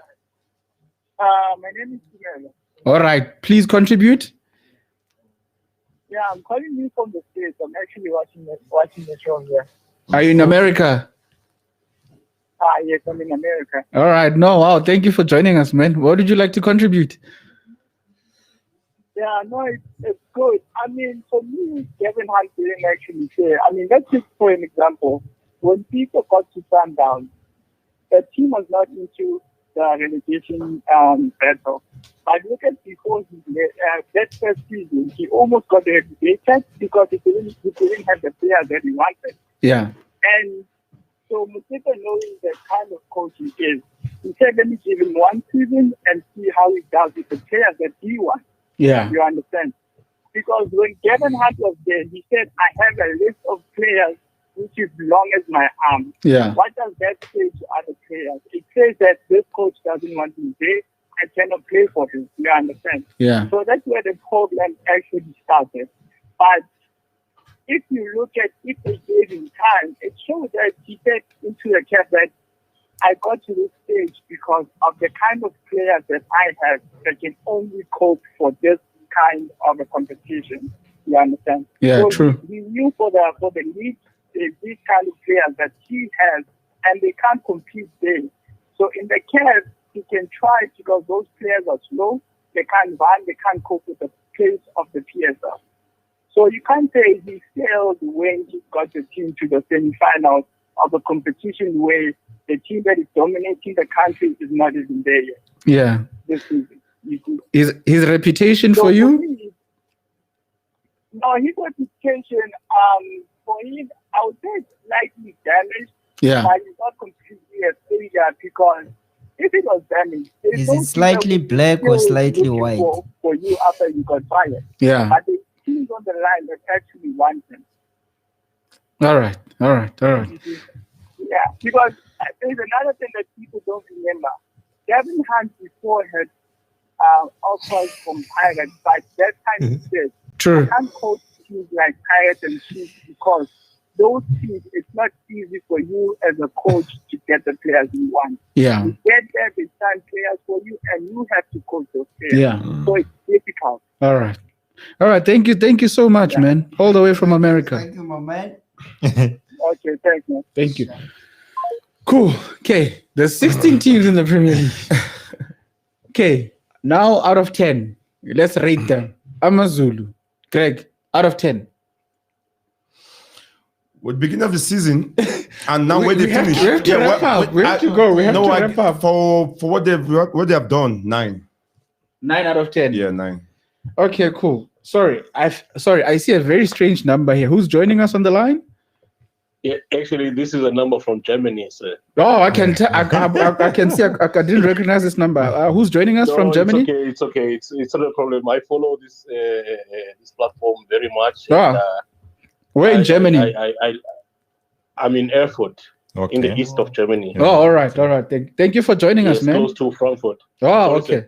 My name is Kigelo.
All right. Please contribute.
Yeah, I'm calling you from the States. I'm actually watching the show here.
Are you in America?
Yes, I'm in America.
All right. No, wow. Thank you for joining us, man. What would you like to contribute?
Yeah, no, it's good. I mean, for me, Gavin Hunt didn't actually say. I mean, let's just for an example. When people got to Sundowns, the team was not into the relegation battle. But look at before that first season, he almost got relegated because he didn't have the players that he wanted.
Yeah.
And so Muteta, knowing the kind of coach he is, he said, let me give him one season and see how he does with the players that he wants.
Yeah.
You understand? Because when Gavin Hunt was there, he said, I have a list of players which is long as my arm.
Yeah.
What does that say to other players? It says that this coach doesn't want me there. I cannot play for him. You understand?
Yeah.
So that's where the problem actually started. But if you look at if they gave him time, it shows that he said into the cap that I got to this stage because of the kind of players that I have that can only cope for this kind of a competition. You understand?
Yeah,
so
true.
He knew for the league, these kind of players that he has, and they can't compete there. So in the cap, he can try because those players are slow, they can't run, they can't cope with the pace of the PSL. So you can't say he failed when he got the team to the semi-finals of a competition where the team that is dominating the country is not even there yet.
Yeah.
This season.
His reputation for you?
Me, no, his reputation, for him, I would say it's slightly damaged.
Yeah.
But it's not completely a failure because if it was damaged,
is it slightly black or slightly white?
For you after you got fired.
Yeah.
But the teams on the line that actually want them.
All right.
Yeah, because there's another thing that people don't remember. Gavin Hunt before had offers from Pirates, but that time he said,
True.
I can't coach teams like Pirates and Chiefs because those teams, it's not easy for you as a coach to get the players you want.
Yeah.
You get there, they sign players for you, and you have to coach those players.
Yeah.
So it's difficult.
All right. Thank you so much, man. All the way from America.
Thank you, my man.
Okay, thanks, man.
Thank you. Cool. Okay. There's 16 teams in the Premier League. Okay. Now out of 10, let's rate them. AMAZULU. Greg, out of 10.
With the beginning of the season, and now where they finish.
We have to wrap up. We have to wrap up.
For what they have done, 9.
9 out of 10.
Yeah, 9.
Okay, cool. Sorry, I see a very strange number here. Who's joining us on the line?
Yeah, actually, this is a number from Germany, sir.
Oh, I can tell. I can see. I didn't recognize this number. Who's joining us from Germany?
It's okay. It's not a problem. I follow this this platform very much.
Where in Germany?
I'm in Erfurt. in the east of Germany.
Oh, all right. Thank you for joining us, man.
Close to Frankfurt.
Oh, okay.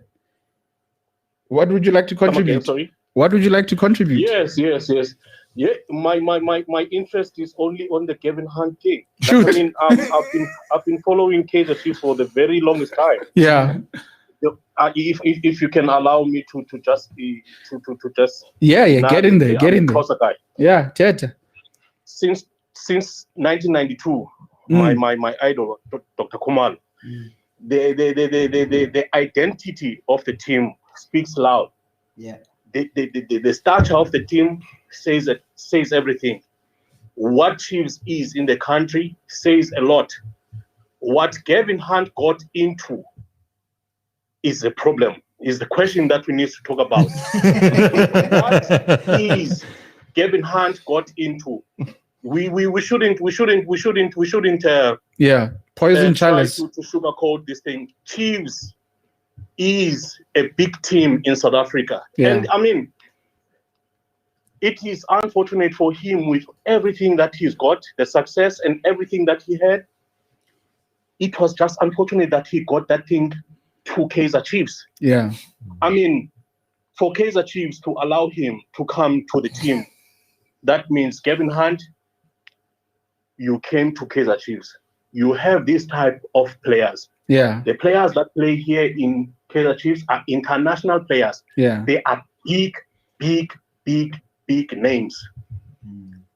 What would you like to contribute?
Again, sorry.
What would you like to contribute?
Yes. Yeah, my interest is only on the Gavin Hunt thing.
Shoot.
I mean, I've been following Kaizer Chiefs for the very longest time.
Yeah.
If you can allow me to just
get in there.
Guy.
Yeah, Teta.
Since 1992, my idol, Dr. Kumal, the identity of the team speaks loud.
Yeah.
The stature of the team says everything. What Chiefs is in the country says a lot. What Gavin Hunt got into is a problem. Is the question that we need to talk about. What is Gavin Hunt got into? We shouldn't
poison chalice
to sugarcoat this thing. Chiefs is a big team in South Africa. And I mean, it is unfortunate for him with everything that he's got, the success and everything that he had. It was just unfortunate that he got that thing to Kaizer Chiefs.
Yeah.
I mean, for Kaizer Chiefs to allow him to come to the team, that means Gavin Hunt, you came to Kaizer Chiefs. You have this type of players.
Yeah.
The players that play here in Kaizer Chiefs are international players.
Yeah.
They are big names.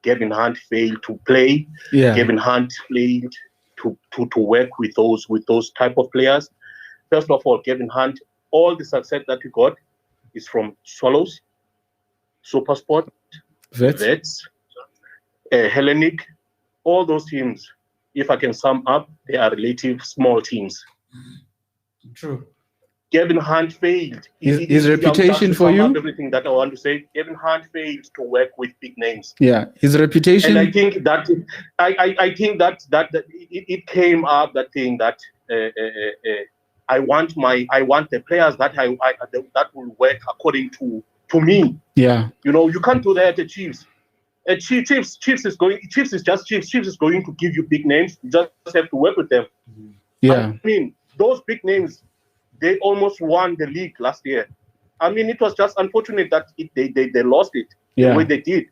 Gavin Hunt failed to play.
Yeah.
Gavin Hunt failed to work with those type of players. First of all, Gavin Hunt, all the success that he got is from Swallows, Supersport, Vets, Hellenic, all those teams. If I can sum up, they are relative small teams.
True.
Gavin Hunt failed.
His reputation for you?
Everything that I want to say, Gavin Hunt failed to work with big names.
Yeah, his reputation.
And I think that it came up that thing that I want the players that will work according to me.
Yeah.
You know, you can't do that at the Chiefs. Chiefs is just Chiefs. Chiefs is going to give you big names. You just have to work with them.
Yeah.
I mean, those big names, they almost won the league last year. I mean, it was just unfortunate that they lost it the way they did.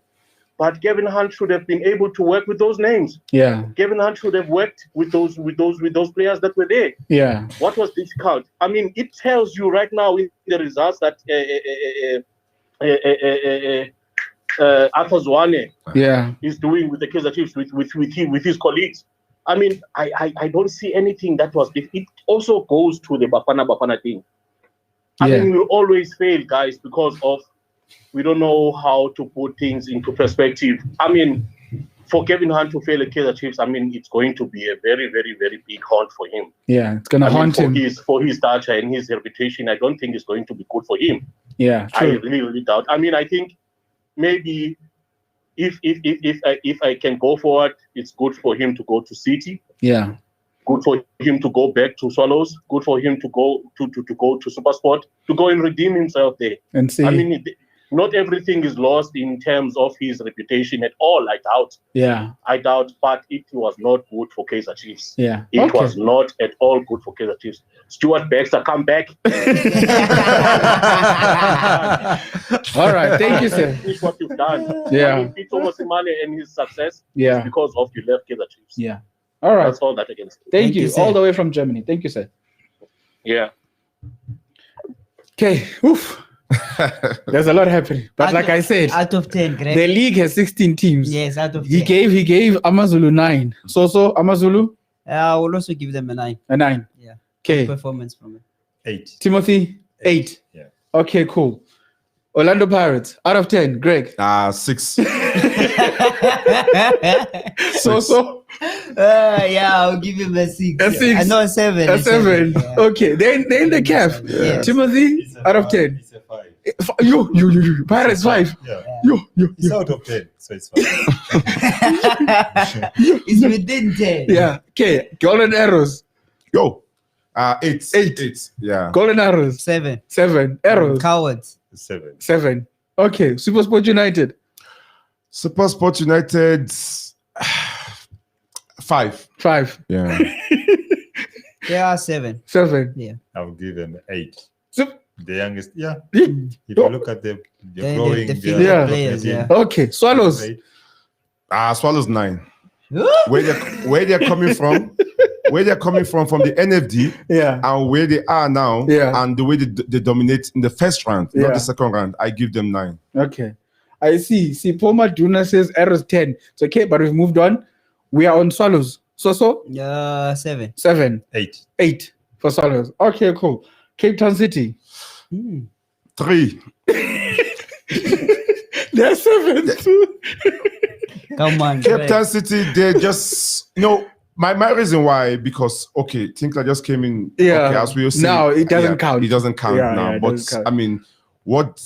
But Gavin Hunt should have been able to work with those names.
Yeah.
Gavin Hunt should have worked with those players that were there.
Yeah.
What was difficult? I mean, it tells you right now in the results that Arthur Zwane is doing with the Kaizer Chiefs with his colleagues. I mean, I don't see anything that was big. It also goes to the Bafana thing. I mean, we'll always fail, guys, because of we don't know how to put things into perspective. I mean, for Gavin Hunt to fail at Kaizer Chiefs, I mean, it's going to be a very, very, very big haunt for him.
Yeah, it's going to haunt him.
For his stature and his reputation, I don't think it's going to be good for him.
Yeah, true.
I really doubt. I mean, I think maybe if I can go forward, it's good for him to go to City.
Yeah.
Good for him to go back to Swallows. Good for him to go to Supersport, to go and redeem himself there.
And see.
I mean, not everything is lost in terms of his reputation at all. I doubt.
Yeah.
I doubt, but it was not good for Kaizer Chiefs.
Yeah.
It was not at all good for Kaizer Chiefs. Stuart Baxter, come back.
All right. Thank you, sir.
Finish what you've done.
Yeah.
I mean, Peter Mosimane and his success
is
because of you left Kaizer Chiefs.
Yeah. All right.
That's all that against.
Thank you all the way from Germany. Thank you, sir.
Yeah.
Okay. Oof. There's a lot happening, but like I said,
out of 10, Greg.
The league has 16 teams.
Yes, out of 10.
He gave AMAZULU 9. So AMAZULU.
I will also give them a 9.
A 9.
Yeah.
Okay.
Performance from it.
8.
Timothy 8.
Yeah.
Okay, cool. Orlando Pirates out of 10. Greg.
6.
Yeah, I'll give him a 6.
A 6.
I know a 7.
A 7. Yeah. Okay. Then the calf.
Yeah.
Timothy out of 10.
It's a 5.
You. Pirates 5.
Yeah.
You.
It's out of 10, so it's 5.
It's within 10.
Yeah. Okay. Golden Arrows.
8. Yeah.
Golden Arrows.
7.
Arrows.
Cowards.
7. Okay. Supersport United.
Supersport United. 5.
5.
Yeah.
They are 7.
7.
Yeah.
I'll give them 8.
So,
The youngest, yeah.
Yeah.
If you look at the growing,
the female players, yeah.
Okay, Swallows.
Swallows 9. Where they're coming from, from the NFD, and where they are now, and the way they dominate in the first round, not the second round, I give them 9.
Okay, I see. Poma Duna says errors 10. It's okay, but we've moved on. We are on Swallows. So
7.
7.
8.
8 for Swallows. Okay, cool. Cape Town City.
3.
They're 7.
Come on,
Cape Town City, they just, my reason why, because, things that just came in, as we were saying.
Now, it doesn't count.
It doesn't count now. But, I mean, what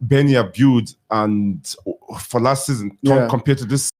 Benia built and for last season compared to this.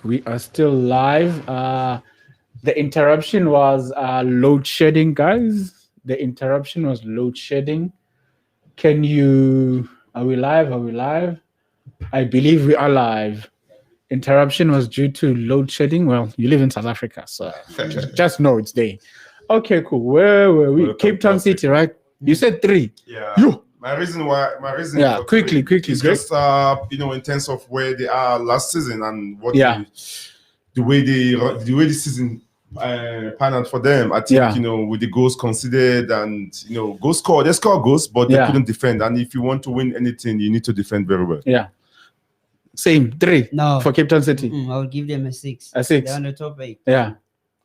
We are still live. The interruption was load shedding, guys. The interruption was load shedding. Are we live? I believe we are live. Interruption was due to load shedding. Well, you live in South Africa, so just know it's there. Okay, cool. Where were we?
Welcome
Cape Town City, right? You said 3.
Yeah.
You.
My reason.
Yeah, quickly.
It's just in terms of where they are last season and what the way the season panned out for them. I think with the goals conceded and goals scored, they score goals, but they couldn't defend. And if you want to win anything, you need to defend very well.
Yeah. Same 3.
No.
For Cape Town City.
I'll give them a 6.
A 6.
They're on the top 8.
Yeah.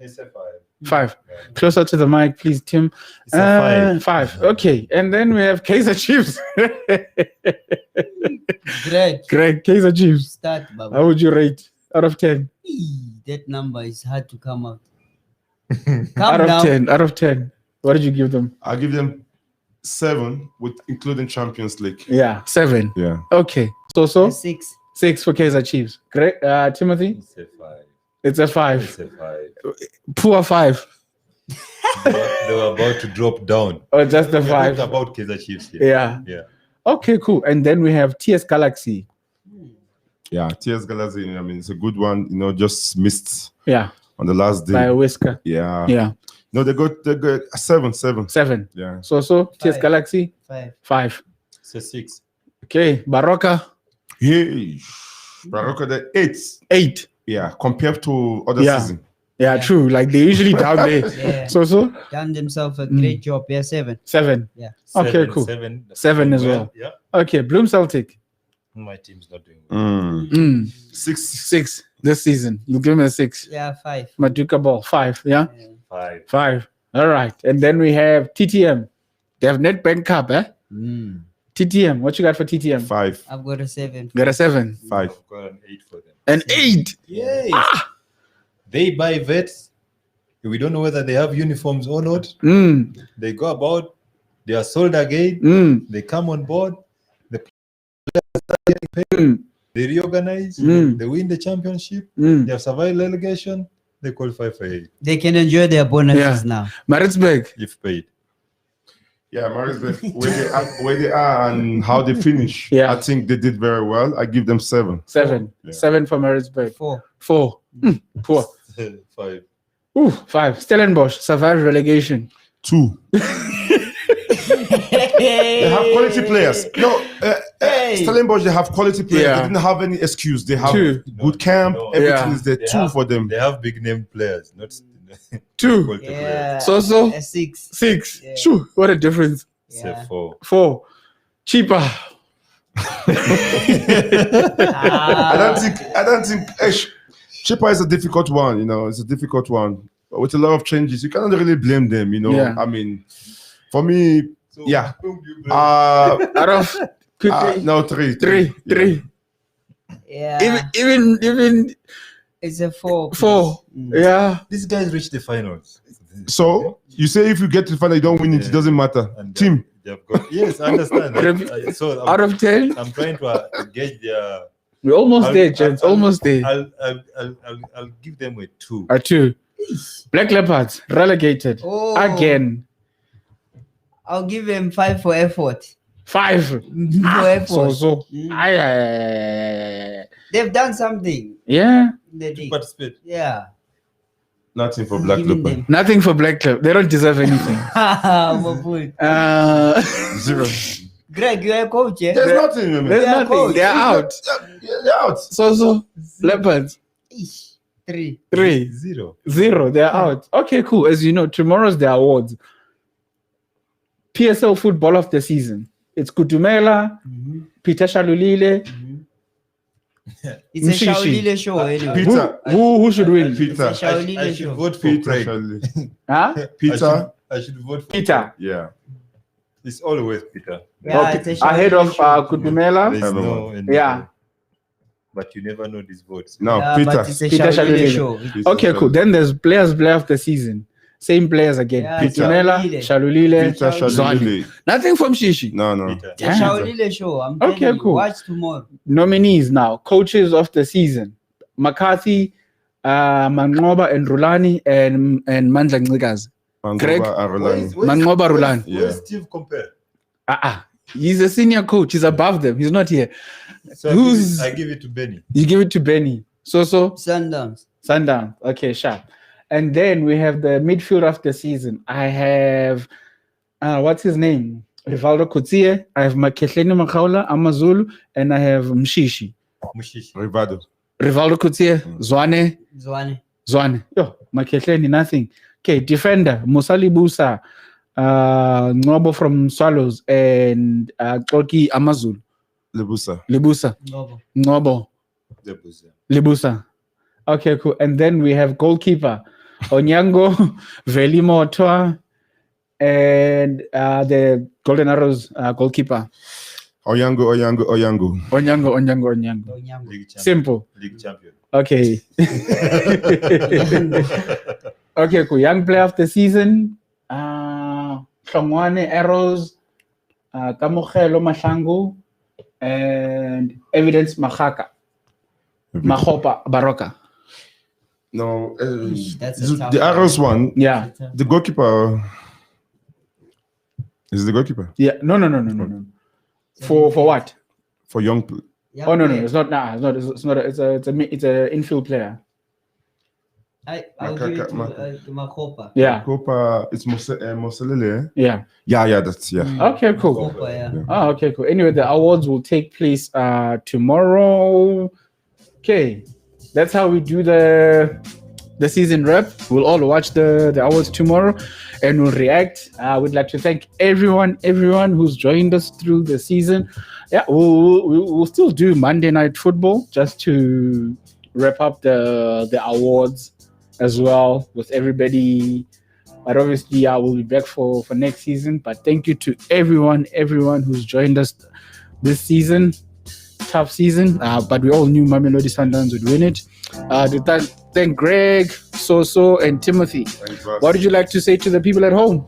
It's a 5.
5. Closer to the mic, please, Tim.
It's a 5.
5. Okay. And then we have Kaiser Chiefs. Greg, Kaiser Chiefs.
Start, Baba.
How would you rate out of 10?
That number is hard to come out.
Out of 10. What did you give them?
I'll give them 7 including Champions League.
Yeah, 7.
Yeah.
Okay. So
6.
6 for Kaiser Chiefs. Great. Timothy?
It's a 5.
It's a 5.
It's a 5.
Poor 5.
They were about to drop down.
Oh, just the 5.
About Kaizer Chiefs here.
Yeah. Okay, cool. And then we have TS Galaxy.
Yeah, TS Galaxy. I mean, it's a good one. Just missed.
Yeah.
On the last day.
By a whisker.
Yeah.
Yeah.
No, they got 7.
7.
Yeah.
So
TS Galaxy.
5.
It's a 6.
Okay, Baraka.
Hey, Baraka the 8.
8.
Yeah, compared to other season.
Yeah, true. Like they usually down there.
Yeah.
So
done themselves a great job. Yeah, 7.
7.
Yeah.
Okay, cool. 7 as well.
Yeah.
Okay, Bloom Celtic.
My team's not doing well.
6
this season. You give me a 6.
Yeah, 5.
Maduka Ball 5. Yeah.
5.
5. All right, and then we have TTM. They have Nedbank Cup, eh? TTM. What you got for TTM?
5.
I've got a 7.
Got a 7.
5.
I've got an 8 for them.
An 8.
Yes. They buy vets. We don't know whether they have uniforms or not. They go about. They are sold again. They come on board. The players start getting paid. They reorganize. They win the championship. They have survived relegation. They qualify for 8.
They can enjoy their bonuses now.
Maritzburg.
If paid.
Yeah, Maritzburg, where they are and how they finish. I think they did very well. I give them 7.
7. 7 for Maritzburg.
4.
4. Poor.
5.
Ooh, 5. Stellenbosch survived relegation.
2. They have quality players. No, Stellenbosch, they have quality players. They didn't have any excuse. They have good camp. Everything is there. 2 for them.
They have big name players, not
2. So
6.
6. Shoo, what a difference. 4. CHIPPA.
I don't think CHIPPA is a difficult one. It's a difficult one. But with a lot of changes, you cannot really blame them. I mean, for me, out of no 3.
3. Yeah.
Even
it's a 4.
4. Yeah.
These guys reach the finals.
So you say if you get to the final, you don't win it. It doesn't matter. Team.
Yes, I understand. So
out of 10,
I'm trying to gauge their.
We're almost there, gents. Almost there.
I'll give them a 2.
A 2. Black Leopards relegated again.
I'll give them 5 for effort.
5
for effort.
So.
They've done something.
Yeah.
To
participate.
Yeah.
Nothing for Black Leopard.
Nothing for Black Leopard. They don't deserve anything. 0.
Greg, you're a coach, yeah?
There's nothing.
There's nothing. They're out.
They're out.
So Leopards.
3.
0.
They're out. Okay, cool. As you know, tomorrow's the awards. PSL Football of the Season. It's Kutumela, Peter Shalulile.
It's a Shalulile show anyway.
Peter.
Who should win?
Peter.
It's a Shalulile
I should
show.
vote for
Peter.
Craig.
Huh?
Peter.
I should vote for
Peter.
Yeah.
It's always Peter.
Yeah, it's a Shalulile
Ahead of
show.
Kutumela.
There's no
Yeah.
But you never know these votes.
No,
Yeah,
Peter.
but it's a
Peter
Shalulile
Shalulile.
show.
Okay, cool. Then there's player of the season. Same players again.
Yeah,
Kutumela, Shalulile,
Peter Shalulile.
Nothing from Shishi.
No.
Peter.
It's a Shalulile show. I'm telling you.
Cool.
Watch tomorrow.
Nominees now. Coaches of the season. McCarthy, Mangoba and Rulani and Mandla Ncikazi. Greg? Mangoba Rulani.
Where's Steve compare?
He's a senior coach. He's above them. He's not here.
So I give it to Benny.
You give it to Benny. So
Sundowns.
Okay, sharp. And then we have the midfield of the season. I have what's his name? Rivaldo Kutsie. I have Makehleni Makaula, AMAZULU, and I have Mshishi.
Rivaldo
Kutsie, Zwane. Yo, Makehleni, nothing. Okay, defender, Musali Busa, Ngobo from Swallows, and Koki AMAZULU. Libusa. Ngobo. Libusa. Okay, cool. And then we have goalkeeper, Onyango, Velimo Otoa, and the Golden Arrows goalkeeper.
Onyango.
Simple.
League champion.
Okay. Okay, cool. Young player of the season, Kamwane Arrows, Kamogelo Mashangu, and Evidence Mahaka. Mahopa Baroka.
No,
That's
the Arrows one.
Yeah.
The goalkeeper. Is the goalkeeper?
Yeah. No. For what?
For young.
Oh no, it's not. Nah, it's not. It's an infield player.
I'll give it to Makopa.
Yeah.
Copa. It's Moselele.
Yeah.
Yeah. That's
Okay, cool.
Makopa, yeah.
Oh, okay, cool. Anyway, the awards will take place tomorrow. Okay, that's how we do the season wrap. We'll all watch the awards tomorrow, and we'll react. We'd like to thank everyone who's joined us through the season. Yeah, we'll still do Monday Night Football just to wrap up the awards as well with everybody. But obviously, we'll be back for next season. But thank you to everyone who's joined us this season. Tough season, but we all knew Mamelodi Sundowns would win it. Thank Greg, Soso, and Timothy. What would you like to say to the people at home?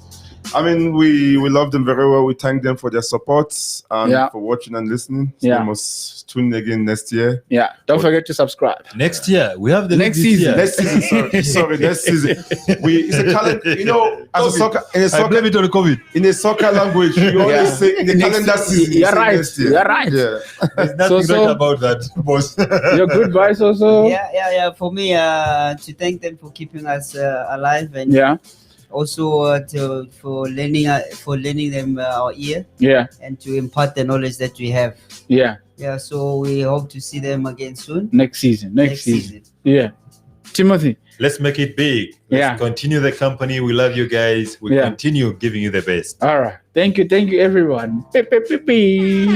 I mean, we love them very well. We thank them for their support and for watching and listening. So they must tune in again next year.
Yeah, don't forget to subscribe.
Next year, we have the
next season.
Next season, sorry, next season. It's a calendar. You know, as a soccer,
I blame it on the COVID.
In a soccer language, you always say in the calendar season.
You're right. You're right.
Yeah.
There's nothing right about that, boss.
Your goodbye, so.
Yeah. For me, to thank them for keeping us alive and also for lending them our ear.
Yeah.
And to impart the knowledge that we have.
Yeah.
Yeah. So we hope to see them again soon.
Next season. Yeah. Timothy.
Let's make it big. Let's continue the company. We love you guys. We continue giving you the best.
All right. Thank you, everyone. Beep, beep, beep, beep.